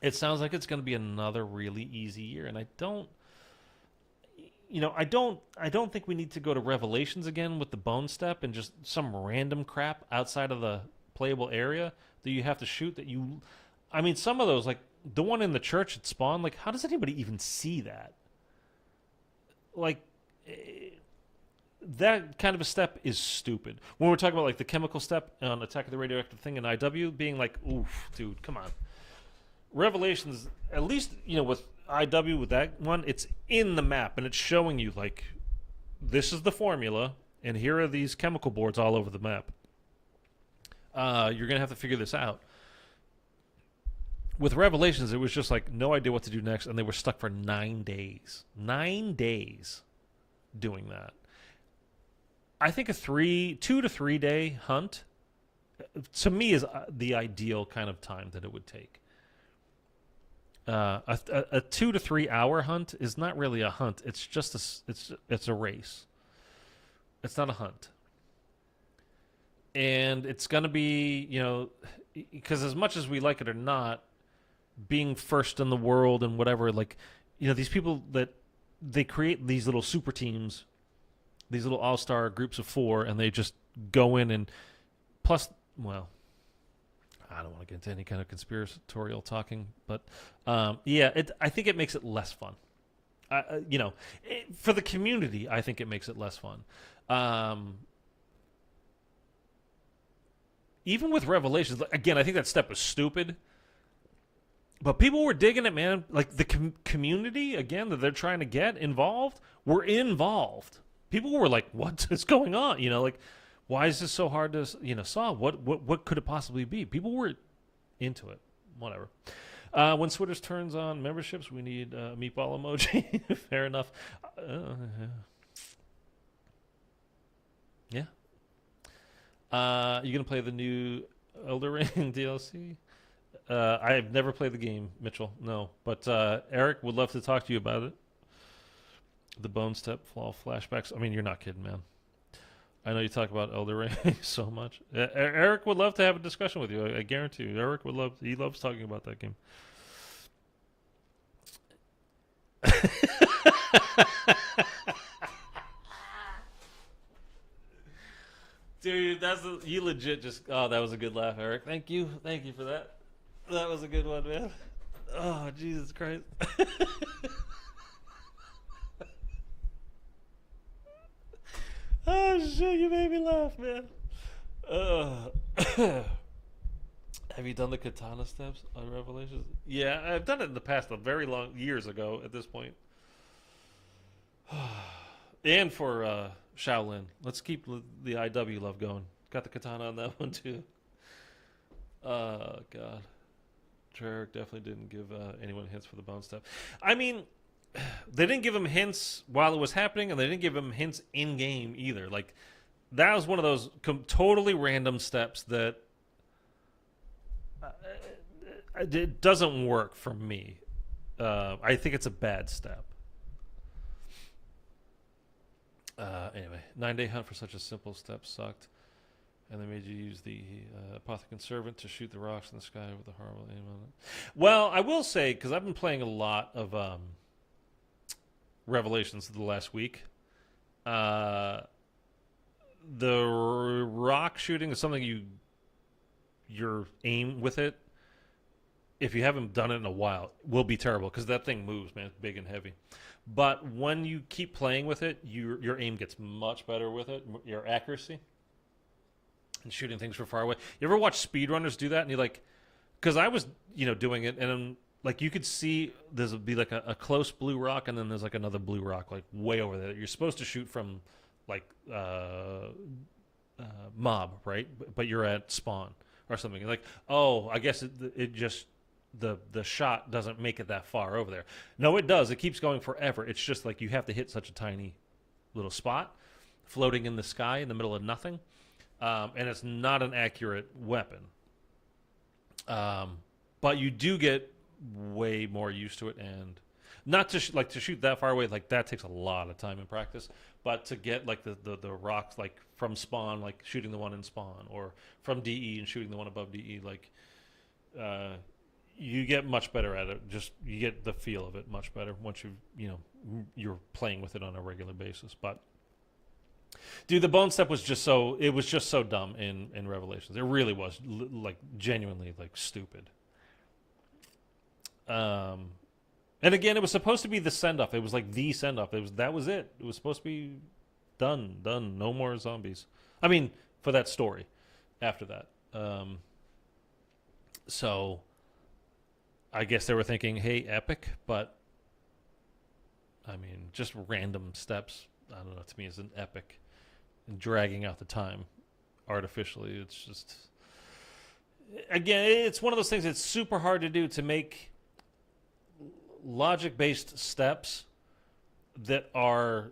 It sounds like it's going to be another really easy year, and I don't think we need to go to Revelations again with the bone step and just some random crap outside of the playable area that you have to shoot some of those, like the one in the church at Spawn, like how does anybody even see that? Like that kind of a step is stupid. When we're talking about like the chemical step on Attack of the Radioactive Thing in IW being like, oof, dude, come on. Revelations, at least, with IW, with that one, it's in the map and it's showing you like this is the formula and here are these chemical boards all over the map. You're gonna have to figure this out. With Revelations, it was just like no idea what to do next, and they were stuck for 9 days. 9 days doing that. I think a 2 to 3 day hunt to me is the ideal kind of time that it would take. A 2 to 3 hour hunt is not really a hunt. It's just it's a race. It's not a hunt. And it's going to be, because as much as we like it or not, being first in the world and whatever, like, these people that they create these little super teams, these little all-star groups of 4, and they just go in and plus, well, I don't want to get into any kind of conspiratorial talking, but I think it makes it less fun. For the community, I think it makes it less fun. Even with Revelations, again, I think that step was stupid. But people were digging it, man. Like the community, again, that they're trying to get involved, were involved. People were like, "What is going on?" Like, why is this so hard to solve? What could it possibly be? People were into it. Whatever. When Switters turns on memberships, we need a meatball emoji. Fair enough. Yeah. You gonna play the new Elder Ring DLC? I've never played the game, Mitchell. No, but Eric would love to talk to you about it. The Bone Step Fall flashbacks. I mean, you're not kidding, man. I know you talk about Elder Ring so much. Eric would love to have a discussion with you. I guarantee you. Eric would love. He loves talking about that game. Dude, you legit just. Oh, that was a good laugh, Eric. Thank you for that. That was a good one, man. Oh, Jesus Christ. Oh shit, you made me laugh, man. Have you done the katana steps on Revelations? Yeah, I've done it in the past, years ago at this point. And for Shaolin. Let's keep the IW love going. Got the katana on that one too. Oh, God. Treyarch definitely didn't give anyone hints for the bone step. I mean, they didn't give him hints while it was happening, and they didn't give him hints in-game either. Like, that was one of those totally random steps that it doesn't work for me. I think it's a bad step. Anyway, 9-day hunt for such a simple step sucked. And they made you use the Apothecary Servant to shoot the rocks in the sky with a horrible aim on it. Well, I will say, because I've been playing a lot of Revelations the last week, the rock shooting is something your aim with it, if you haven't done it in a while, will be terrible, because that thing moves, man. It's big and heavy. But when you keep playing with it, your aim gets much better with it, your accuracy. And shooting things from far away. You ever watch speedrunners do that? And you're like, because I was, doing it, and like you could see there's be like a close blue rock, and then there's like another blue rock like way over there. You're supposed to shoot from like mob, right? But you're at spawn or something. You're like, oh, I guess it just the shot doesn't make it that far over there. No, it does. It keeps going forever. It's just like you have to hit such a tiny little spot floating in the sky in the middle of nothing. And it's not an accurate weapon. But you do get way more used to it, and not to to shoot that far away, like that takes a lot of time and practice. But to get like the rocks like from spawn, like shooting the one in spawn, or from DE and shooting the one above DE, like you get much better at it. Just you get the feel of it much better once you're playing with it on a regular basis. But dude, the bone step was just so dumb in Revelations. It really was like genuinely like stupid. And again, it was supposed to be the send off. It was like the send off. That was it. It was supposed to be done. No more zombies. I mean, for that story after that. So I guess they were thinking, hey, epic, but I mean, just random steps. I don't know. To me, is an epic. And dragging out the time artificially. It's just, again, it's one of those things that's super hard to do, to make logic-based steps that are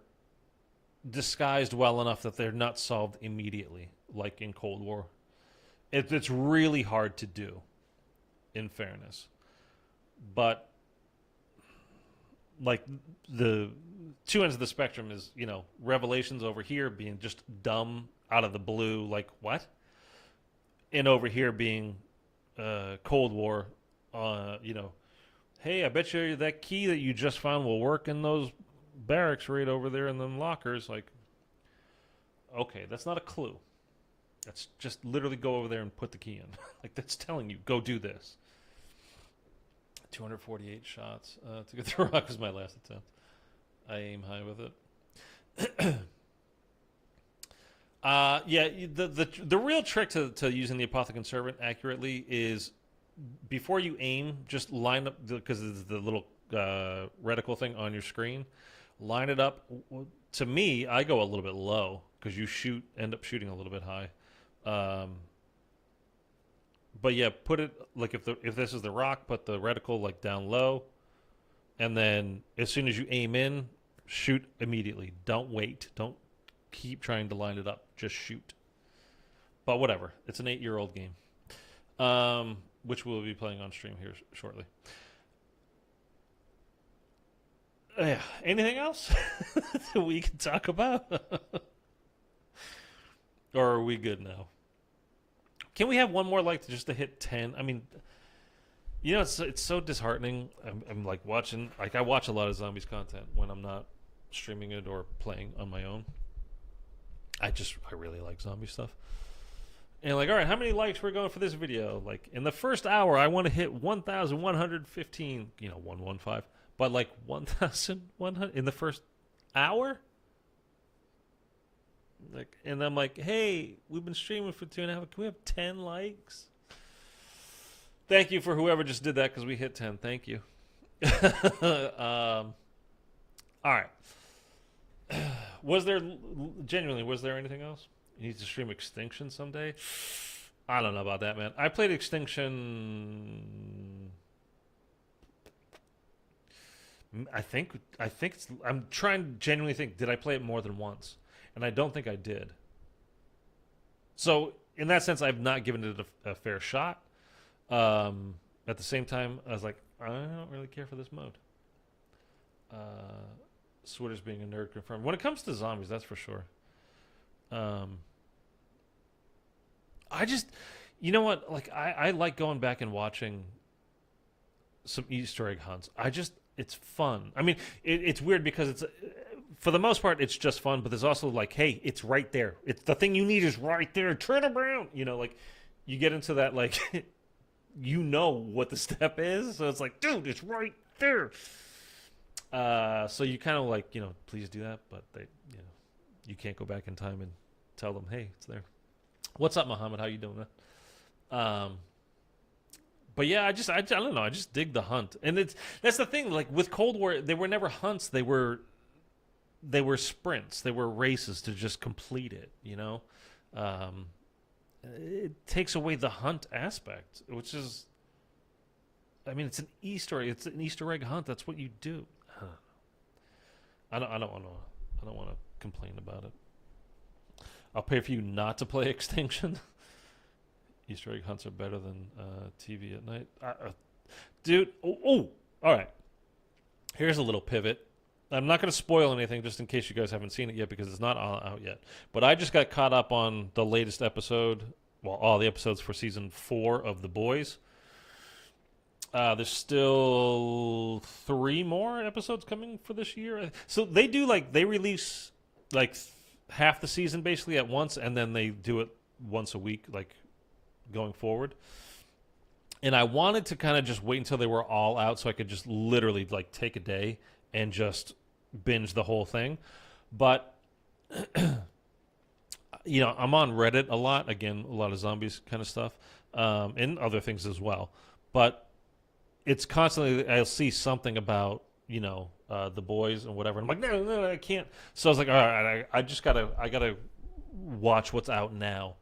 disguised well enough that they're not solved immediately, like in Cold War. It's really hard to do, in fairness. But like the two ends of the spectrum is, Revelations over here being just dumb out of the blue, like what? And over here being Cold War, hey, I bet you that key that you just found will work in those barracks right over there in them lockers. Like, okay, that's not a clue. That's just literally go over there and put the key in. Like, that's telling you, go do this. 248 shots to get the rock was my last attempt. I aim high with it. Yeah, the real trick to using the Apothecary Servant accurately is before you aim, just line up, because it's the little reticle thing on your screen. Line it up. To me, I go a little bit low because you end up shooting a little bit high. But yeah, put it like if this is the rock, put the reticle like down low, and then as soon as you aim in, shoot immediately. Don't wait. Don't keep trying to line it up. Just shoot. But whatever. It's an 8-year-old game, which we'll be playing on stream here shortly. Yeah. Anything else that we can talk about? Or are we good now? Can we have one more like just to hit 10? I mean, you know, it's so disheartening. I'm like watching, like I watch a lot of zombies content when I'm not streaming it or playing on my own. I really like zombie stuff. And like, all right, how many likes we're going for this video? Like in the first hour, I want to hit 1,115, 115, but like 1,100 in the first hour? Like, and I'm like, hey, we've been streaming for 2.5. Can we have 10 likes? Thank you for whoever just did that because we hit 10. Thank you. All right. Was there anything else? You need to stream Extinction someday? I don't know about that, man. I played Extinction. I'm trying to genuinely think, did I play it more than once? And I don't think I did. So, in that sense, I've not given it a fair shot. At the same time, I was like, I don't really care for this mode. Switter's being a nerd confirmed. When it comes to zombies, that's for sure. I just, you know what? Like, I like going back and watching some Easter egg hunts. It's fun. I mean, it's weird because it's... For the most part, it's just fun, but there's also like, hey, it's right there. It's the thing you need is right there. Turn around. Like you get into that, like, you know what the step is. So it's like, dude, it's right there. So you kind of like, please do that. But you can't go back in time and tell them, hey, it's there. What's up, Muhammad? How you doing, man? But yeah, I don't know. I just dig the hunt. And that's the thing. Like with Cold War, they were never hunts. They were sprints. They were races to just complete it, It takes away the hunt aspect, which is, I mean, it's an Easter egg hunt. That's what you do. I don't want to complain about it. I'll pay for you not to play Extinction. Easter egg hunts are better than TV at night. Dude, all right. Here's a little pivot. I'm not going to spoil anything just in case you guys haven't seen it yet because it's not all out yet. But I just got caught up on the latest episode, well, all the episodes for season 4 of The Boys. There's still 3 more episodes coming for this year. So they release like half the season basically at once, and then they do it once a week, like going forward. And I wanted to kind of just wait until they were all out so I could just literally like take a day and just binge the whole thing. But I'm on Reddit a lot, again, a lot of zombies kind of stuff, and other things as well. But it's constantly, I'll see something about The Boys and whatever, and I'm like, no, I can't. So I was like, all right, I gotta watch what's out now.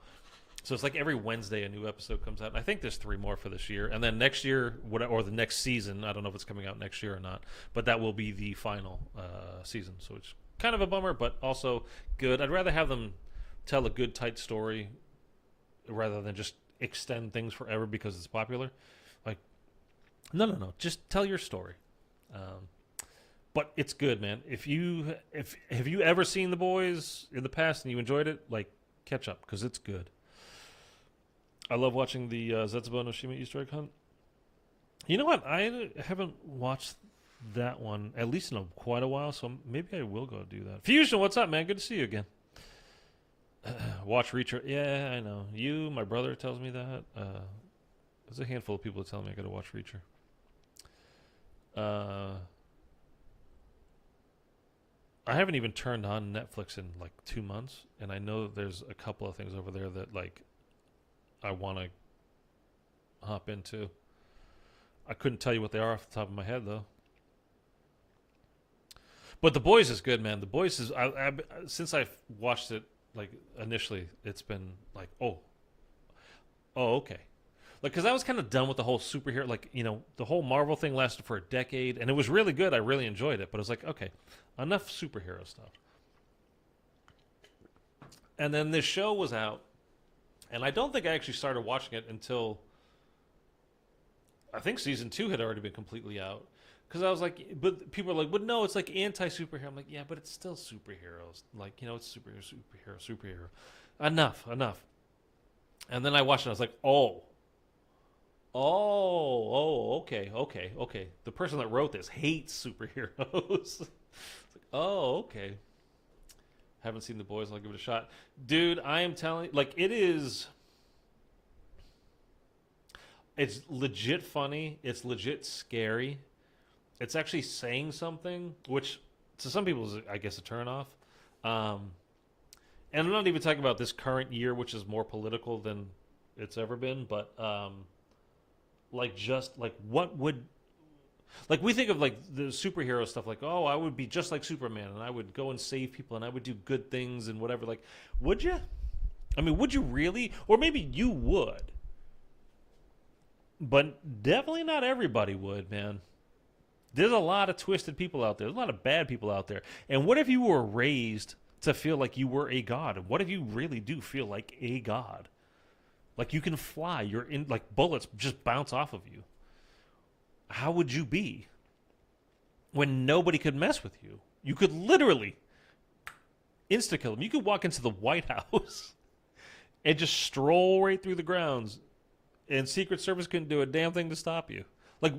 So it's like every Wednesday a new episode comes out. And I think there's 3 more for this year. And then next year, or the next season, I don't know if it's coming out next year or not, but that will be the final season. So it's kind of a bummer, but also good. I'd rather have them tell a good, tight story rather than just extend things forever because it's popular. Like, no. Just tell your story. But it's good, man. Have you ever seen The Boys in the past and you enjoyed it? Like, catch up because it's good. I love watching the Zetsubo no Shima Easter egg hunt. You know what? I haven't watched that one, at least in quite a while, so maybe I will go do that. Fusion, what's up, man? Good to see you again. Watch Reacher. Yeah, I know. My brother tells me that. There's a handful of people that tell me I got to watch Reacher. I haven't even turned on Netflix in like 2 months, and I know there's a couple of things over there that like I want to hop into. I couldn't tell you what they are off the top of my head, though. But The Boys is good, man. The Boys is... since I've watched it, like, initially, it's been like, oh, okay. Like, because I was kind of done with the whole superhero... Like, the whole Marvel thing lasted for a decade, and it was really good. I really enjoyed it. But it was like, okay, enough superhero stuff. And then this show was out. And I don't think I actually started watching it until I think season 2 had already been completely out. Because I was like, but people are like, but no, it's like anti-superhero. I'm like, yeah, but it's still superheroes. Like, it's superhero. enough. And then I watched it, and I was like, okay. The person that wrote this hates superheroes. It's like, oh, okay. Haven't seen The Boys, I'll give it a shot. Dude, I am telling you, like, it's legit funny. It's legit scary. It's actually saying something, which to some people is, I guess, a turnoff. And I'm not even talking about this current year, which is more political than it's ever been, but what would, like, we think of like the superhero stuff, like, oh, I would be just like Superman and I would go and save people and I would do good things and whatever. Like, would you? I mean, would you really? Or maybe you would, but definitely not everybody would, man. There's a lot of twisted people out there. There's a lot of bad people out there. And what if you were raised to feel like you were a god? What if you really do feel like a god? Like you can fly. You're in, like, bullets just bounce off of you. How would you be when nobody could mess with you? You could literally insta-kill them. You could walk into the White House and just stroll right through the grounds, and Secret Service couldn't do a damn thing to stop you. Like,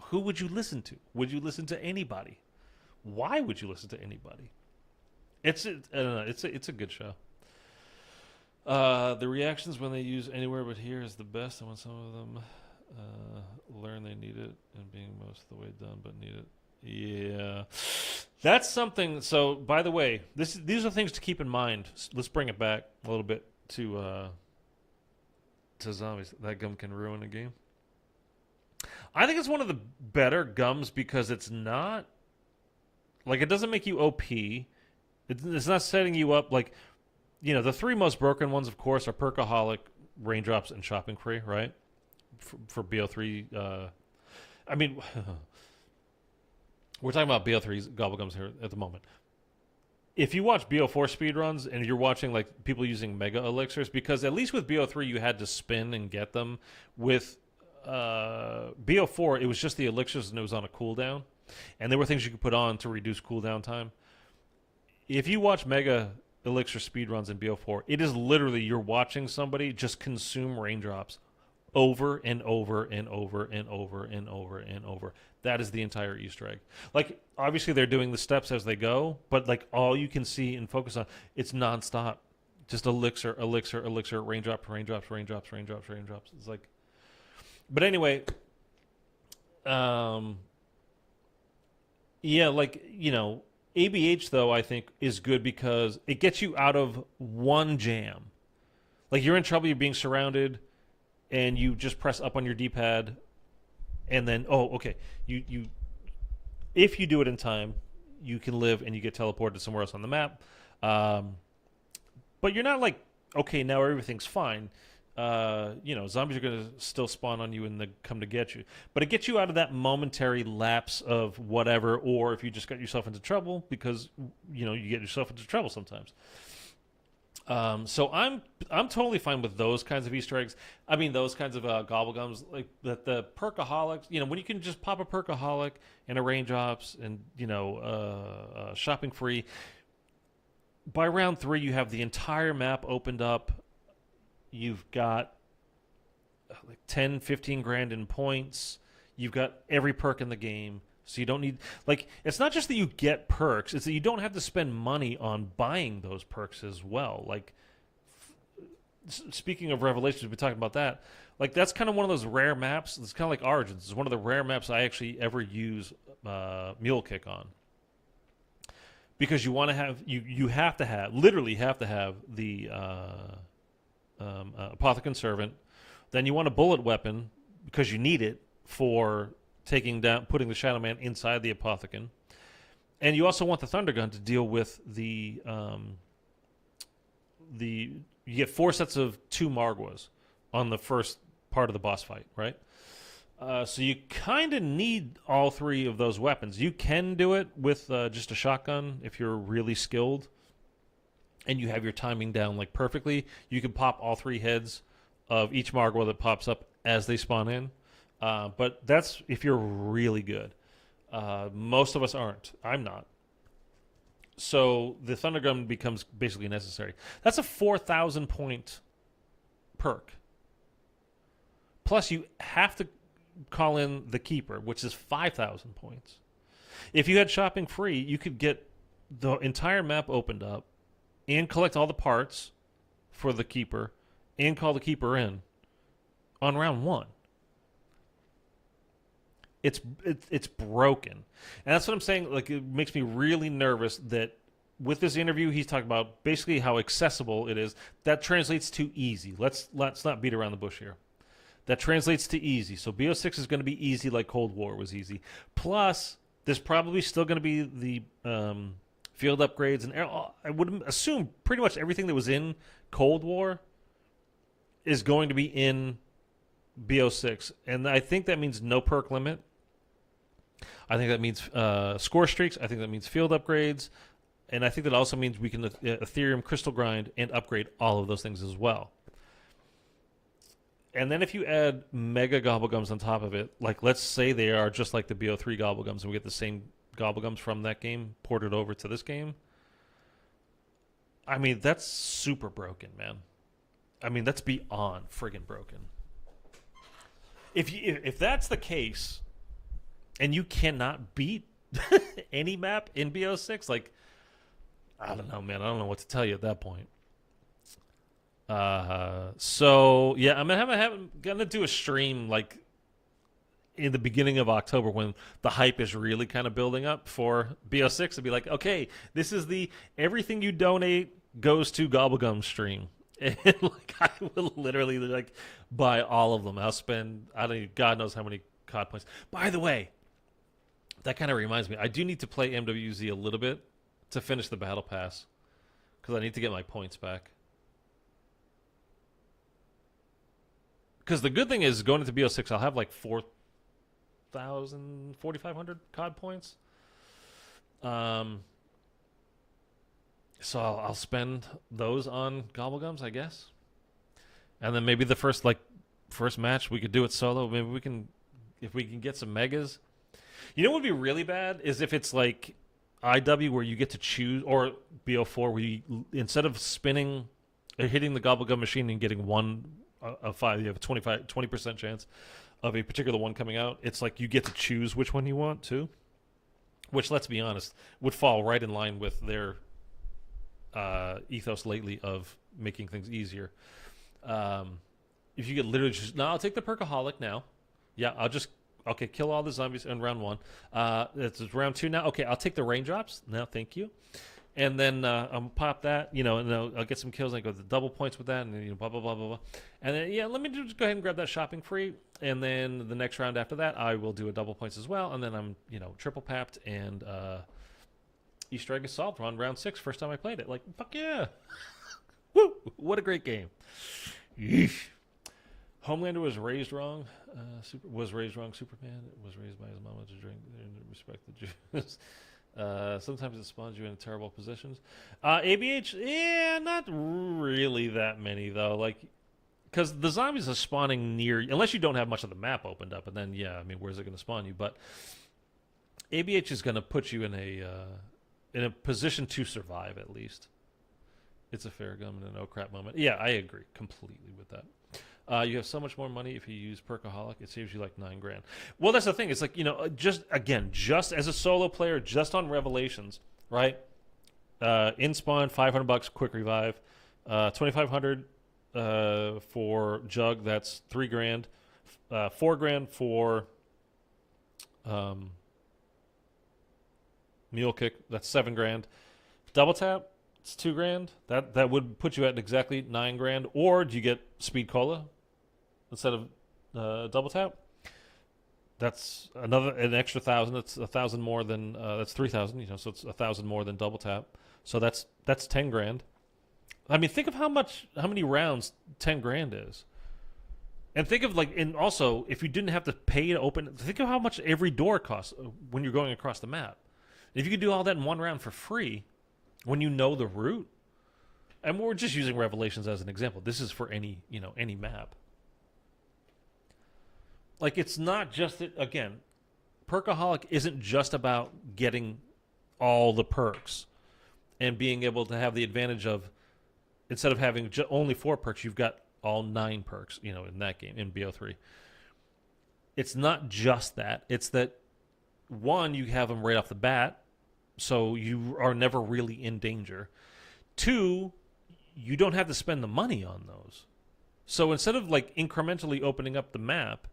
who would you listen to? Would you listen to anybody? Why would you listen to anybody? I don't know. It's a good show. The reactions when they use anywhere but here is the best, and when some of them learn they need it, and being most of the way done but need it. Yeah, that's something. So, by the way, these are things to keep in mind. Let's bring it back a little bit to zombies. That gum can ruin a game. I think it's one of the better gums because it's not, like, it doesn't make you OP. It's not setting you up like, you know, the three most broken ones, of course, are Perkaholic, Raindrops, and Shopping Free, right? For BO3. I mean, we're talking about BO3's gobblegums here at the moment. If you watch BO4 speedruns and you're watching, like, people using mega elixirs, because at least with BO3 you had to spin and get them. With BO4, it was just the elixirs and it was on a cooldown. And there were things you could put on to reduce cooldown time. If you watch mega elixir speedruns in BO4, it is literally you're watching somebody just consume raindrops over and over and over and over and over and over. That is the entire Easter egg. Like, obviously they're doing the steps as they go, but like all you can see and focus on, it's nonstop. Just elixir, raindrops. It's like, but anyway, yeah, like, you know, ABH, though, I think is good because it gets you out of one jam. Like, you're in trouble, you're being surrounded, and you just press up on your D-pad, and then, oh, okay, you if you do it in time, you can live and you get teleported to somewhere else on the map. But you're not like, okay, now everything's fine. You know, zombies are going to still spawn on you and come to get you. But it gets you out of that momentary lapse of whatever, or if you just got yourself into trouble, because, you know, you get yourself into trouble sometimes. So I'm totally fine with those kinds of Easter eggs. I mean, those kinds of gobblegums, like the Perkaholics, you know, when you can just pop a Perkaholic and a Raindrops and, you know, Shopping Free. By round 3, you have the entire map opened up. You've got like 10, 15 grand in points. You've got every perk in the game. So you don't need, like, it's not just that you get perks, it's that you don't have to spend money on buying those perks as well. Like, speaking of Revelations, we've been talking about that. Like, that's kind of one of those rare maps. It's kind of like Origins. It's one of the rare maps I actually ever use Mule Kick on. Because you want to have, you have to have, literally have to have the Apothecon Servant. Then you want a bullet weapon because you need it for putting the Shadow Man inside the Apothecon. And you also want the Thunder Gun to deal with you get 4 sets of 2 Margwas on the first part of the boss fight, right? So you kind of need all 3 of those weapons. You can do it with just a shotgun if you're really skilled and you have your timing down like perfectly. You can pop all 3 heads of each Margwa that pops up as they spawn in. But that's if you're really good. Most of us aren't. I'm not. So the Thunder Gun becomes basically necessary. That's a 4,000 point perk. Plus, you have to call in the Keeper, which is 5,000 points. If you had shopping free, you could get the entire map opened up and collect all the parts for the Keeper and call the Keeper in on round 1. It's broken. And that's what I'm saying. Like, it makes me really nervous that with this interview, he's talking about basically how accessible it is. That translates to easy. Let's not beat around the bush here. That translates to easy. So BO6 is going to be easy like Cold War was easy. Plus, there's probably still going to be the field upgrades. And I would assume pretty much everything that was in Cold War is going to be in BO6. And I think that means no perk limit. I think that means score streaks. I think that means field upgrades. And I think that also means we can Ethereum crystal grind and upgrade all of those things as well. And then if you add mega gobblegums on top of it, like let's say they are just like the BO3 gobblegums and we get the same gobblegums from that game ported over to this game. I mean, that's super broken, man. I mean, that's beyond friggin' broken. If that's the case, and you cannot beat any map in BO6, like, I don't know, man. I don't know what to tell you at that point. So yeah, I'm gonna do a stream like in the beginning of October when the hype is really kind of building up for BO6 to be like, okay, this is the everything you donate goes to Gobblegum stream. And like I will literally like buy all of them. I'll spend God knows how many COD points. By the way, that kind of reminds me, I do need to play MWZ a little bit to finish the battle pass because I need to get my points back. Because the good thing is going into BO6, I'll have like 4,500 COD points. So I'll spend those on Gobblegums, I guess. And then maybe the first match we could do it solo. Maybe if we can get some megas. You know what would be really bad is if it's like IW where you get to choose, or BO4 where you, instead of spinning or hitting the Gobblegum machine and getting one of 5, you have a 20% chance of a particular one coming out. It's like you get to choose which one you want too. Which, let's be honest, would fall right in line with their ethos lately of making things easier. If you could literally just, no, I'll take the Perkaholic now. Yeah, okay, kill all the zombies in round 1. It's round 2 now. Okay, I'll take the raindrops. No, thank you. And then I'll pop that, and I'll get some kills. And I go to the double points with that, and then, blah, blah, blah, blah, blah. And then, yeah, let me just go ahead and grab that shopping free. And then the next round after that, I will do a double points as well. And then I'm, triple papped and Easter egg is solved on round 6. First time I played it. Like, fuck yeah. Woo! What a great game. Yeesh. Homelander was raised wrong. Superman was raised by his mama to drink and respect the Jews. Sometimes it spawns you in terrible positions. ABH, yeah, not really that many though. Like, because the zombies are spawning near, unless you don't have much of the map opened up, and then yeah, I mean, where's it going to spawn you? But ABH is going to put you in a position to survive at least. It's a fair gum and a no crap moment. Yeah, I agree completely with that. You have so much more money if you use Perkaholic. It saves you like $9,000. Well, that's the thing. It's like, just as a solo player, just on Revelations, right? In spawn, $500, quick revive, $2,500 for Jug. That's $3,000. $4,000 for Mule Kick. That's $7,000. Double tap. It's $2,000. That would put you at exactly $9,000. Or do you get Speed Cola instead of double tap? That's an extra $1,000. That's $1,000 more than that's $3,000. So it's $1,000 more than double tap. So that's $10,000. I mean, think of how many rounds $10,000 is, and think of and also if you didn't have to pay to open, think of how much every door costs when you're going across the map. If you could do all that in one round for free, when you know the route, and we're just using Revelations as an example. This is for any map. Like, it's not just that, again, Perkaholic isn't just about getting all the perks. and being able to have the advantage of, instead of having only 4 perks, you've got all 9 perks, in that game, in BO3. It's not just that. It's that, one, you have them right off the bat, so you are never really in danger. 2, you don't have to spend the money on those. So instead of like incrementally opening up the map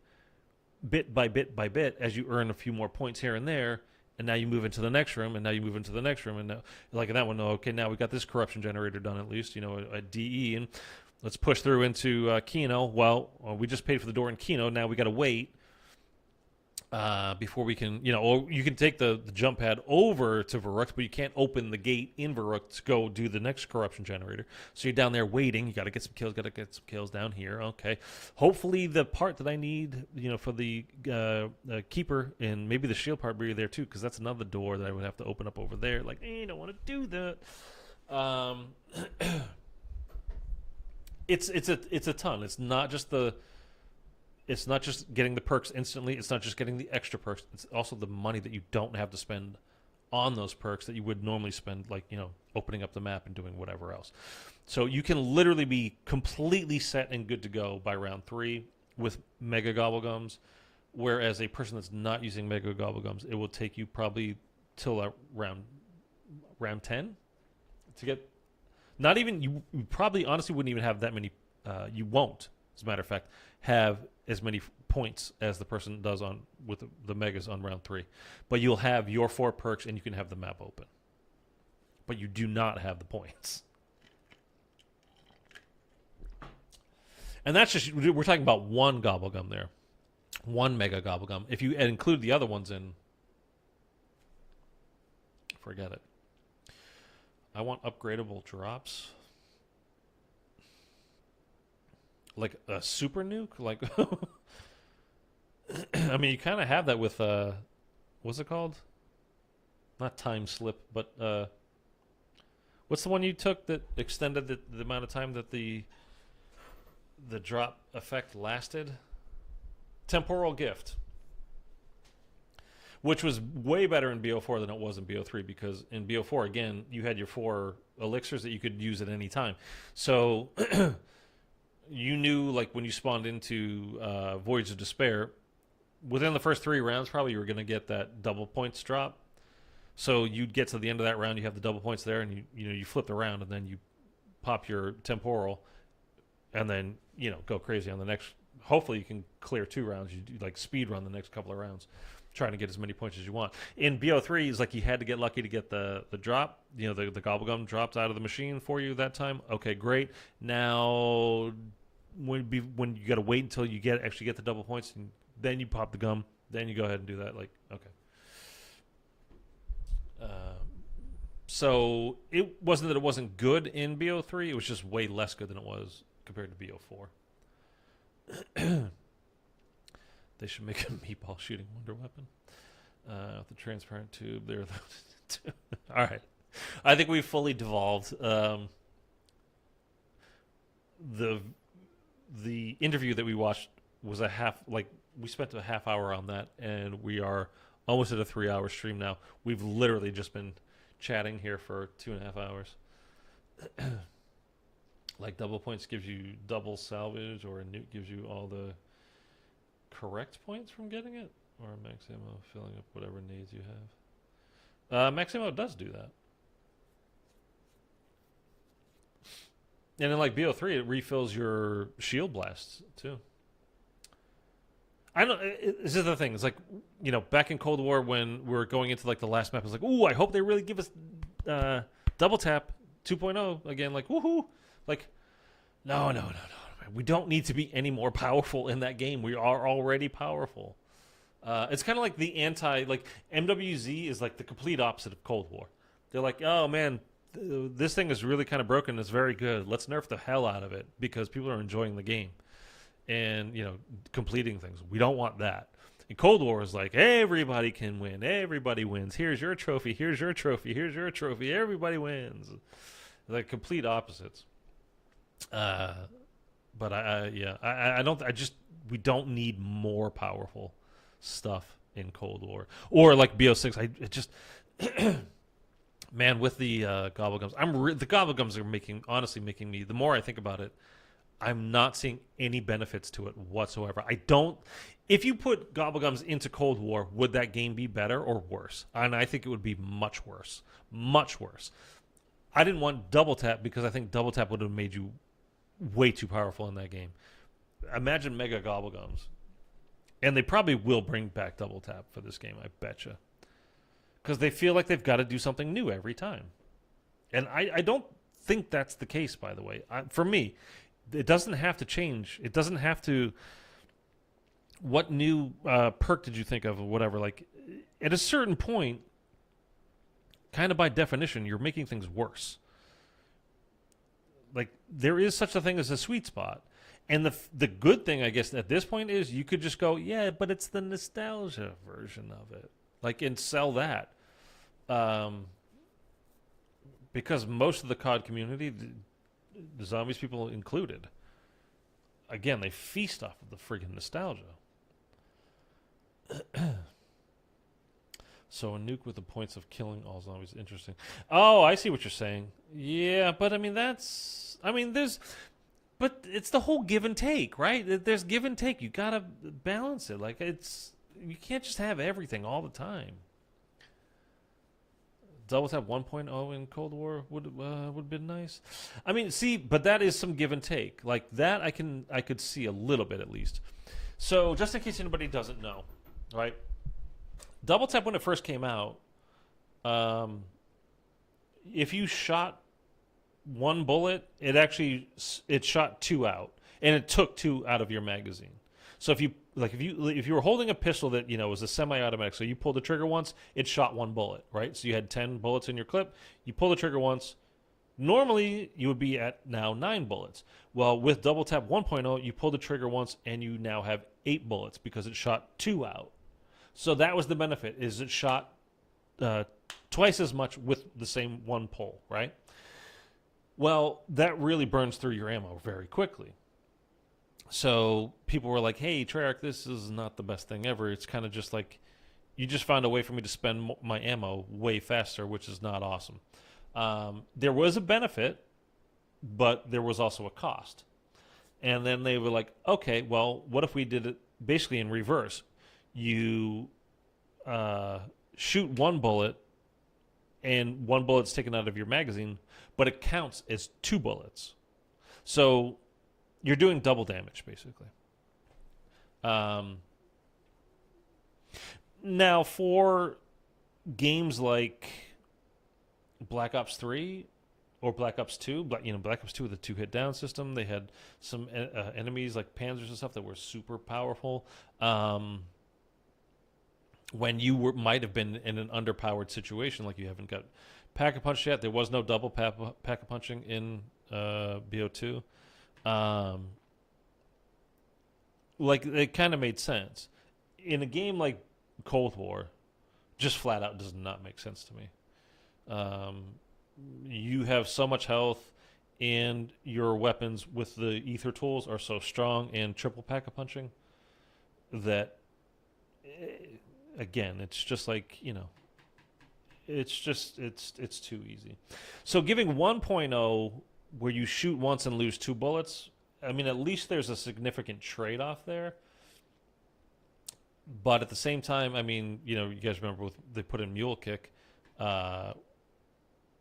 bit by bit by bit as you earn a few more points here and there, and now you move into the next room, and now you move into the next room, and now, like in that one, okay, now we got this corruption generator done at least, a DE, and let's push through into Kino. Well, we just paid for the door in Kino, now we got to wait before we can, or you can take the jump pad over to Varuk, but you can't open the gate in Varuk to go do the next corruption generator. So you're down there waiting. You got to get some kills, down here. Okay. Hopefully the part that I need, for the keeper and maybe the shield part will be there too, because that's another door that I would have to open up over there. Like, I don't want to do that. It's a ton. It's not just getting the perks instantly. It's not just getting the extra perks. It's also the money that you don't have to spend on those perks that you would normally spend, like, opening up the map and doing whatever else. So you can literally be completely set and good to go by round 3 with Mega Gobblegums, whereas a person that's not using Mega Gobblegums, it will take you probably till round 10 to get... Not even... You probably honestly wouldn't even have that many... you won't, as a matter of fact, have as many points as the person does with the megas on round 3. But you'll have your 4 perks and you can have the map open. But you do not have the points. And that's just, we're talking about one Gobblegum there. One Mega Gobblegum. If you include the other ones in, forget it. I want upgradable drops. Like a super nuke? Like, I mean, you kind of have that with, what's it called? Not time slip, but what's the one you took that extended the amount of time that the drop effect lasted? Temporal Gift. Which was way better in BO4 than it was in BO3, because in BO4, again, you had your 4 elixirs that you could use at any time. So... you knew, like, when you spawned into Voyage of Despair, within the first 3 rounds, probably you were going to get that double points drop. So you'd get to the end of that round, you have the double points there, and you flip around, and then you pop your temporal, and then, go crazy on the next. Hopefully you can clear 2 rounds. You do, like, speed run the next couple of rounds, trying to get as many points as you want. In BO3, it's like you had to get lucky to get the drop. The Gobblegum dropped out of the machine for you that time. Okay, great. Now... when you got to wait until you actually get the double points, and then you pop the gum, then you go ahead and do that. Like, okay. So it wasn't that it wasn't good in BO3, it was just way less good than it was compared to BO4. They should make a meatball shooting wonder weapon. With the transparent tube there. All right. I think we've fully devolved. The interview that we watched was we spent a half hour on that, and we are almost at a 3-hour stream now. We've literally just been chatting here for 2.5 hours. Like, double points gives you double salvage, or a nuke gives you all the correct points from getting it, or max ammo filling up whatever needs you have. Max ammo does do that. And in, like, BO3, it refills your shield blasts, too. This is the thing. It's like, back in Cold War when we were going into, like, the last map, it was like, ooh, I hope they really give us double tap 2.0 again. Like, woohoo. Like, no. Man. We don't need to be any more powerful in that game. We are already powerful. It's kind of like the MWZ is like the complete opposite of Cold War. They're like, oh, man, this thing is really kind of broken. It's very good. Let's nerf the hell out of it because people are enjoying the game and, completing things. We don't want that. And Cold War is like, everybody can win. Everybody wins. Here's your trophy. Here's your trophy. Here's your trophy. Everybody wins. Like complete opposites. But we don't need more powerful stuff in Cold War. Or like BO6, Man, with the gobblegums, the gobblegums are honestly making me. The more I think about it, I'm not seeing any benefits to it whatsoever. I don't. If you put gobblegums into Cold War, would that game be better or worse? And I think it would be much worse. Much worse. I didn't want double tap because I think double tap would have made you way too powerful in that game. Imagine mega gobblegums. And they probably will bring back double tap for this game, I betcha. Because they feel like they've got to do something new every time. And I don't think that's the case, by the way. For me, it doesn't have to change. It doesn't have to... What new perk did you think of or whatever? Like, at a certain point, kind of by definition, you're making things worse. Like, there is such a thing as a sweet spot. And the good thing, I guess, at this point is you could just go, yeah, but it's the nostalgia version of it. Like, and sell that. Because most of the COD community, the zombies people included, again, they feast off of the friggin' nostalgia. So a nuke with the points of killing all zombies. Interesting. Oh, I see what you're saying. Yeah, but I mean, but it's the whole give and take, right? There's give and take. You gotta balance it. Like, you can't just have everything all the time. Double tap 1.0 in Cold War would have been nice. I mean, see, but that is some give and take. Like that, I could see a little bit at least. So just in case anybody doesn't know, right? Double tap when it first came out, if you shot one bullet, it shot two out, and it took two out of your magazine. So if you were holding a pistol that was a semi-automatic, so you pulled the trigger once, it shot one bullet, right? So you had 10 bullets in your clip. You pull the trigger once. Normally you would be at now 9 bullets. Well, with double tap 1.0, you pull the trigger once and you now have 8 bullets because it shot 2 out. So that was the benefit, is it shot twice as much with the same one pull, right? Well, that really burns through your ammo very quickly. So people were like, hey, Treyarch, this is not the best thing ever. It's kind of just like, you just found a way for me to spend my ammo way faster, which is not awesome. There was a benefit, but there was also a cost. And then they were like, okay, well, what if we did it basically in reverse? You shoot one bullet, and one bullet's taken out of your magazine, but it counts as 2 bullets. So you're doing double damage, basically. Now, for games like Black Ops 3 or Black Ops 2, Black Ops 2 with a 2-hit down system, they had some enemies like panzers and stuff that were super powerful. When you might have been in an underpowered situation, like you haven't got Pack-a-Punch yet, there was no double Pack-a-Punching in BO2. Like, it kind of made sense. In a game like Cold War, just flat out does not make sense to me. You have so much health, and your weapons with the ether tools are so strong and triple Pack-a-Punching that, again, it's just like, it's too easy. So giving 1.0 where you shoot once and lose 2 bullets, I mean, at least there's a significant trade-off there. But at the same time, I mean, you guys remember they put in Mule Kick,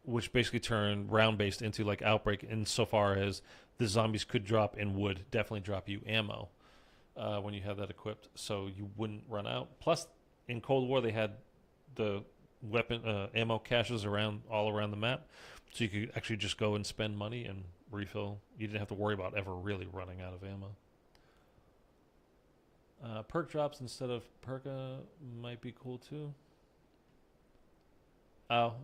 which basically turned round-based into like Outbreak, insofar as the zombies could drop and would definitely drop you ammo when you have that equipped, so you wouldn't run out. Plus, in Cold War, they had the weapon ammo caches all around the map, so you could actually just go and spend money and refill. You didn't have to worry about ever really running out of ammo. Perk drops instead of perka might be cool too. Oh,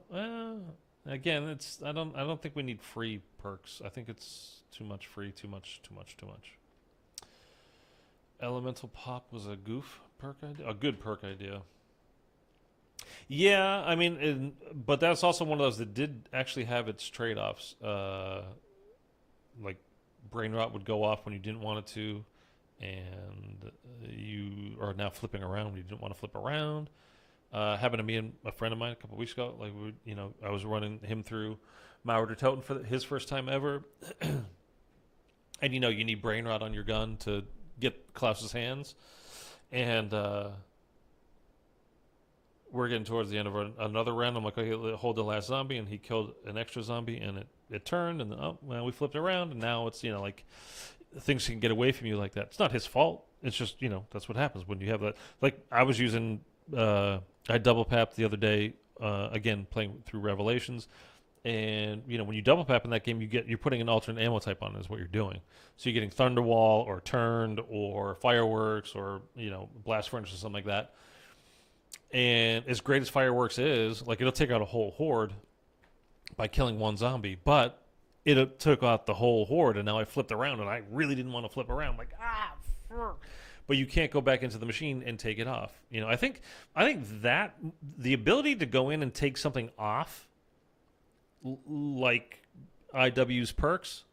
again, I don't think we need free perks. I think it's too much free, too much. Elemental Pop was a goof perk idea, a good perk idea. Yeah, I mean, but that's also one of those that did actually have its trade-offs. Like, brain rot would go off when you didn't want it to, and you are now flipping around when you didn't want to flip around. Happened to me and a friend of mine a couple weeks ago. Like, I was running him through Mauer der Toten for his first time ever. And, you need brain rot on your gun to get Klaus's hands. And we're getting towards the end of another round. I'm like, okay, hold the last zombie. And he killed an extra zombie, and it turned. And, we flipped around. And now it's, like, things can get away from you like that. It's not his fault. It's just, that's what happens when you have that. Like, I was using, I double papped the other day, again, playing through Revelations. And, when you double pap in that game, you're putting an alternate ammo type on is what you're doing. So you're getting Thunderwall or Turned or Fireworks or, Blast Furnace or something like that. And as great as Fireworks is, like, it'll take out a whole horde by killing one zombie. But it took out the whole horde, and now I flipped around, and I really didn't want to flip around. I'm like, but you can't go back into the machine and take it off. I think that the ability to go in and take something off, like IW's perks,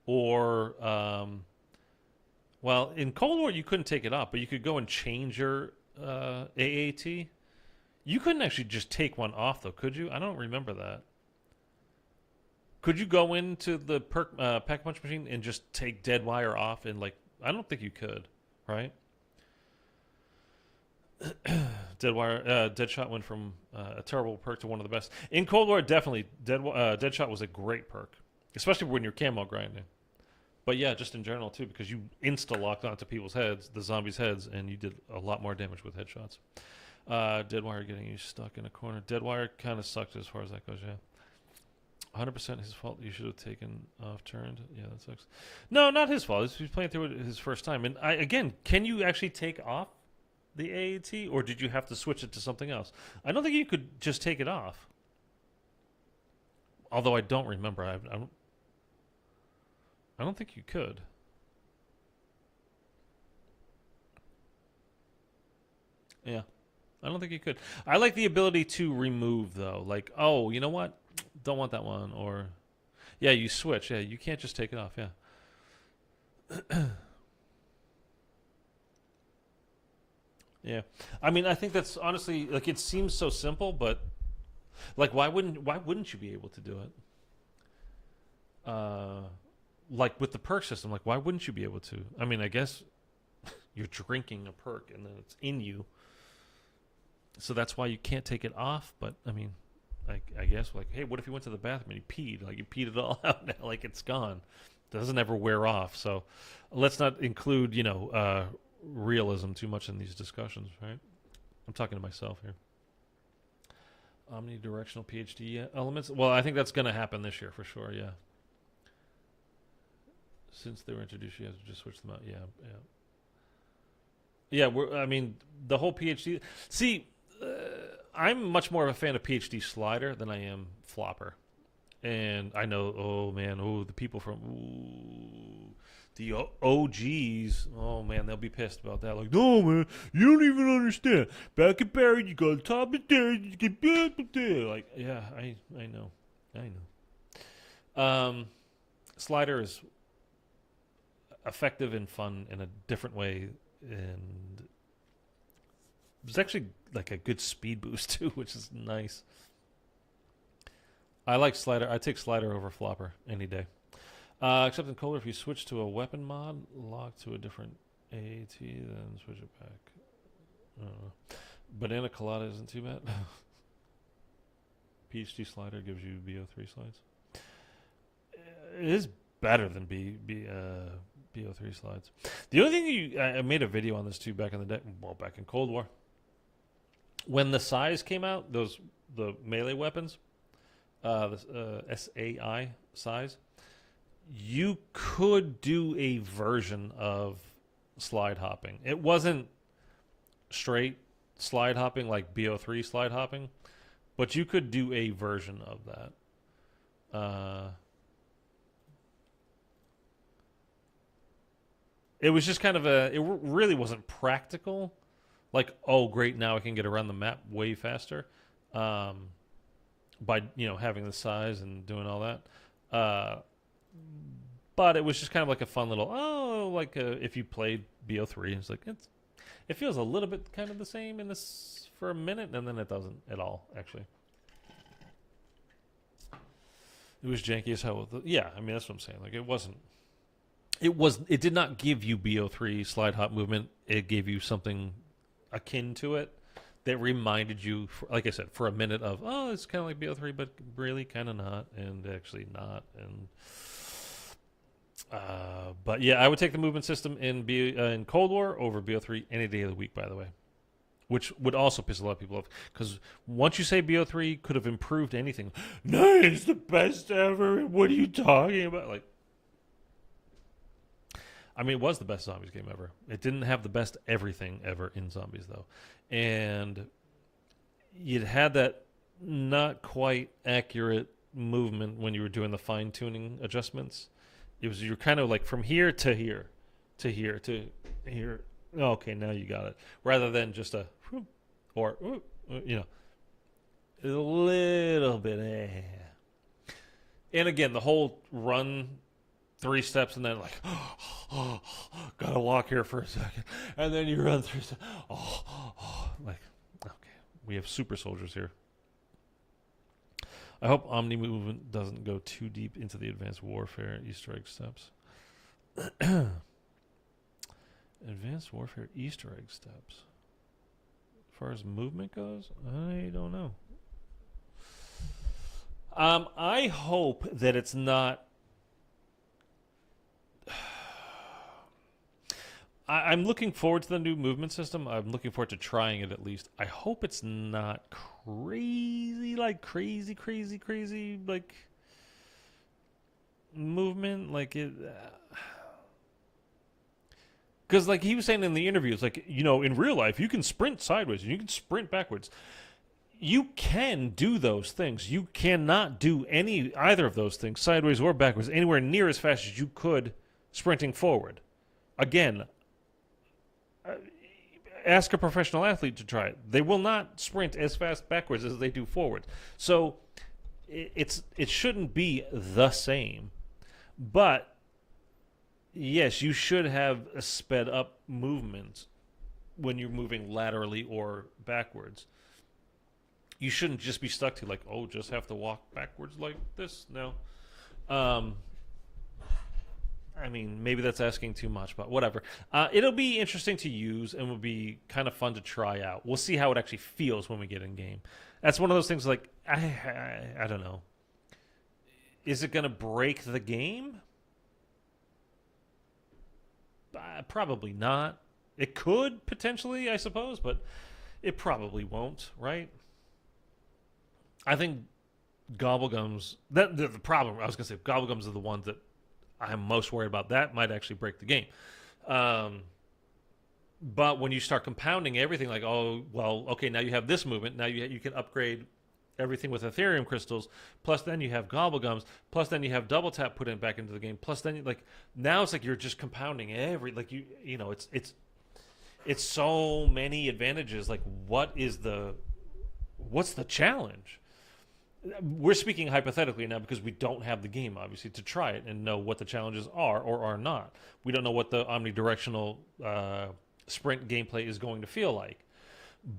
or in Cold War you couldn't take it off, but you could go and change your AAT. You couldn't actually just take one off, though, could you? I don't remember that. Could you go into the perk pack-a-punch machine and just take dead wire off? And I don't think you could, right? Deadshot went from a terrible perk to one of the best. In Cold War, definitely, Deadshot was a great perk, especially when you're camo grinding. But yeah, just in general, too, because you insta-locked onto people's heads, the zombies' heads, and you did a lot more damage with headshots. Deadwire getting you stuck in a corner. Deadwire kind of sucked as far as that goes, yeah. 100% his fault. You should have taken off turned. Yeah, that sucks. No, not his fault. He's playing through it his first time. And again, can you actually take off the AAT, or did you have to switch it to something else? I don't think you could just take it off. Although I don't remember. I don't think you could. Yeah. I don't think you could. I like the ability to remove, though. Like, oh, you know what? Don't want that one. Or, yeah, you switch. Yeah, you can't just take it off. Yeah. Yeah. I mean, I think that's honestly, like, it seems so simple, but, like, why wouldn't you be able to do it? Like, with the perk system, like, why wouldn't you be able to? I mean, I guess you're drinking a perk and then it's in you. So that's why you can't take it off. But, I mean, I guess, like, hey, what if you went to the bathroom and you peed? Like, you peed it all out now, like, it's gone. It doesn't ever wear off. So let's not include, realism too much in these discussions, right? I'm talking to myself here. Omnidirectional PhD elements. Well, I think that's going to happen this year for sure, yeah. Since they were introduced, you have to just switch them out. Yeah, I mean, the whole PhD... See, I'm much more of a fan of PhD slider than I am flopper. And I know, the people from... the OGs, oh man, they'll be pissed about that. Like, no man, you don't even understand. Back in Barry, you got top of there, you get back there. Like, yeah, I know. Slider is effective and fun in a different way, and there's actually like a good speed boost too, which is nice. I like slider. I take slider over flopper any day. Except in Cold War, if you switch to a weapon mod, lock to a different AAT, then switch it back. I don't know. Banana colada isn't too bad. PhD slider gives you BO3 slides. It is better than BO3 slides. The only thing I made a video on this too back in the day, back in Cold War. When the size came out, the melee weapons, the SAI size, you could do a version of slide hopping. It wasn't straight slide hopping like BO3 slide hopping, but you could do a version of that. It was just kind of it really wasn't practical. Like, oh, great, now I can get around the map way faster by, having the size and doing all that. But it was just kind of like a fun little, if you played BO3, it's like, It feels a little bit kind of the same in this for a minute, and then it doesn't at all, actually. It was janky as hell. Yeah, I mean, that's what I'm saying. Like, it did not give you BO3 slide hop movement. It gave you something akin to it that reminded you, like I said, for a minute of, oh, it's kind of like BO3, but really kind of not, and actually not. And but yeah, I would take the movement system in Cold War over BO3 any day of the week, by the way, which would also piss a lot of people off, because once you say BO3 could have improved anything, no, it's the best ever. What are you talking about? Like, I mean, it was the best Zombies game ever. It didn't have the best everything ever in Zombies, though. And you'd had that not quite accurate movement when you were doing the fine-tuning adjustments. You're kind of like from here to here, to here, to here. Okay, now you got it. Rather than just a, or, you know, a little bit. And again, the whole run 3 steps and then like, gotta walk here for a second, and then you run 3 steps. Like, okay, we have super soldiers here. I hope Omni movement doesn't go too deep into the advanced warfare Easter egg steps. Advanced warfare Easter egg steps. As far as movement goes, I don't know. I hope that it's not. I'm looking forward to the new movement system. I'm looking forward to trying it at least. I hope it's not crazy, like crazy, like movement, like it. Because like he was saying in the interviews, like, you know, in real life, you can sprint sideways and you can sprint backwards. You can do those things. You cannot do either of those things, sideways or backwards, anywhere near as fast as you could sprinting forward. Again, ask a professional athlete to try it. They will not sprint as fast backwards as they do forward. So it shouldn't be the same. But yes, you should have a sped up movement when you're moving laterally or backwards. You shouldn't just be stuck to like, oh, just have to walk backwards like this. No. I mean, maybe that's asking too much, but whatever. It'll be interesting to use and will be kind of fun to try out. We'll see how it actually feels when we get in game. That's one of those things like, I don't know. Is it going to break the game? Probably not. It could, potentially, I suppose, but it probably won't, right? I think Gobblegums... The problem, I was going to say, Gobblegums are the ones that I'm most worried about. That might actually break the game. But when you start compounding everything, like, oh, well, okay, now you have this movement. Now you can upgrade everything with Ethereum crystals. Plus then you have Gobblegums. Plus then you have Double Tap put in back into the game. Plus then, like, now it's like you're just compounding you know, it's so many advantages. Like, what's the challenge? We're speaking hypothetically now because we don't have the game, obviously, to try it and know what the challenges are or are not. We don't know what the omnidirectional sprint gameplay is going to feel like.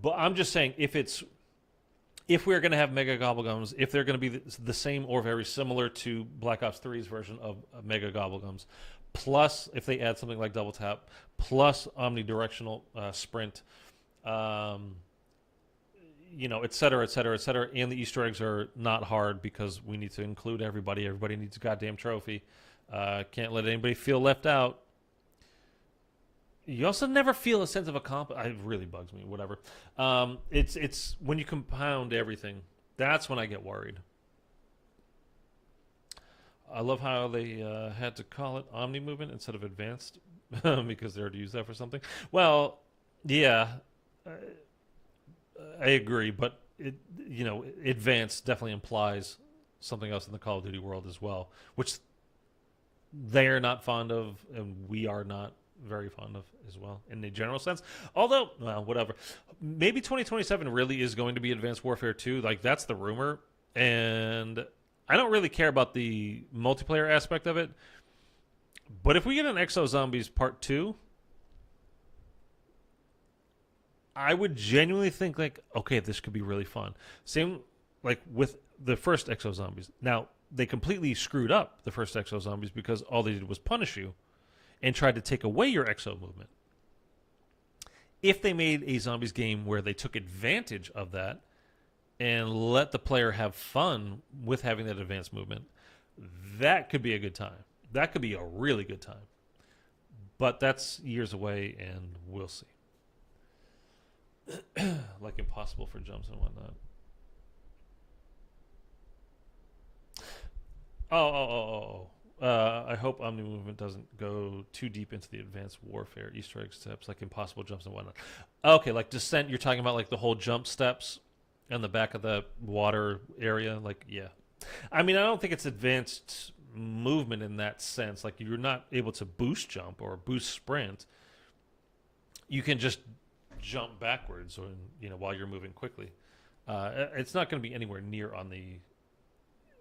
But I'm just saying, if we're going to have Mega Gobblegums, if they're going to be the same or very similar to Black Ops 3's version of Mega Gobblegums, plus if they add something like Double Tap, plus omnidirectional sprint, you know, et cetera, and the Easter eggs are not hard because we need to include everybody. Everybody needs a goddamn trophy. Can't let anybody feel left out. You also never feel a sense of accomplishment. It really bugs me, whatever. It's when you compound everything, that's when I get worried. I love how they had to call it Omni Movement instead of Advanced because they already used that for something. Well, yeah, I agree, but Advanced definitely implies something else in the Call of Duty world as well, which they are not fond of, and we are not very fond of as well in a general sense. Although, well, whatever. Maybe 2027 really is going to be Advanced Warfare 2. Like, that's the rumor, and I don't really care about the multiplayer aspect of it. But if we get an Exo Zombies Part 2, I would genuinely think like, okay, this could be really fun. Same like with the first Exo Zombies. Now they completely screwed up the first Exo Zombies because all they did was punish you and tried to take away your Exo movement. If they made a Zombies game where they took advantage of that and let the player have fun with having that advanced movement, that could be a good time. That could be a really good time. But that's years away, and we'll see. Like impossible for jumps and whatnot. I hope Omni Movement doesn't go too deep into the advanced warfare Easter egg steps, like impossible jumps and whatnot. Okay, like Descent, you're talking about like the whole jump steps and the back of the water area. Like, yeah. I mean, I don't think it's advanced movement in that sense. Like, you're not able to boost jump or boost sprint. You can just jump backwards, or while you're moving quickly. It's not going to be anywhere near on the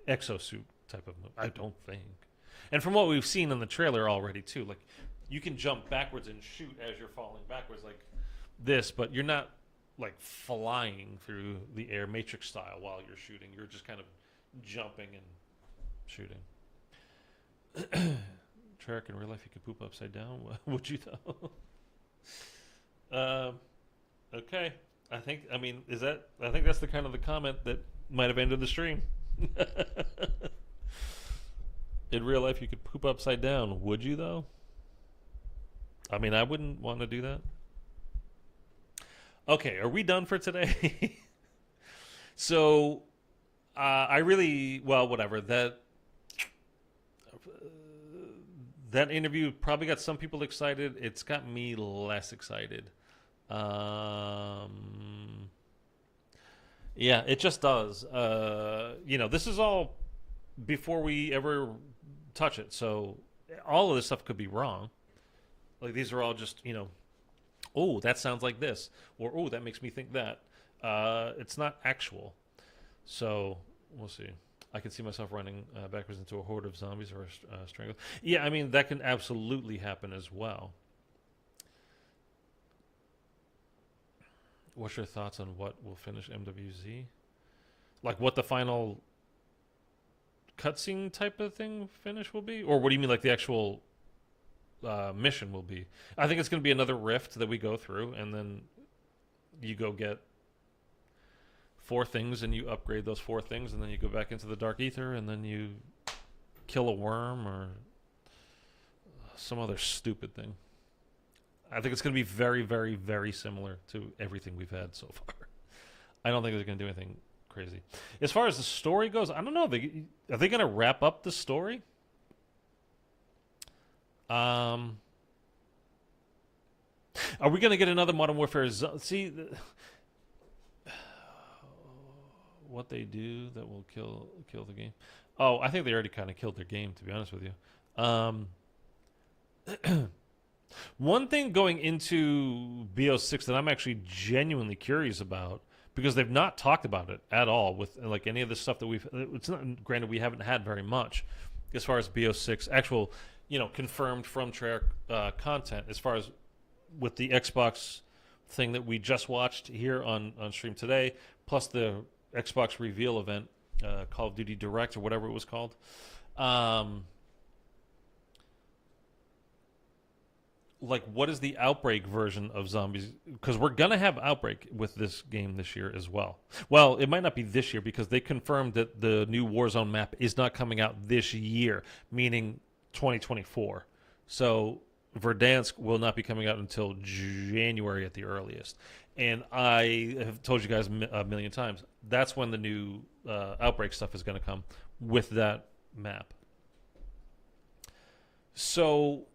exosuit type of move, I don't think. And from what we've seen in the trailer already too, like you can jump backwards and shoot as you're falling backwards like this, but you're not like flying through the air Matrix style while you're shooting. You're just kind of jumping and shooting. Treyarch, in real life you could poop upside down. Would you though? Okay. I think that's the kind of the comment that might have ended the stream. In real life you could poop upside down. Would you though? I mean, I wouldn't want to do that. Okay, are we done for today? So whatever. That interview probably got some people excited. It's got me less excited. Yeah, it just does. This is all before we ever touch it, so all of this stuff could be wrong. Like, these are all just, oh, that sounds like this, or oh, that makes me think that. It's not actual. So we'll see. I can see myself running backwards into a horde of zombies or a strangle. Yeah, I mean, that can absolutely happen as well. What's your thoughts on what will finish MWZ? Like what the final cutscene type of thing finish will be? Or what do you mean, like the actual mission will be? I think it's going to be another rift that we go through, and then you go get 4 things and you upgrade those 4 things, and then you go back into the Dark Aether, and then you kill a worm or some other stupid thing. I think it's going to be very, very, very similar to everything we've had so far. I don't think they're going to do anything crazy. As far as the story goes, I don't know. Are they going to wrap up the story? Are we going to get another Modern Warfare? See, what they do that will kill the game. Oh, I think they already kind of killed their game, to be honest with you. One thing going into BO6 that I'm actually genuinely curious about, because they've not talked about it at all with like any of the stuff that it's not, granted we haven't had very much as far as BO6 actual, confirmed from Treyarch content, as far as with the Xbox thing that we just watched here on stream today, plus the Xbox reveal event, Call of Duty Direct or whatever it was called. Like, what is the Outbreak version of Zombies? Because we're going to have Outbreak with this game this year as well. Well, it might not be this year because they confirmed that the new Warzone map is not coming out this year, meaning 2024. So Verdansk will not be coming out until January at the earliest. And I have told you guys a million times, that's when the new Outbreak stuff is going to come with that map. So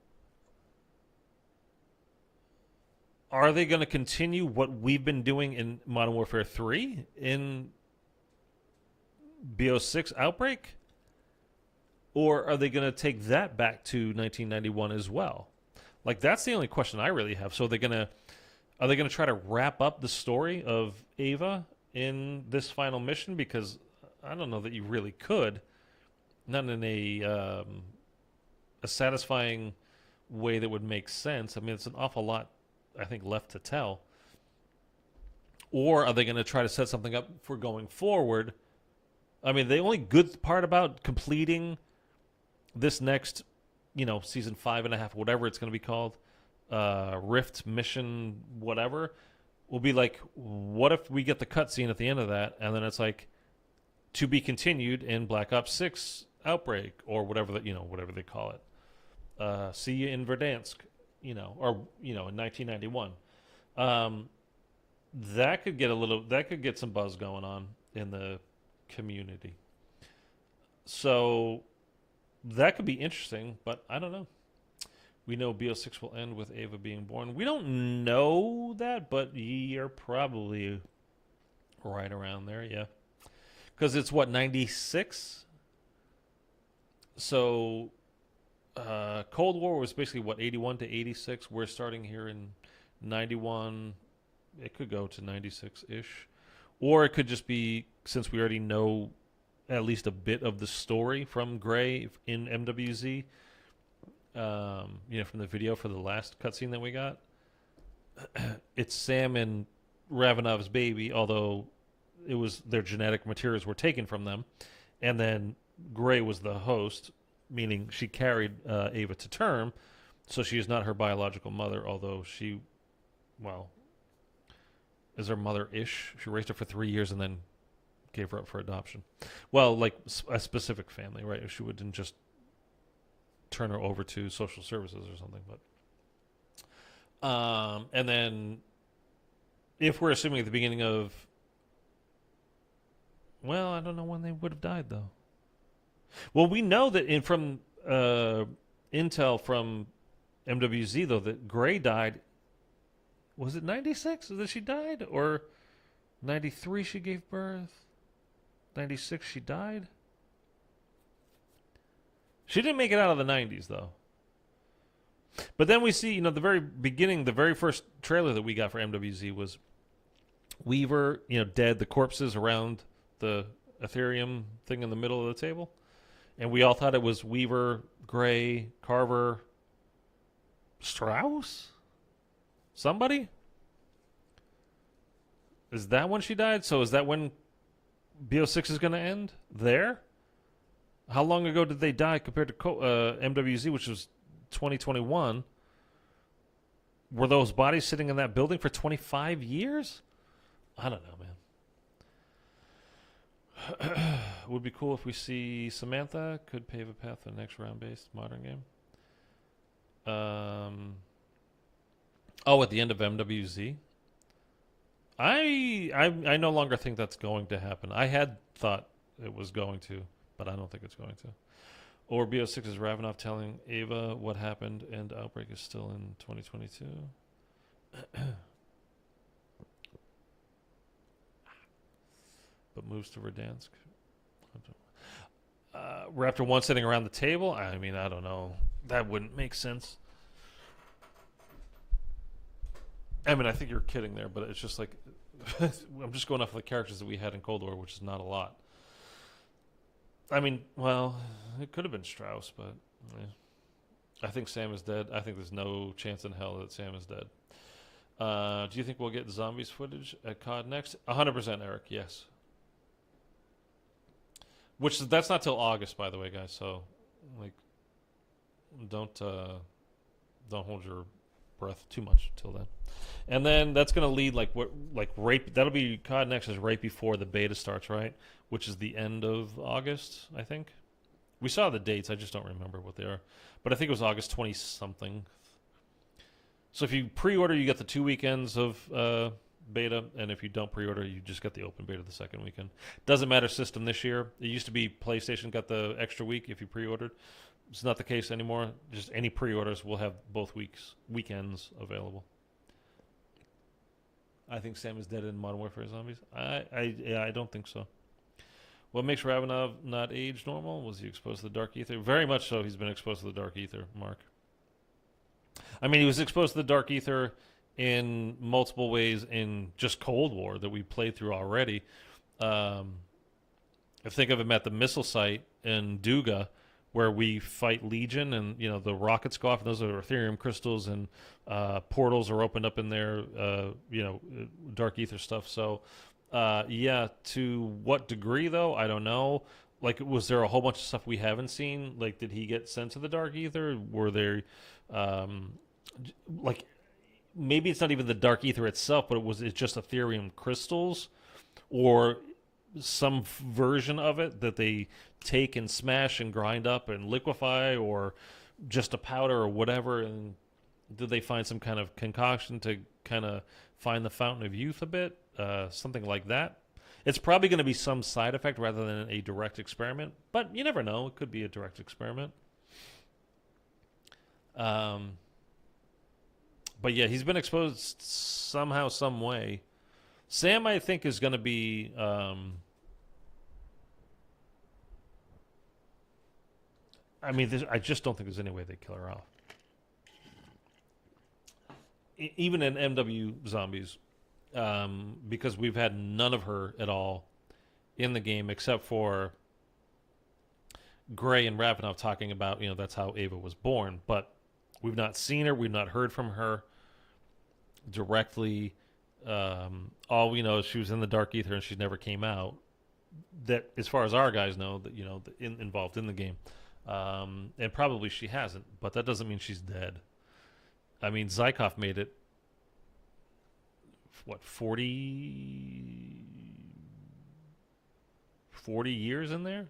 are they going to continue what we've been doing in Modern Warfare 3 in BO6 Outbreak? Or are they going to take that back to 1991 as well? Like, that's the only question I really have. So are they going to try to wrap up the story of Ava in this final mission? Because I don't know that you really could. Not in a satisfying way that would make sense. I mean, it's an awful lot, I think, left to tell. Or are they going to try to set something up for going forward? I mean, the only good part about completing this next, season 5.5, whatever it's going to be called, Rift mission, whatever, will be like, what if we get the cutscene at the end of that, and then it's like, to be continued in Black Ops 6 Outbreak, or whatever whatever they call it. See you in Verdansk, in 1991. That could get some buzz going on in the community. So that could be interesting, but I don't know. We know BO6 will end with Ava being born. We don't know that, but you're probably right around there, yeah. Because it's, 96? So Cold War was basically, 81 to 86? We're starting here in 91. It could go to 96-ish. Or it could just be, since we already know at least a bit of the story from Gray in MWZ, from the video for the last cutscene that we got, it's Sam and Ravenov's baby, although it was their genetic materials were taken from them, and then Gray was the host, meaning she carried Ava to term, so she is not her biological mother, although she, is her mother-ish. She raised her for 3 years and then gave her up for adoption. Well, like a specific family, right? She wouldn't just turn her over to social services or something, but and then if we're assuming at the beginning of, I don't know when they would have died though. Well, we know that from intel from MWZ though that Gray died. Was it 96 that she died, or 93 she gave birth? 96 she died. She didn't make it out of the 90s, though. But then we see, the very beginning, the very first trailer that we got for MWZ was Weaver, dead, the corpses around the Ethereum thing in the middle of the table. And we all thought it was Weaver, Gray, Carver, Strauss? Somebody? Is that when she died? So is that when BO6 is going to end? There? How long ago did they die compared to MWZ, which was 2021? Were those bodies sitting in that building for 25 years? I don't know, man. Would be cool if we see Samantha. Could pave a path to the next round-based modern game. At the end of MWZ? I no longer think that's going to happen. I had thought it was going to, but I don't think it's going to. Or BO6 is Ravenov telling Ava what happened, and Outbreak is still in 2022. But moves to Verdansk. Raptor 1 sitting around the table? I mean, I don't know. That wouldn't make sense. I mean, I think you're kidding there, but it's just like, I'm just going off of the characters that we had in Cold War, which is not a lot. I mean, it could have been Strauss, but I think Sam is dead. I think there's no chance in hell that Sam is dead. Do you think we'll get zombies footage at COD next? 100%, Eric, yes. That's not till August, by the way, guys. So, don't hold your breath too much till then. And then that's going to lead right. That'll be COD next is right before the beta starts, right? Which is the end of August, I think. We saw the dates. I just don't remember what they are. But I think it was August 20-something. So if you pre-order, you get the 2 weekends of beta. And if you don't pre-order, you just get the open beta the second weekend. Doesn't matter system this year. It used to be PlayStation got the extra week if you pre-ordered. It's not the case anymore. Just any pre-orders will have both weekends available. I think Sam is dead in Modern Warfare Zombies. I don't think so. What makes Ravenov not age normal? Was he exposed to the Dark Aether? Very much so. He's been exposed to the Dark Aether, Mark. I mean, he was exposed to the Dark Aether in multiple ways in just Cold War that we played through already. I think of him at the missile site in Duga, where we fight Legion, and the rockets go off, and those are Ethereum crystals, and portals are opened up in there. Dark Aether stuff. So, yeah. To what degree, though, I don't know. Like, was there a whole bunch of stuff we haven't seen? Like, did he get sent to the Dark Aether? Were there, maybe it's not even the Dark Aether itself, but it's just Ethereum crystals, or some version of it that they take and smash and grind up and liquefy, or just a powder or whatever. And did they find some kind of concoction to kind of find the Fountain of Youth a bit? Something like that. It's probably going to be some side effect rather than a direct experiment, but you never know. It could be a direct experiment. But yeah, he's been exposed somehow, some way. Sam, I think, is going to be... I just don't think there's any way they kill her off. Even in MW Zombies, because we've had none of her at all in the game, except for Gray and Ravenov talking about, that's how Ava was born. But we've not seen her. We've not heard from her directly. All we know is she was in the Dark Aether and she never came out. That, as far as our guys know, that involved in the game. And probably she hasn't, but that doesn't mean she's dead. I mean, Zykov made it, 40 years in there?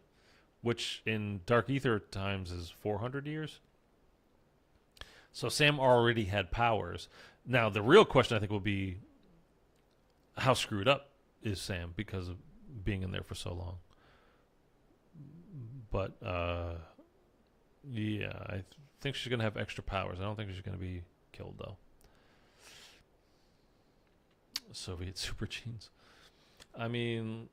Which in Dark Aether times is 400 years. So Sam already had powers. Now, the real question, I think, will be, how screwed up is Sam because of being in there for so long? But, yeah, I think she's going to have extra powers. I don't think she's going to be killed, though. Soviet super genes. I mean,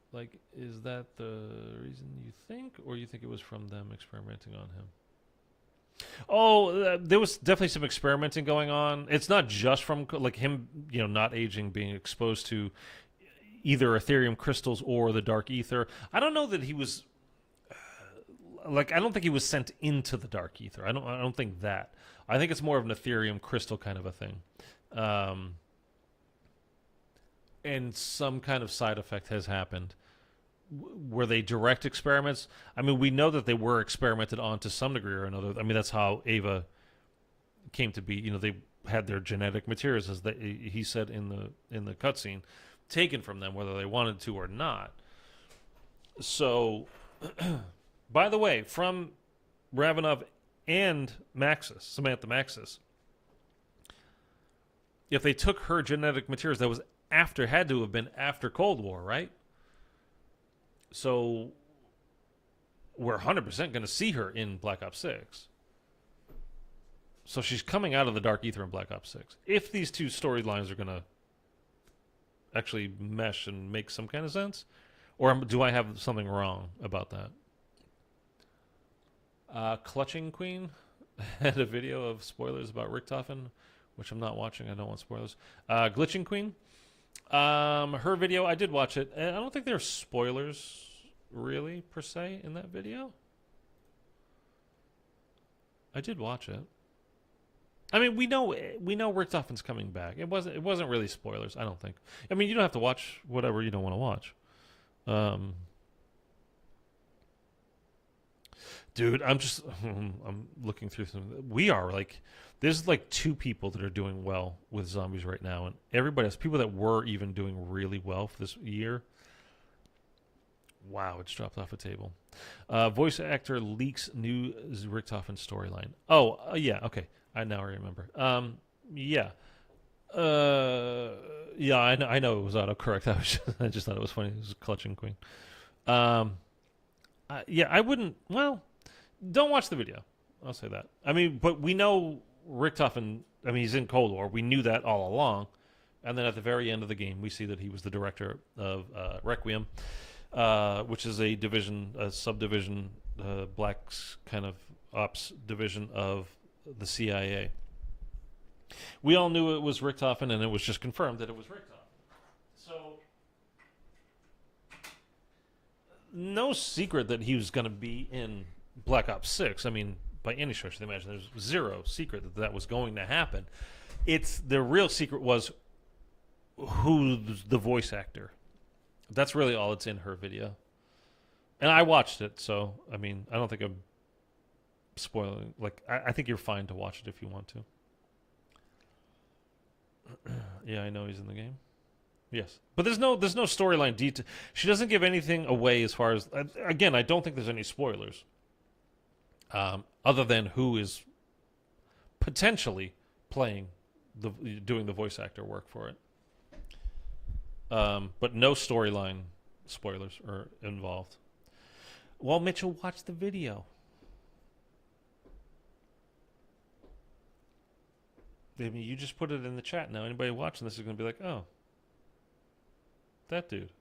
is that the reason you think? Or you think it was from them experimenting on him? Oh, there was definitely some experimenting going on. It's not just from, him, not aging, being exposed to either Ethereum crystals or the Dark Aether. I don't know that he was... I don't think he was sent into the Dark Aether. I don't think that. I think it's more of an Ethereum crystal kind of a thing. And some kind of side effect has happened. Were they direct experiments? I mean, we know that they were experimented on to some degree or another. I mean, that's how Ava came to be. They had their genetic materials, as he said in the cutscene, taken from them, whether they wanted to or not. So... By the way, from Ravenov and Samantha Maxis, if they took her genetic materials, that was had to have been after Cold War, right? So we're 100% going to see her in Black Ops 6. So she's coming out of the Dark Aether in Black Ops 6. If these two storylines are going to actually mesh and make some kind of sense, or do I have something wrong about that? Clutching Queen had a video of spoilers about Richtofen, which I'm not watching. I don't want spoilers. Glitching Queen, her video, I did watch it. And I don't think there are spoilers, really, per se, in that video. I did watch it. I mean, we know Richtofen's coming back. It wasn't really spoilers, I don't think. I mean, you don't have to watch whatever you don't want to watch. Dude, I'm looking through some. There's two people that are doing well with zombies right now, and everybody else, people that were even doing really well for this year. Wow, it's dropped off a table. Voice actor leaks new Richtofen storyline. Oh, yeah, okay. I now remember. Yeah. Yeah, I know it was autocorrect. I just thought it was funny. It was Clutching Queen. Yeah, I wouldn't. Well, don't watch the video. I'll say that. I mean, but we know Richtofen. I mean, he's in Cold War. We knew that all along. And then at the very end of the game, we see that he was the director of Requiem, which is a division, a subdivision, Black's kind of ops division of the CIA. We all knew it was Richtofen, and it was just confirmed that it was Richtofen. So, no secret that he was going to be in Black Ops 6. I mean, by any stretch of the imagination, there's zero secret that that was going to happen. It's the real secret was who's the voice actor. That's really all it's in her video. And I watched it, so, I mean, I don't think I'm spoiling. Like, I think you're fine to watch it if you want to. Yeah, I know he's in the game. Yes. But there's no storyline detail. She doesn't give anything away as far as... Again, I don't think there's any spoilers. Other than who is potentially doing the voice actor work for it. But no storyline spoilers are involved. Well, Mitchell, watch the video. I mean, you just put it in the chat now. Anybody watching this is going to be like, oh, that dude.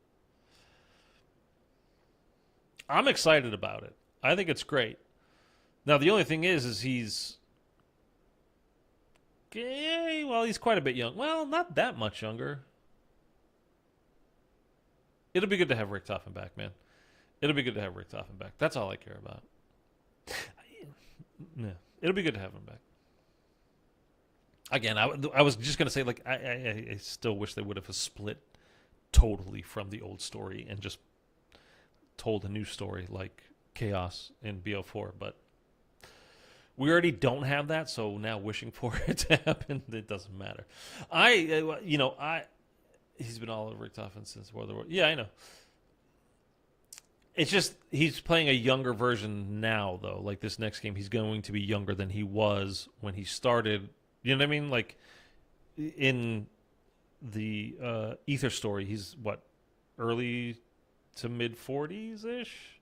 I'm excited about it. I think it's great. Now, the only thing is he's... well, he's quite a bit young. Well, not that much younger. It'll be good to have Rick Toffin back, man. It'll be good to have Rick Toffin back. That's all I care about. Yeah, it'll be good to have him back. Again, I was just going to say, like, I still wish they would have split totally from the old story and just told a new story like Chaos in BO4, but we already don't have that, so now wishing for it to happen, it doesn't matter. He's been all over Rick Toffin since World War. Yeah, I know. It's just he's playing a younger version now, though. Like this next game, he's going to be younger than he was when he started. You know what I mean? Like in the Aether story, he's what, early to mid 40s ish,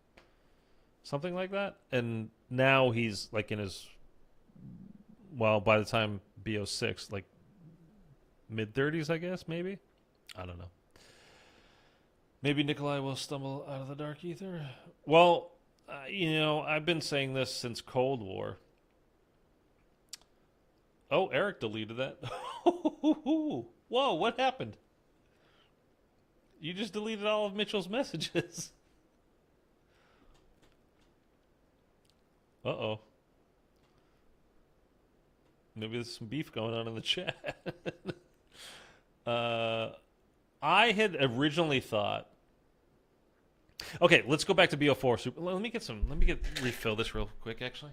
something like that. And now he's like in his, well, by the time BO6, like mid 30s, I guess, maybe. I don't know. Maybe Nikolai will stumble out of the Dark Aether. Well, I've been saying this since Cold War. Oh, Eric deleted that. Whoa, what happened? You just deleted all of Mitchell's messages. Uh-oh. Maybe there's some beef going on in the chat. I had originally thought... Okay, let's go back to BO4. Let me refill this real quick, actually.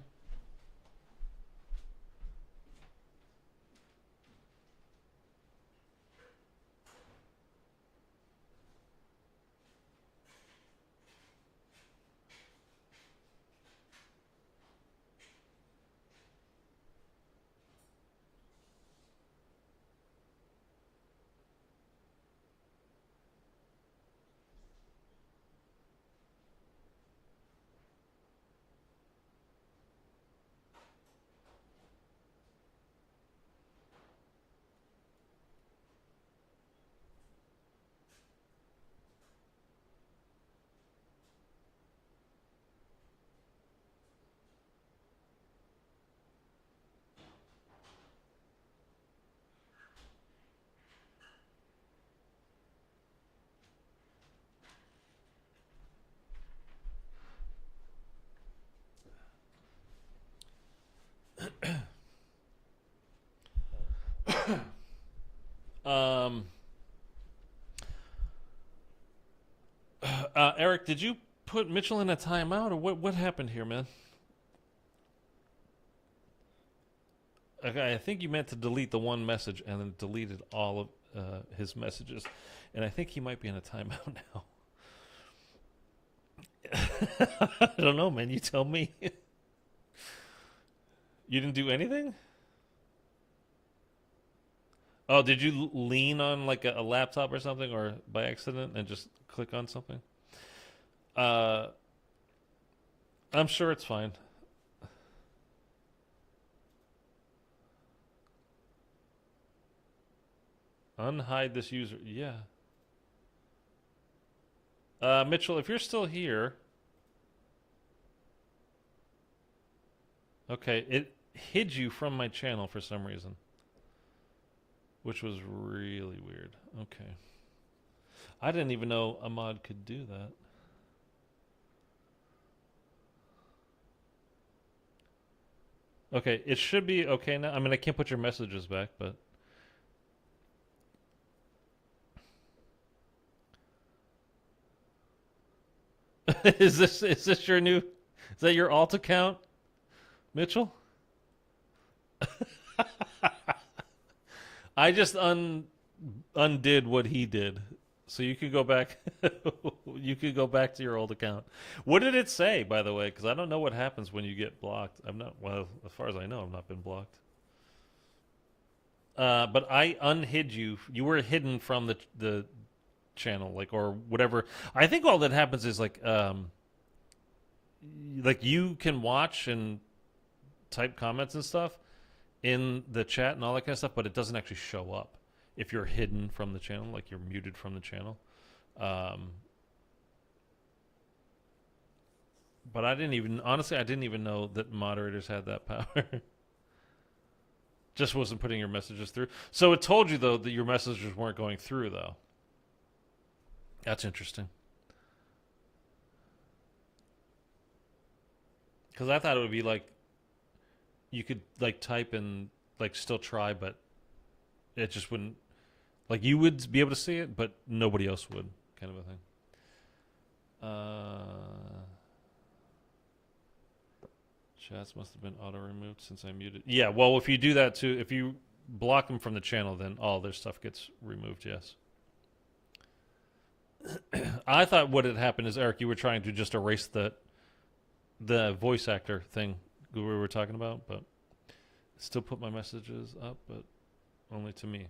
Eric, did you put Mitchell in a timeout, or what happened here, man? Okay, I think you meant to delete the one message and then deleted all of his messages, and I think he might be in a timeout now. I don't know, man. You tell me. You didn't do anything? Oh, did you lean on like a laptop or something, or by accident, and just click on something? I'm sure it's fine. Unhide this user. Yeah. Mitchell, if you're still here. Okay, it hid you from my channel for some reason. Which was really weird. Okay. I didn't even know a mod could do that. Okay, it should be okay now. I mean, I can't put your messages back, but... Is this your new... Is that your alt account, Mitchell? I just undid what he did. So you could go back. You could go back to your old account. What did it say, by the way? Because I don't know what happens when you get blocked. I'm not. Well, as far as I know, I've not been blocked. But I unhid you. You were hidden from the channel, like, or whatever. I think all that happens is like you can watch and type comments and stuff in the chat and all that kind of stuff, but it doesn't actually show up if you're hidden from the channel, like you're muted from the channel. But I didn't even know that moderators had that power. Just wasn't putting your messages through. So it told you, though, that your messages weren't going through, though. That's interesting. Because I thought it would be like you could like type and like still try, but it just wouldn't. Like you would be able to see it, but nobody else would, kind of a thing. Chats must have been auto-removed since I muted. Yeah, well, if you do that too, if you block them from the channel, then all their stuff gets removed, yes. I thought what had happened is, Eric, you were trying to just erase the voice actor thing we were talking about, but still put my messages up, but only to me.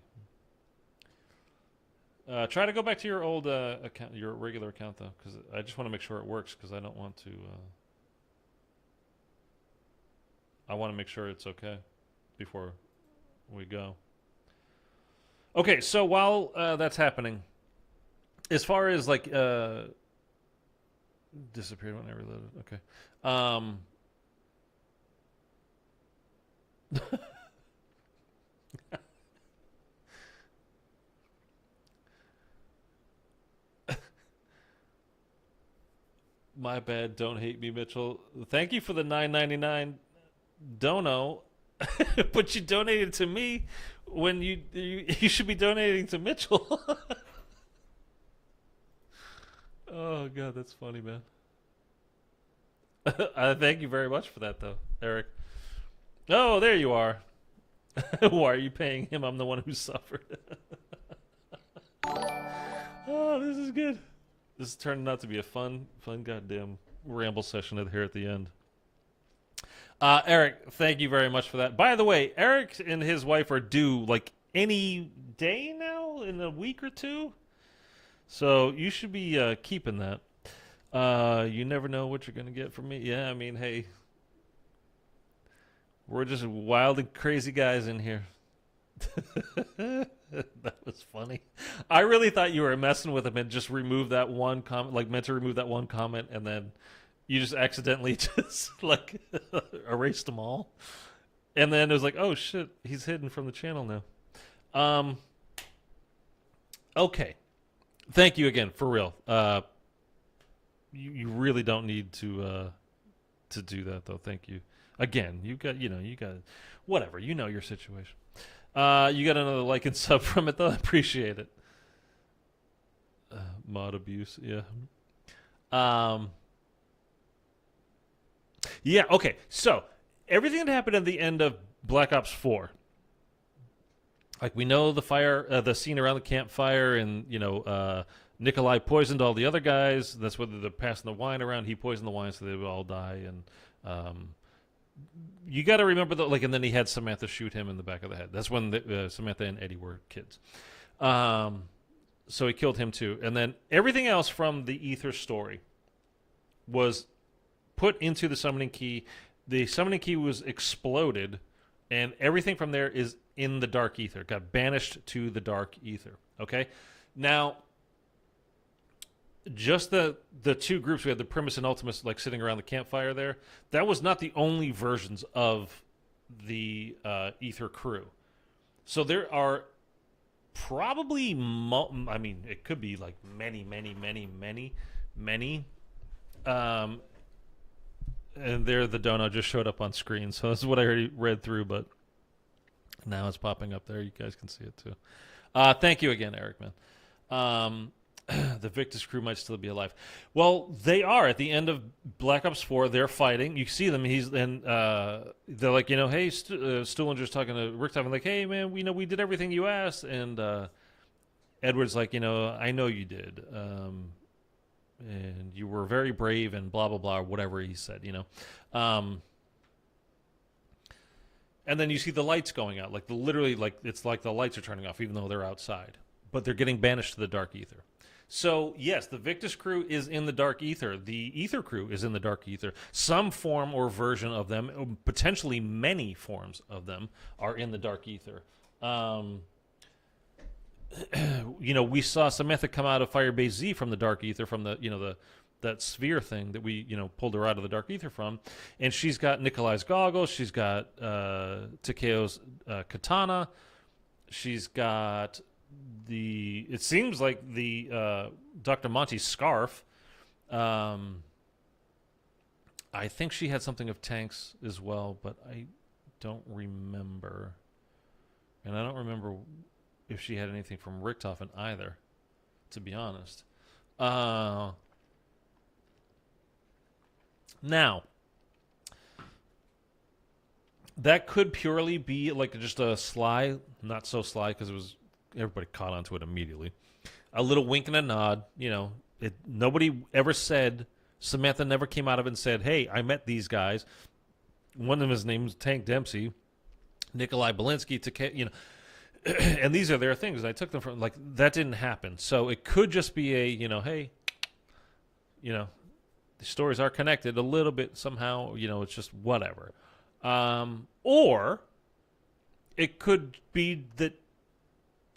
Try to go back to your old account, your regular account, though, because I just want to make sure it works, because I don't want to... I want to make sure it's okay before we go. Okay, so while that's happening, as far as like disappeared when I reloaded. Okay. My bad. Don't hate me, Mitchell. Thank you for the $9.99 dono, but you donated to me when you should be donating to Mitchell. Oh god, that's funny, man. Thank you very much for that, though, Eric. Oh, there you are. Why are you paying him? I'm the one who suffered. Oh, this is good. This is turning out to be a fun goddamn ramble session here at the end. Eric, thank you very much for that. By the way, Eric and his wife are due like any day now, in a week or two. So you should be keeping that. You never know what you're going to get from me. Yeah, I mean, hey, we're just wild and crazy guys in here. That was funny. I really thought you were messing with him and just removed that one comment, like meant to remove that one comment, and then you just accidentally just like erased them all. And then it was like, oh shit, he's hidden from the channel now. Okay. Thank you again, for real. You really don't need to do that, though. Thank you again. You got whatever. You know your situation. You got another like and sub from it, though. I appreciate it. Mod abuse, yeah. Yeah. Okay. So everything that happened at the end of Black Ops 4. Like, we know the fire, the scene around the campfire, and, Nikolai poisoned all the other guys. That's whether they're passing the wine around. He poisoned the wine so they would all die. And you got to remember that, like, and then he had Samantha shoot him in the back of the head. That's when Samantha and Eddie were kids. So he killed him too. And then everything else from the Aether story was put into the summoning key. The summoning key was exploded, and everything from there is in the Dark Aether. Got banished to the Dark Aether. Okay? Now, just the two groups, we had the Primus and Ultimus like sitting around the campfire there. That was not the only versions of the Aether crew. So there are probably, it could be like many And there, the dono just showed up on screen. So this is what I already read through, but now it's popping up there. You guys can see it too. Thank you again, Eric, man. The Victus crew might still be alive. Well, they are at the end of Black Ops 4. They're fighting. You see them. They're like, hey, Stuhlinger's talking to Richtofen, like, hey, man, we did everything you asked. And Edward's like, I know you did. And you were very brave and blah, blah, blah, whatever he said, And then you see the lights going out. It's like the lights are turning off, even though they're outside. But they're getting banished to the Dark Aether. So, yes, the Victus crew is in the Dark Aether. The Aether crew is in the Dark Aether. Some form or version of them, potentially many forms of them, are in the Dark Aether. We saw Samantha come out of Firebase Z from the Dark Aether, from that sphere thing that we, pulled her out of the Dark Aether from. And she's got Nikolai's goggles. She's got Takeo's katana. She's got... it seems like the Dr. Monty's scarf. I think she had something of Tank's as well, but I don't remember. And I don't remember if she had anything from Richtofen either, to be honest. Now, that could purely be like just a sly, not so sly because it was... Everybody caught onto it immediately. A little wink and a nod. Nobody ever said, Samantha never came out of it and said, hey, I met these guys. One of his names Tank Dempsey, Nikolai Belinsky, and these are their things. I took them from, that didn't happen. So it could just be hey, the stories are connected a little bit somehow, it's just whatever. Or it could be that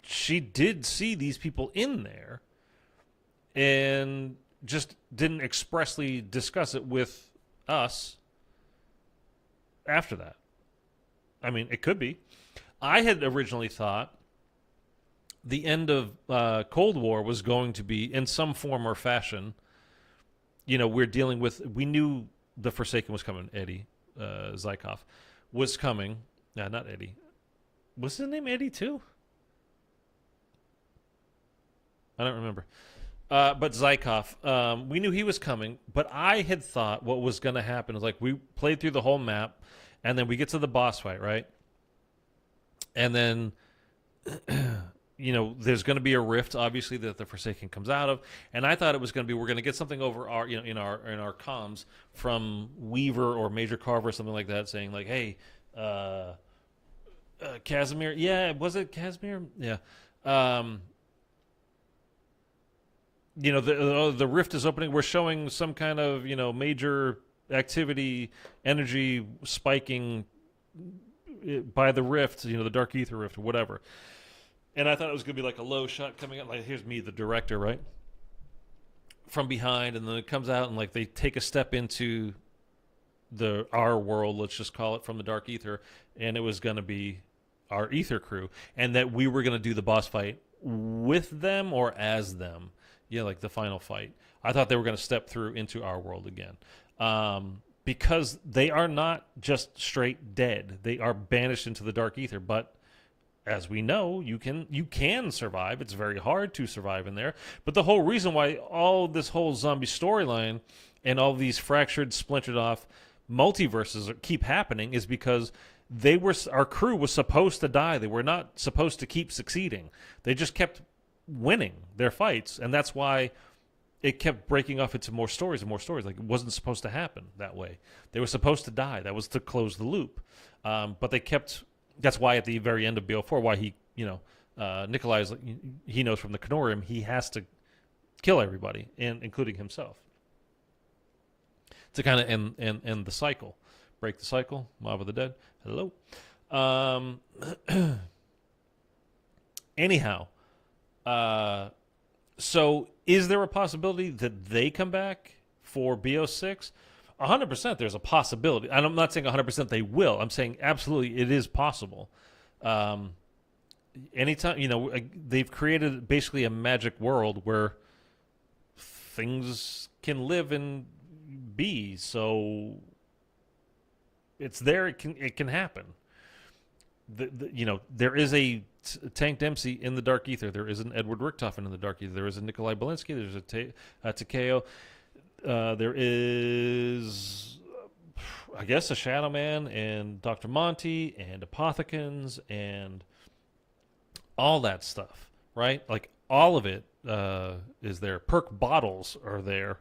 she did see these people in there and just didn't expressly discuss it with us after that. I mean, it could be. I had originally thought the end of Cold War was going to be, in some form or fashion, we're dealing with... We knew the Forsaken was coming. Eddie Zykov was coming. No, not Eddie. Was his name Eddie too? I don't remember. But Zykov, we knew he was coming, but I had thought what was going to happen is we played through the whole map, and then we get to the boss fight, right? And then, there's going to be a rift, obviously, that the Forsaken comes out of, and I thought it was going to be, we're going to get something over our, in our comms from Weaver or Major Carver or something like that, saying hey, Casimir, yeah, was it Casimir? Yeah. The rift is opening. We're showing some kind of, major activity, energy spiking by the rift, the Dark Aether rift or whatever. And I thought it was going to be a low shot coming out. Here's me, the director, right? From behind, and then it comes out and they take a step into our world, let's just call it, from the Dark Aether, and it was going to be our Aether crew, and that we were going to do the boss fight with them or as them. Yeah, the final fight. I thought they were going to step through into our world again. Because they are not just straight dead. They are banished into the Dark Aether. But as we know, you can survive. It's very hard to survive in there. But the whole reason why all this whole zombie storyline and all these fractured, splintered off multiverses keep happening is because our crew was supposed to die. They were not supposed to keep succeeding. They just kept winning their fights, and that's why it kept breaking off into more stories and more stories. It wasn't supposed to happen that way. They were supposed to die. That was to close the loop. But they kept... That's why at the very end of BO4, why he, Nikolai is, he knows from the Canorium, he has to kill everybody, including himself, to kind of end the cycle. Break the cycle. Mob of the Dead. Hello. Anyhow... so is there a possibility that they come back for BO6? 100% there's a possibility. And I'm not saying 100% they will. I'm saying absolutely it is possible. Anytime, they've created basically a magic world where things can live and be. So it's there. It can happen. There is a Tank Dempsey in the Dark Aether. There is an Edward Richtofen in the Dark Aether. There is a Nikolai Belinsky. There's a Takeo. There is, I guess, a Shadow Man and Dr. Monty and Apothecans and all that stuff, right? Like, all of it is there. Perk bottles are there.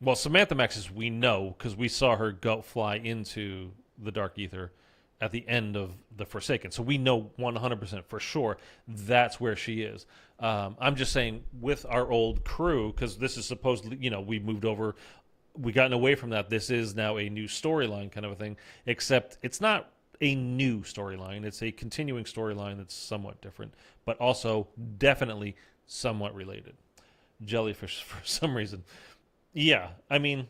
Well, Samantha Maxis, we know, because we saw her fly into the Dark Aether at the end of the Forsaken. So we know 100% for sure that's where she is. I'm just saying, with our old crew, because this is supposedly, we moved over, we gotten away from that. This is now a new storyline kind of a thing, except it's not a new storyline. It's a continuing storyline that's somewhat different, but also definitely somewhat related. Jellyfish, for some reason. Yeah, I mean,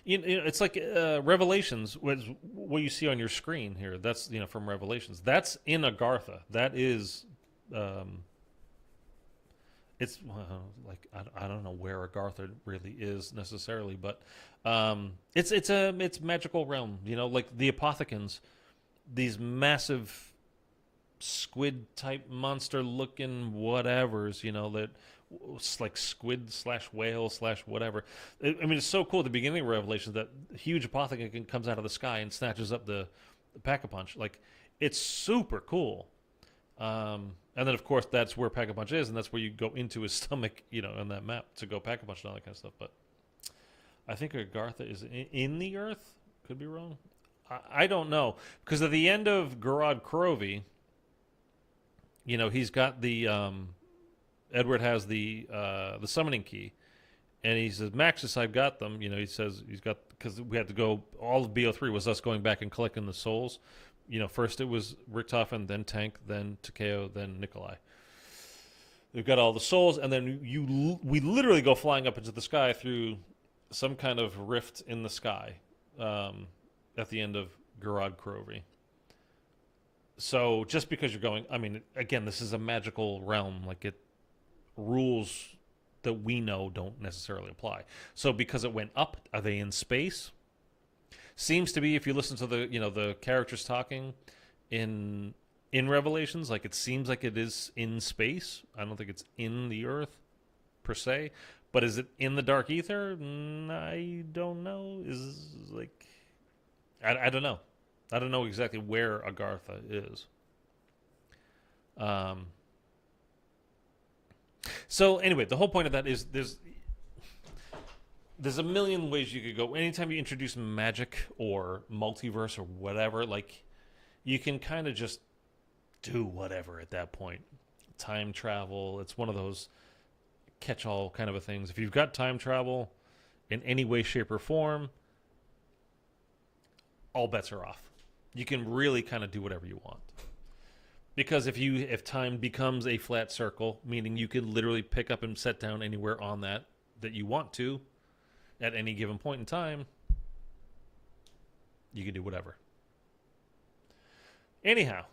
it's like Revelations, what you see on your screen here. That's from Revelations. That's in Agartha. That is, it's like I don't know where Agartha really is necessarily, but it's magical realm. Like the Apothecans, these massive squid type monster looking whatevers. That. It's like squid / whale / whatever. I mean, it's so cool at the beginning of Revelations that huge Apothecon comes out of the sky and snatches up the Pack-a-Punch. Like, it's super cool. And then, of course, that's where Pack-a-Punch is, and that's where you go into his stomach, on that map to go Pack-a-Punch and all that kind of stuff. But I think Agartha is in the Earth. Could be wrong. I don't know. Because at the end of Garad Krovi, he's got the... Edward has the summoning key, and he says, Maxis, I've got them. He says he's got, because we had to go, all of BO3 was us going back and collecting the souls. First it was Richtofen, then Tank, then Takeo, then Nikolai. We've got all the souls, and then we literally go flying up into the sky through some kind of rift in the sky at the end of Garad Krovi. So just because you're going, I mean, again, this is a magical realm, rules that we know don't necessarily apply. So because it went up, are they in space? Seems to be, if you listen to the characters talking in Revelations, it seems like it is in space. I don't think it's in the Earth per se, but is it in the Dark Aether? I don't know. I don't know. I don't know exactly where Agartha is. So anyway, the whole point of that is there's a million ways you could go. Anytime you introduce magic or multiverse or whatever, you can kind of just do whatever at that point. Time travel, it's one of those catch-all kind of a things. If you've got time travel in any way, shape, or form, all bets are off. You can really kind of do whatever you want. Because if time becomes a flat circle, meaning you can literally pick up and set down anywhere on that you want to at any given point in time, you can do whatever. Anyhow.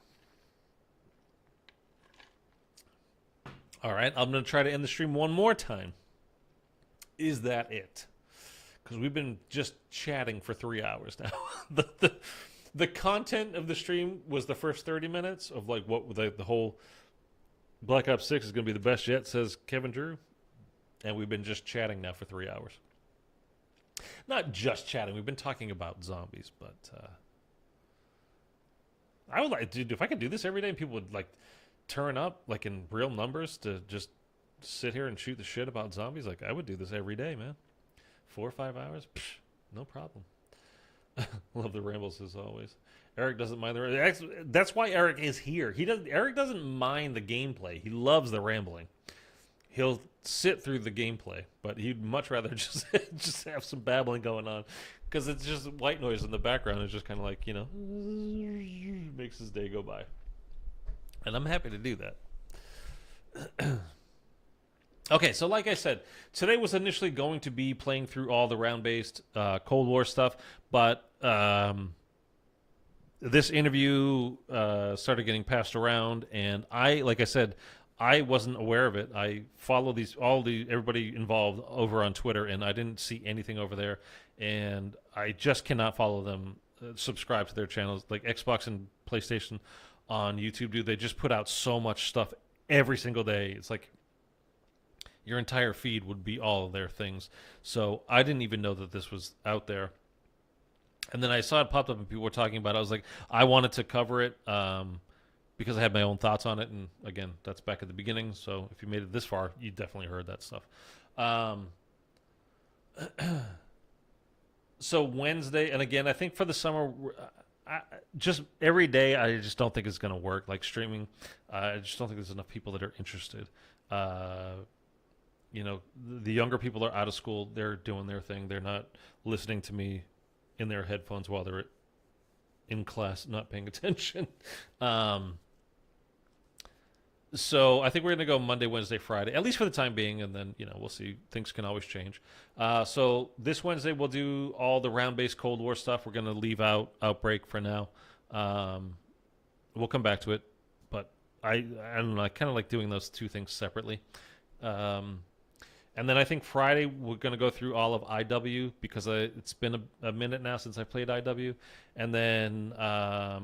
All right, I'm going to try to end the stream one more time. Is that it? Because we've been just chatting for 3 hours now. The content of the stream was the first 30 minutes of what the whole Black Ops 6 is going to be the best yet, says Kevin Drew. And we've been just chatting now for 3 hours. Not just chatting. We've been talking about zombies, but I would like, dude, if I could do this every day and people would turn up in real numbers to just sit here and shoot the shit about zombies, I would do this every day, man. 4 or 5 hours, psh, no problem. Love the rambles as always. Eric doesn't mind that's why Eric is here. Eric doesn't mind the gameplay. He loves the rambling. He'll sit through the gameplay, but he'd much rather just have some babbling going on, because it's just white noise in the background. It's just kind of makes his day go by, and I'm happy to do that. Okay, so like I said, today was initially going to be playing through all the round-based Cold War stuff, but this interview started getting passed around, and like I said, I wasn't aware of it. I follow everybody involved over on Twitter, and I didn't see anything over there. And I just cannot follow them, subscribe to their channels. Like Xbox and PlayStation on YouTube do. They just put out so much stuff every single day. It's like your entire feed would be all of their things. So I didn't even know that this was out there. And then I saw it popped up and people were talking about it. I was like, I wanted to cover it because I had my own thoughts on it. And again, that's back at the beginning. So if you made it this far, you definitely heard that stuff. So Wednesday, and again, I think for the summer, just every day, I just don't think it's going to work. Like streaming, I just don't think there's enough people that are interested. You know, the younger people are out of school. They're doing their thing. They're not listening to me in their headphones while they're in class, not paying attention. So I think we're going to go Monday, Wednesday, Friday, at least for the time being, and then, you know, we'll see. Things can always change. So this Wednesday we'll do all the round-based Cold War stuff. We're going to leave out Outbreak for now. We'll come back to it, but I don't know. I kind of like doing those two things separately. And then I think Friday we're going to go through all of IW because it's been a minute now since I played IW, and then I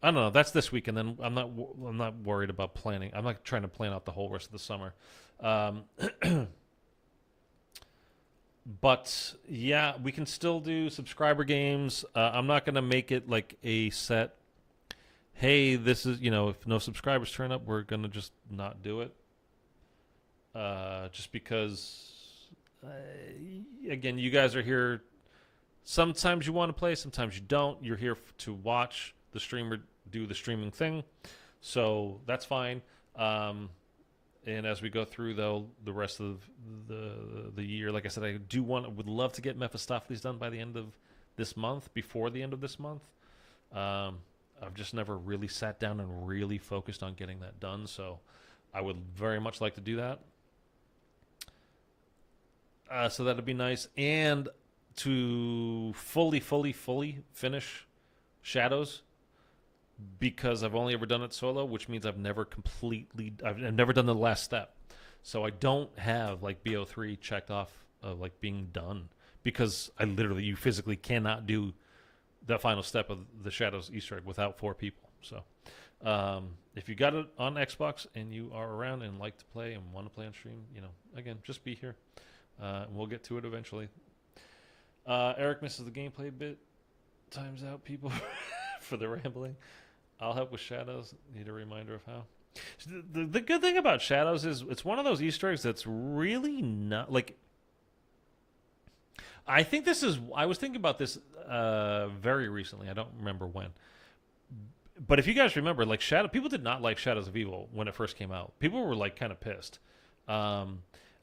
don't know. That's this week, and then I'm not worried about planning. I'm not trying to plan out the whole rest of the summer. But yeah, we can still do subscriber games. I'm not going to make it like a set. Hey, this is, you know, if no subscribers turn up, we're going to just not do it. Just because, again, you guys are here. Sometimes you want to play, sometimes you don't. You're here to watch the streamer do the streaming thing, so that's fine. And as we go through, though, the rest of the year, like I said, would love to get Mephistopheles done by the end of this month, before the end of this month. I've just never really sat down and really focused on getting that done, so I would very much like to do that. So that'd be nice. And to fully finish Shadows, because I've only ever done it solo, which means I've never done the last step. So I don't have like BO3 checked off of like being done, because you physically cannot do the final step of the Shadows Easter egg without 4 people. So if you got it on Xbox and you are around and like to play and want to play on stream, you know, again, just be here. We'll get to it eventually. Eric misses the gameplay bit. Times out, people, for the rambling. I'll help with Shadows. Need a reminder of how. The good thing about Shadows is it's one of those Easter eggs that's really not like. I was thinking about this very recently. I don't remember when. But if you guys remember, like people did not like Shadows of Evil when it first came out. People were like kind of pissed.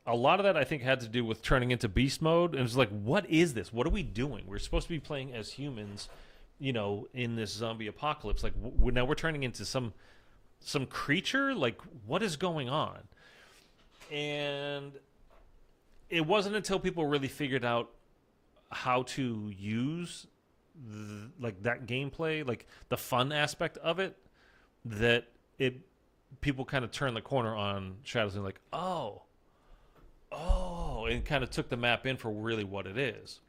A lot of that I think had to do with turning into beast mode, and it was like, what is this? What are we doing? We're supposed to be playing as humans, you know, in this zombie apocalypse. Like now we're turning into some creature. Like, what is going on? And it wasn't until people really figured out how to use like that gameplay, like the fun aspect of it, that people kind of turned the corner on Shadows and like, oh, and kind of took the map in for really what it is.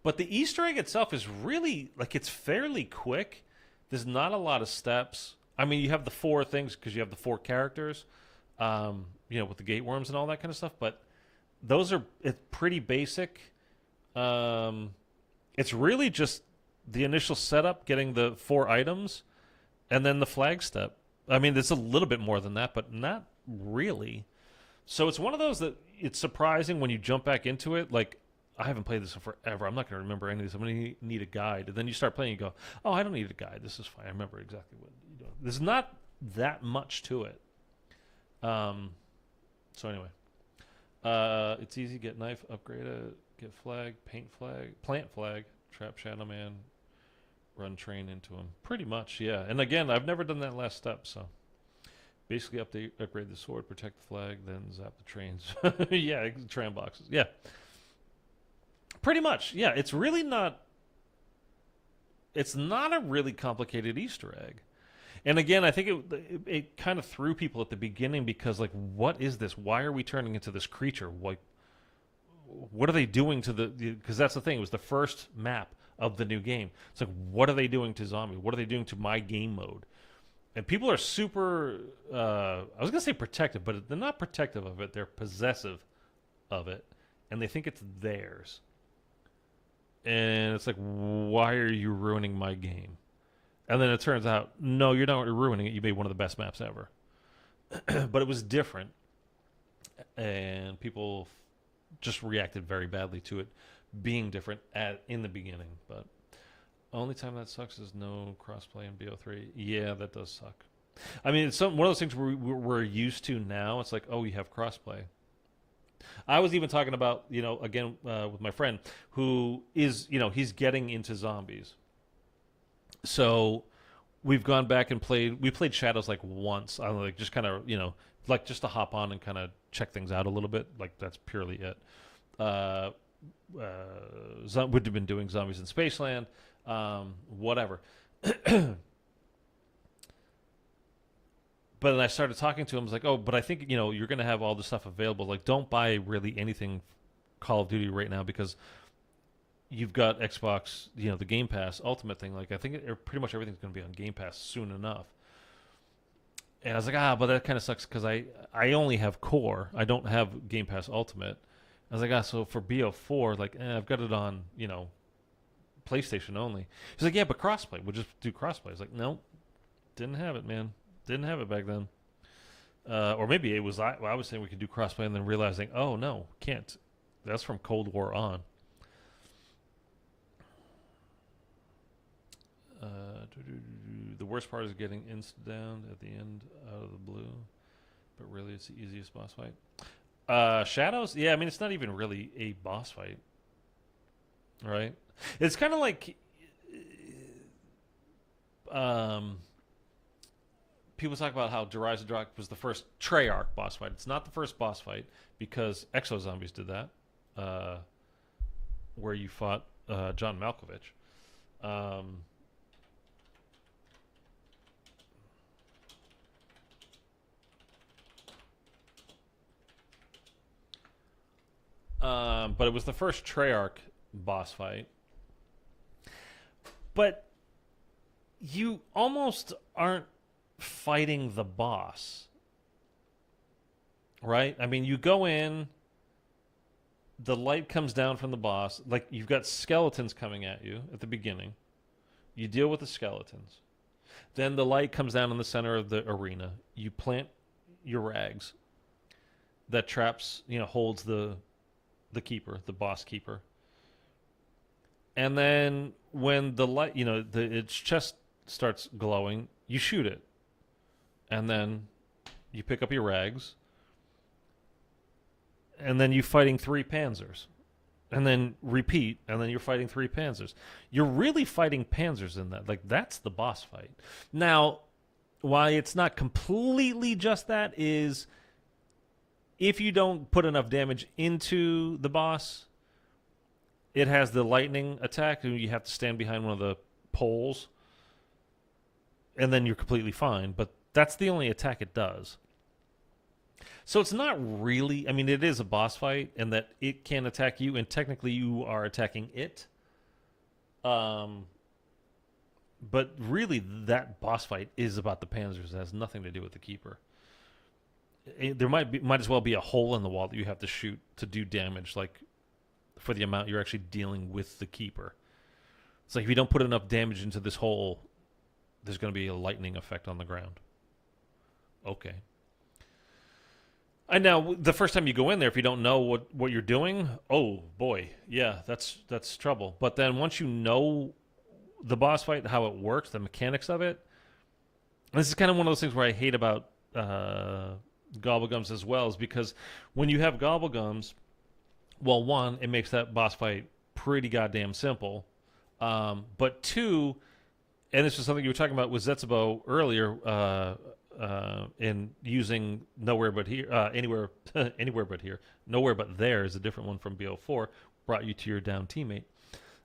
But the Easter egg itself is really, like, it's fairly quick. There's not a lot of steps. I mean, you have the 4 things because you have the 4 characters, you know, with the gate worms and all that kind of stuff. But it's pretty basic. It's really just the initial setup, getting the 4 items, and then the flag step. I mean, there's a little bit more than that, but not really. So it's one of those that it's surprising when you jump back into it. Like, I haven't played this in forever. I'm not going to remember any of this. I'm going to need a guide. And then you start playing and you go, oh, I don't need a guide. This is fine. I remember exactly what you're doing. There's not that much to it. So anyway. It's easy. Get knife, upgrade it, get flag, paint flag, plant flag, trap Shadow Man, run train into him. Pretty much, yeah. And again, I've never done that last step, so. Basically upgrade the sword, protect the flag, then zap the trains. Yeah, tram boxes. Yeah. Pretty much. Yeah, it's really not... It's not a really complicated Easter egg. And again, I think it kind of threw people at the beginning because, like, what is this? Why are we turning into this creature? Like, what are they doing to the... Because that's the thing. It was the first map of the new game. It's like, what are they doing to zombie? What are they doing to my game mode? And people are super... I was going to say protective, but they're not protective of it. They're possessive of it. And they think it's theirs. And it's like, why are you ruining my game? And then it turns out, no, you're not ruining it. You made one of the best maps ever. But it was different. And people just reacted very badly to it being different in the beginning. But only time that sucks is no crossplay in BO3. Yeah, that does suck. I mean, it's one of those things we're used to now. It's like, oh, you have crossplay. I was even talking about, again, with my friend who is, he's getting into zombies. So we've gone back and we played Shadows like once. I like just kind of, like just to hop on and kind of check things out a little bit. Like that's purely it. Would have been doing Zombies in Spaceland, whatever. But then I started talking to him. I was like, oh, but I think, you're going to have all this stuff available. Like, don't buy really anything Call of Duty right now because you've got Xbox, the Game Pass Ultimate thing. Like, I think pretty much everything's going to be on Game Pass soon enough. And I was like, but that kind of sucks because I only have Core. I don't have Game Pass Ultimate. I was like, so for BO4, like, I've got it on, PlayStation only. He's like, yeah, but crossplay. We'll just do crossplay. I was like, no, didn't have it, man. Didn't have it back then. Or maybe it was, I was saying we could do crossplay and then realizing, oh, no, can't. That's from Cold War on. The worst part is getting insta-downed at the end out of the blue. But really, it's the easiest boss fight. Shadows? Yeah, I mean, it's not even really a boss fight. Right? It's kind of like... people talk about how Rise of Dark was the first Treyarch boss fight. It's not the first boss fight because Exo Zombies did that, where you fought John Malkovich. But it was the first Treyarch boss fight. But you almost aren't fighting the boss, right? I mean, you go in, the light comes down from the boss, like you've got skeletons coming at you at the beginning. You deal with the skeletons. Then the light comes down in the center of the arena. You plant your rags that traps, holds the keeper, the boss keeper. And then when the light, its chest starts glowing, you shoot it. And then you pick up your rags. And then you're fighting 3 panzers. And then repeat, and then you're fighting 3 panzers. You're really fighting panzers in that. Like, that's the boss fight. Now, why it's not completely just that is if you don't put enough damage into the boss, it has the lightning attack, and you have to stand behind one of the poles. And then you're completely fine. But that's the only attack it does. So it's not really... I mean, it is a boss fight, and that it can attack you, and technically you are attacking it. But really, that boss fight is about the panzers. It has nothing to do with the keeper. There might as well be a hole in the wall that you have to shoot to do damage, like for the amount you're actually dealing with the keeper. It's like if you don't put enough damage into this hole, there's going to be a lightning effect on the ground. Okay. And now, the first time you go in there, if you don't know what you're doing, oh boy, yeah, that's trouble. But then once you know the boss fight, how it works, the mechanics of it, and this is kind of one of those things where I hate about Gobblegums as well, is because when you have Gobblegums, well, one, it makes that boss fight pretty goddamn simple. But two, and this was something you were talking about with Zetsubo earlier, in using nowhere but here, anywhere but here. Nowhere but there is a different one from BO4, brought you to your down teammate.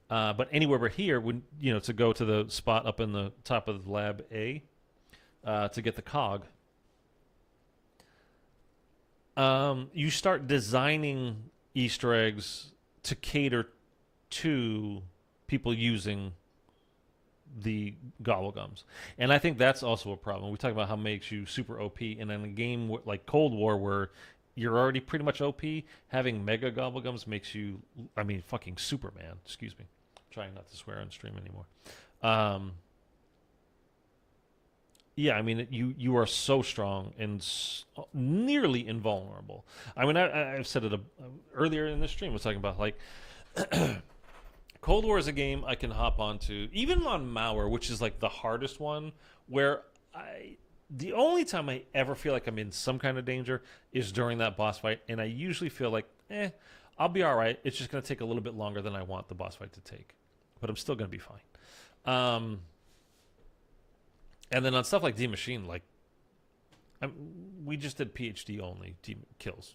But anywhere but here, would to go to the spot up in the top of lab A, to get the cog, you start designing Easter eggs to cater to people using the gobblegums. And I think that's also a problem. We talk about how it makes you super OP, and in a game like Cold War where you're already pretty much OP, having mega gobblegums makes you, I mean, fucking Superman. Excuse me. I'm trying not to swear on stream anymore. Yeah, I mean, you are so strong and nearly invulnerable. I mean, I've said it earlier in this stream. I was talking about, like, Cold War is a game I can hop onto, even on Mauer, which is, like, the hardest one, where the only time I ever feel like I'm in some kind of danger is during that boss fight, and I usually feel like, I'll be all right. It's just going to take a little bit longer than I want the boss fight to take, but I'm still going to be fine. And then on stuff like D Machine, like, we just did PhD only kills.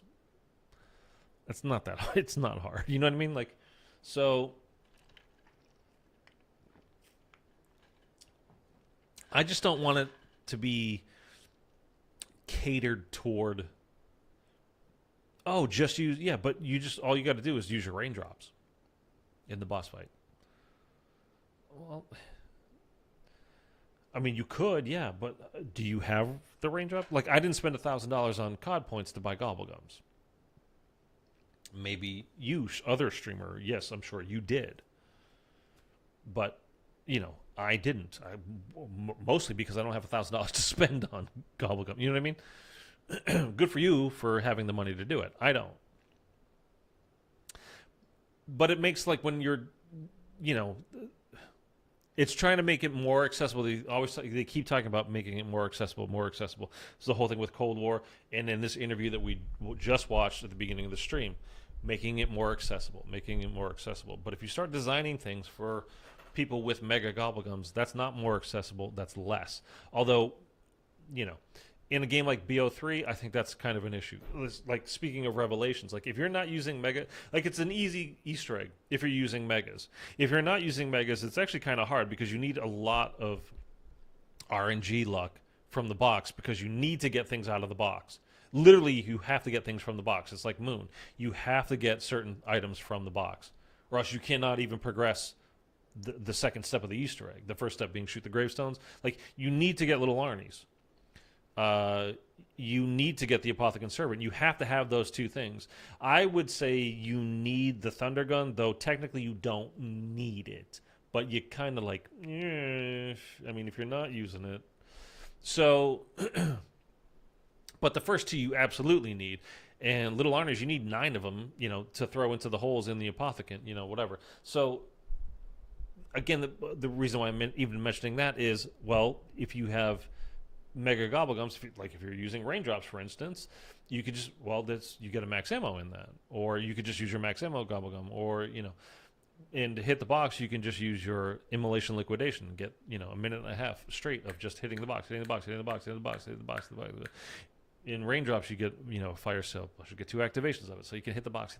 It's not that hard. It's not hard. You know what I mean? Like, so I just don't want it to be catered toward, just use, but all you got to do is use your raindrops in the boss fight. Well, I mean, you could, but do you have the raindrop? Like, I didn't spend $1,000 on COD points to buy gobblegums. Maybe you, other streamer, yes, I'm sure you did. But, I didn't. Mostly because I don't have $1,000 to spend on gobblegum. You know what I mean? Good for you for having the money to do it. I don't. But it makes, like, when you're, it's trying to make it more accessible. They keep talking about making it more accessible, more accessible. It's the whole thing with Cold War, and in this interview that we just watched at the beginning of the stream, making it more accessible, making it more accessible. But if you start designing things for people with mega gobblegums, that's not more accessible, that's less. Although, in a game like BO3, I think that's kind of an issue. Like, speaking of revelations, like, if you're not using mega, like, it's an easy Easter egg if you're using megas. If you're not using megas, it's actually kind of hard because you need a lot of RNG luck from the box because you need to get things out of the box. Literally, you have to get things from the box. It's like Moon. You have to get certain items from the box, or else you cannot even progress the second step of the Easter egg. The first step being shoot the gravestones. Like, you need to get little Arnies. You need to get the Apothecon Servant. You have to have those two things. I would say you need the Thunder Gun, though technically you don't need it. But you kind of like, I mean, if you're not using it. So, but the first two you absolutely need. And little Arnies, you need 9 of them, to throw into the holes in the Apothecon, whatever. So, again, the reason why I'm even mentioning that is, well, if you have mega gobblegums, if you're using raindrops, for instance, you could just, you get a max ammo in that, or you could just use your max ammo gobblegum, or and to hit the box, you can just use your immolation liquidation and get a minute and a half straight of just hitting the box. In raindrops, you get fire sale plus you get 2 activations of it, so you can hit the box.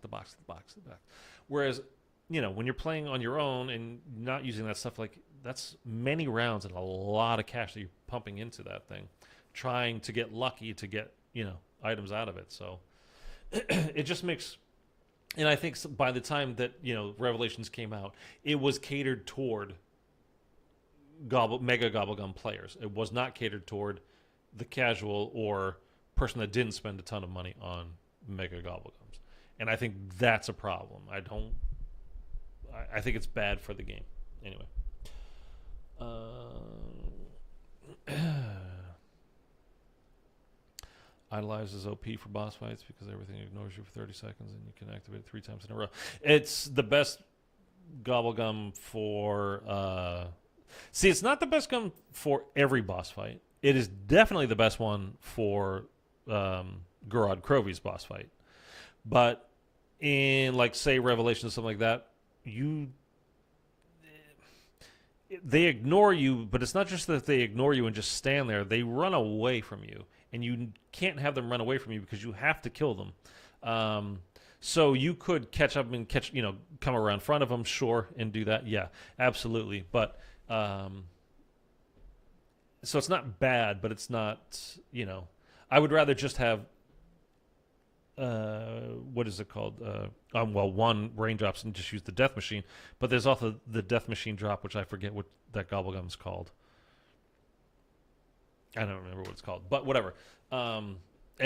Whereas when you're playing on your own and not using that stuff, like, that's many rounds and a lot of cash that you're pumping into that thing, trying to get lucky to get, items out of it. So it just makes, and I think by the time that, Revelations came out, it was catered toward mega gobblegum players. It was not catered toward the casual or person that didn't spend a ton of money on mega gobblegums. And I think that's a problem. I think it's bad for the game. Anyway. Idolize is OP for boss fights because everything ignores you for 30 seconds and you can activate it 3 times in a row. It's the best gobblegum for... See, it's not the best gun for every boss fight. It is definitely the best one for Gorod Krovi's boss fight. But in, like, say, Revelation or something like that, they ignore you, but it's not just that they ignore you and just stand there. They run away from you, and you can't have them run away from you because you have to kill them. So you could catch up and come around front of them, sure, and do that. Yeah, absolutely. But so it's not bad, but it's not, I would rather just have, what is it called? One raindrops and just use the death machine. But there's also the death machine drop, which I forget what that gobblegum's called. I don't remember what it's called, but whatever. And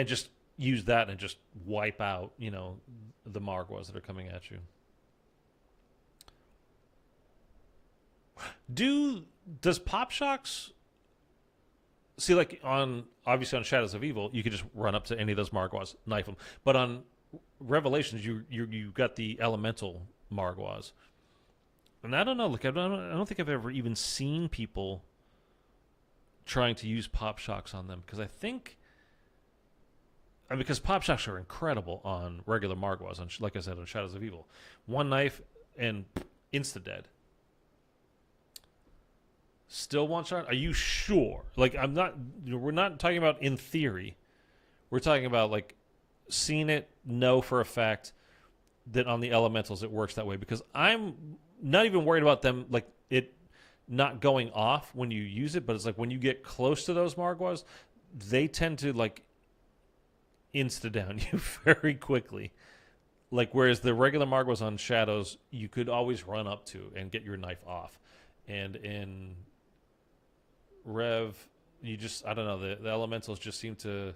just use that and just wipe out, the Margwas that are coming at you. Does Pop Shocks... See, like, obviously on Shadows of Evil, you could just run up to any of those Margwas, knife them. But on Revelations, you got the elemental Margwas. And I don't know, like, I don't think I've ever even seen people trying to use Pop Shocks on them. Because Pop Shocks are incredible on regular Margwas, like I said, on Shadows of Evil. One knife and insta-dead. Still one shot? Are you sure? Like, I'm not... we're not talking about in theory. We're talking about, like, seeing it, know for a fact that on the elementals it works that way. Because I'm not even worried about them, like, it not going off when you use it, but it's like when you get close to those Margwas, they tend to, like, insta-down you very quickly. Like, whereas the regular Margwas on Shadows, you could always run up to and get your knife off. And in Rev, you just, I don't know, the elementals just seem to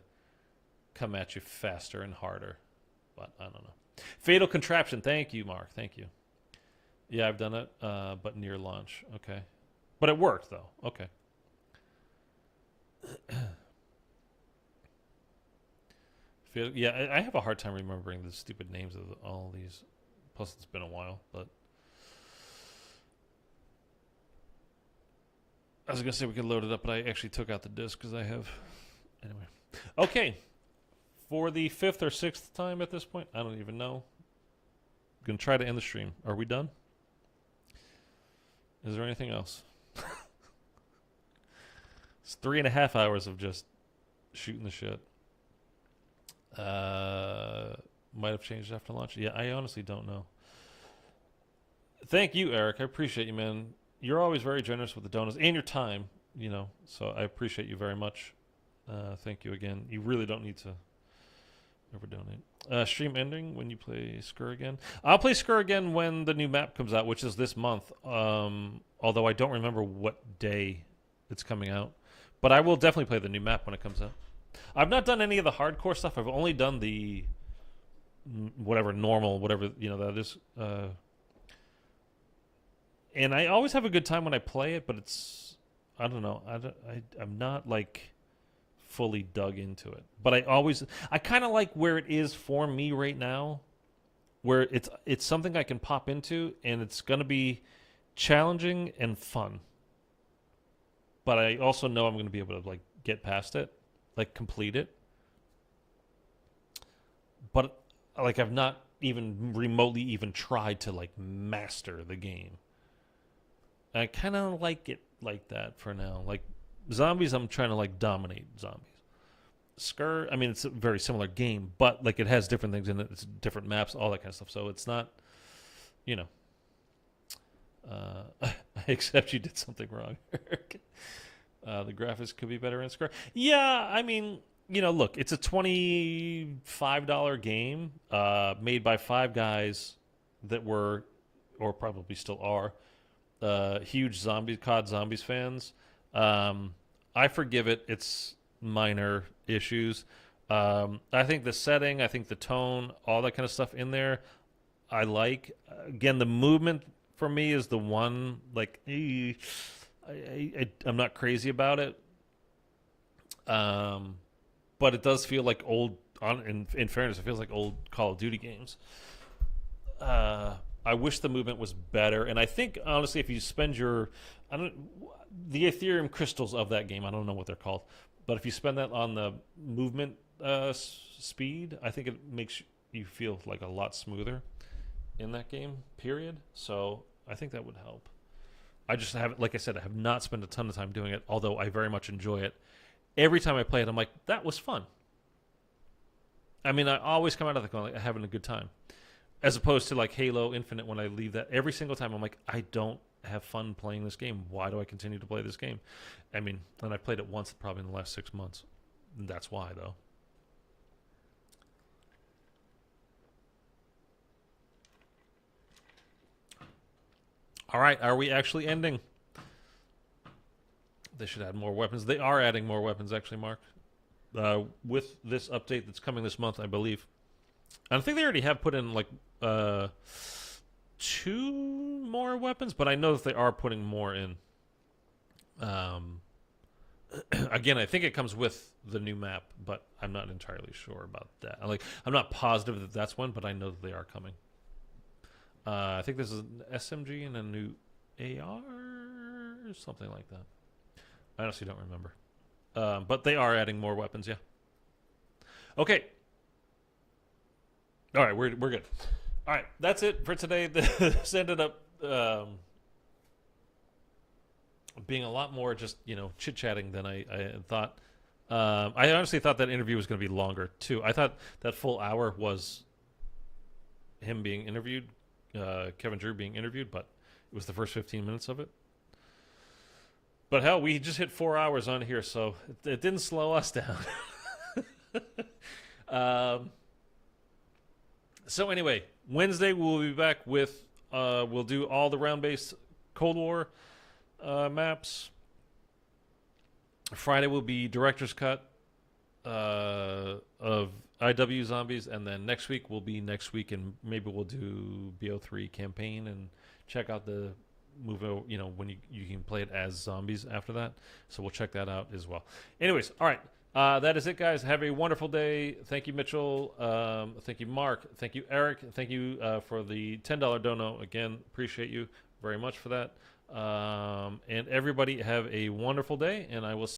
come at you faster and harder. But I don't know. Fatal Contraption, thank you, Mark. Thank you. Yeah, I've done it, but near launch. Okay. But it worked, though. Okay. Yeah, I have a hard time remembering the stupid names of all these. Plus, it's been a while, but... I was going to say we could load it up, but I actually took out the disc because I have... Anyway. Okay. For the 5th or 6th time at this point, I don't even know. I'm going to try to end the stream. Are we done? Is there anything else? It's 3.5 hours of just shooting the shit. Might have changed after launch. Yeah, I honestly don't know. Thank you, Eric. I appreciate you, man. You're always very generous with the donuts and your time, so I appreciate you very much. Thank you again. You really don't need to ever donate. Stream ending when you play Skur again. I'll play Skur again when the new map comes out, which is this month. Although I don't remember what day it's coming out. But I will definitely play the new map when it comes out. I've not done any of the hardcore stuff. I've only done the normal, whatever, that is. And I always have a good time when I play it, but it's, I don't know. I'm not, like, fully dug into it. But I kind of like where it is for me right now, where it's something I can pop into, and it's going to be challenging and fun. But I also know I'm going to be able to, like, get past it, like, complete it. But, like, I've not even remotely even tried to, like, master the game. I kind of like it like that for now. Like, Zombies, I'm trying to, like, dominate Zombies. Skur, I mean, it's a very similar game, but, like, it has different things in it. It's different maps, all that kind of stuff. So it's not, except you did something wrong. The graphics could be better in Skur. Yeah, I mean, look, it's a $25 game made by 5 guys that were, or probably still are, huge COD Zombies fans. I forgive it. It's minor issues. I think the setting, I think the tone, all that kind of stuff in there, I like. Again, the movement for me is the one, like, I'm not crazy about it. But it does feel like old, in fairness, it feels like old Call of Duty games. I wish the movement was better, and I think, honestly, if you spend the Ethereum crystals of that game, I don't know what they're called, but if you spend that on the movement speed, I think it makes you feel like a lot smoother in that game, period. So I think that would help. I just haven't, like I said, I have not spent a ton of time doing it, although I very much enjoy it. Every time I play it, I'm like, that was fun. I mean, I always come out of the going like, having a good time. As opposed to like Halo Infinite, when I leave that every single time, I'm like, I don't have fun playing this game. Why do I continue to play this game? I mean, and I played it once probably in the last 6 months. That's why, though. All right, are we actually ending? They should add more weapons. They are adding more weapons, actually, Mark. With this update that's coming this month, I believe. And I think they already have put in, like, 2 more weapons, but I know that they are putting more in. Again, I think it comes with the new map, but I'm not entirely sure about that. I'm not positive that that's one, but I know that they are coming. I think this is an SMG and a new AR or something like that. I honestly don't remember. But they are adding more weapons, yeah. Okay. All right, we're good. All right, that's it for today. This ended up being a lot more just, chit-chatting than I thought. I honestly thought that interview was going to be longer, too. I thought that full hour was him being interviewed, Kevin Drew being interviewed, but it was the first 15 minutes of it. But hell, we just hit 4 hours on here, so it didn't slow us down. So anyway, Wednesday we'll be back with, we'll do all the round-based Cold War maps. Friday will be Director's Cut of IW Zombies, and then next week will be next week, and maybe we'll do BO3 campaign and check out the move, when you can play it as zombies after that. So we'll check that out as well. Anyways, all right. That is it, guys. Have a wonderful day. Thank you, Mitchell. Thank you, Mark. Thank you, Eric. Thank you for the $10 dono. Again, appreciate you very much for that. And everybody have a wonderful day, and I will see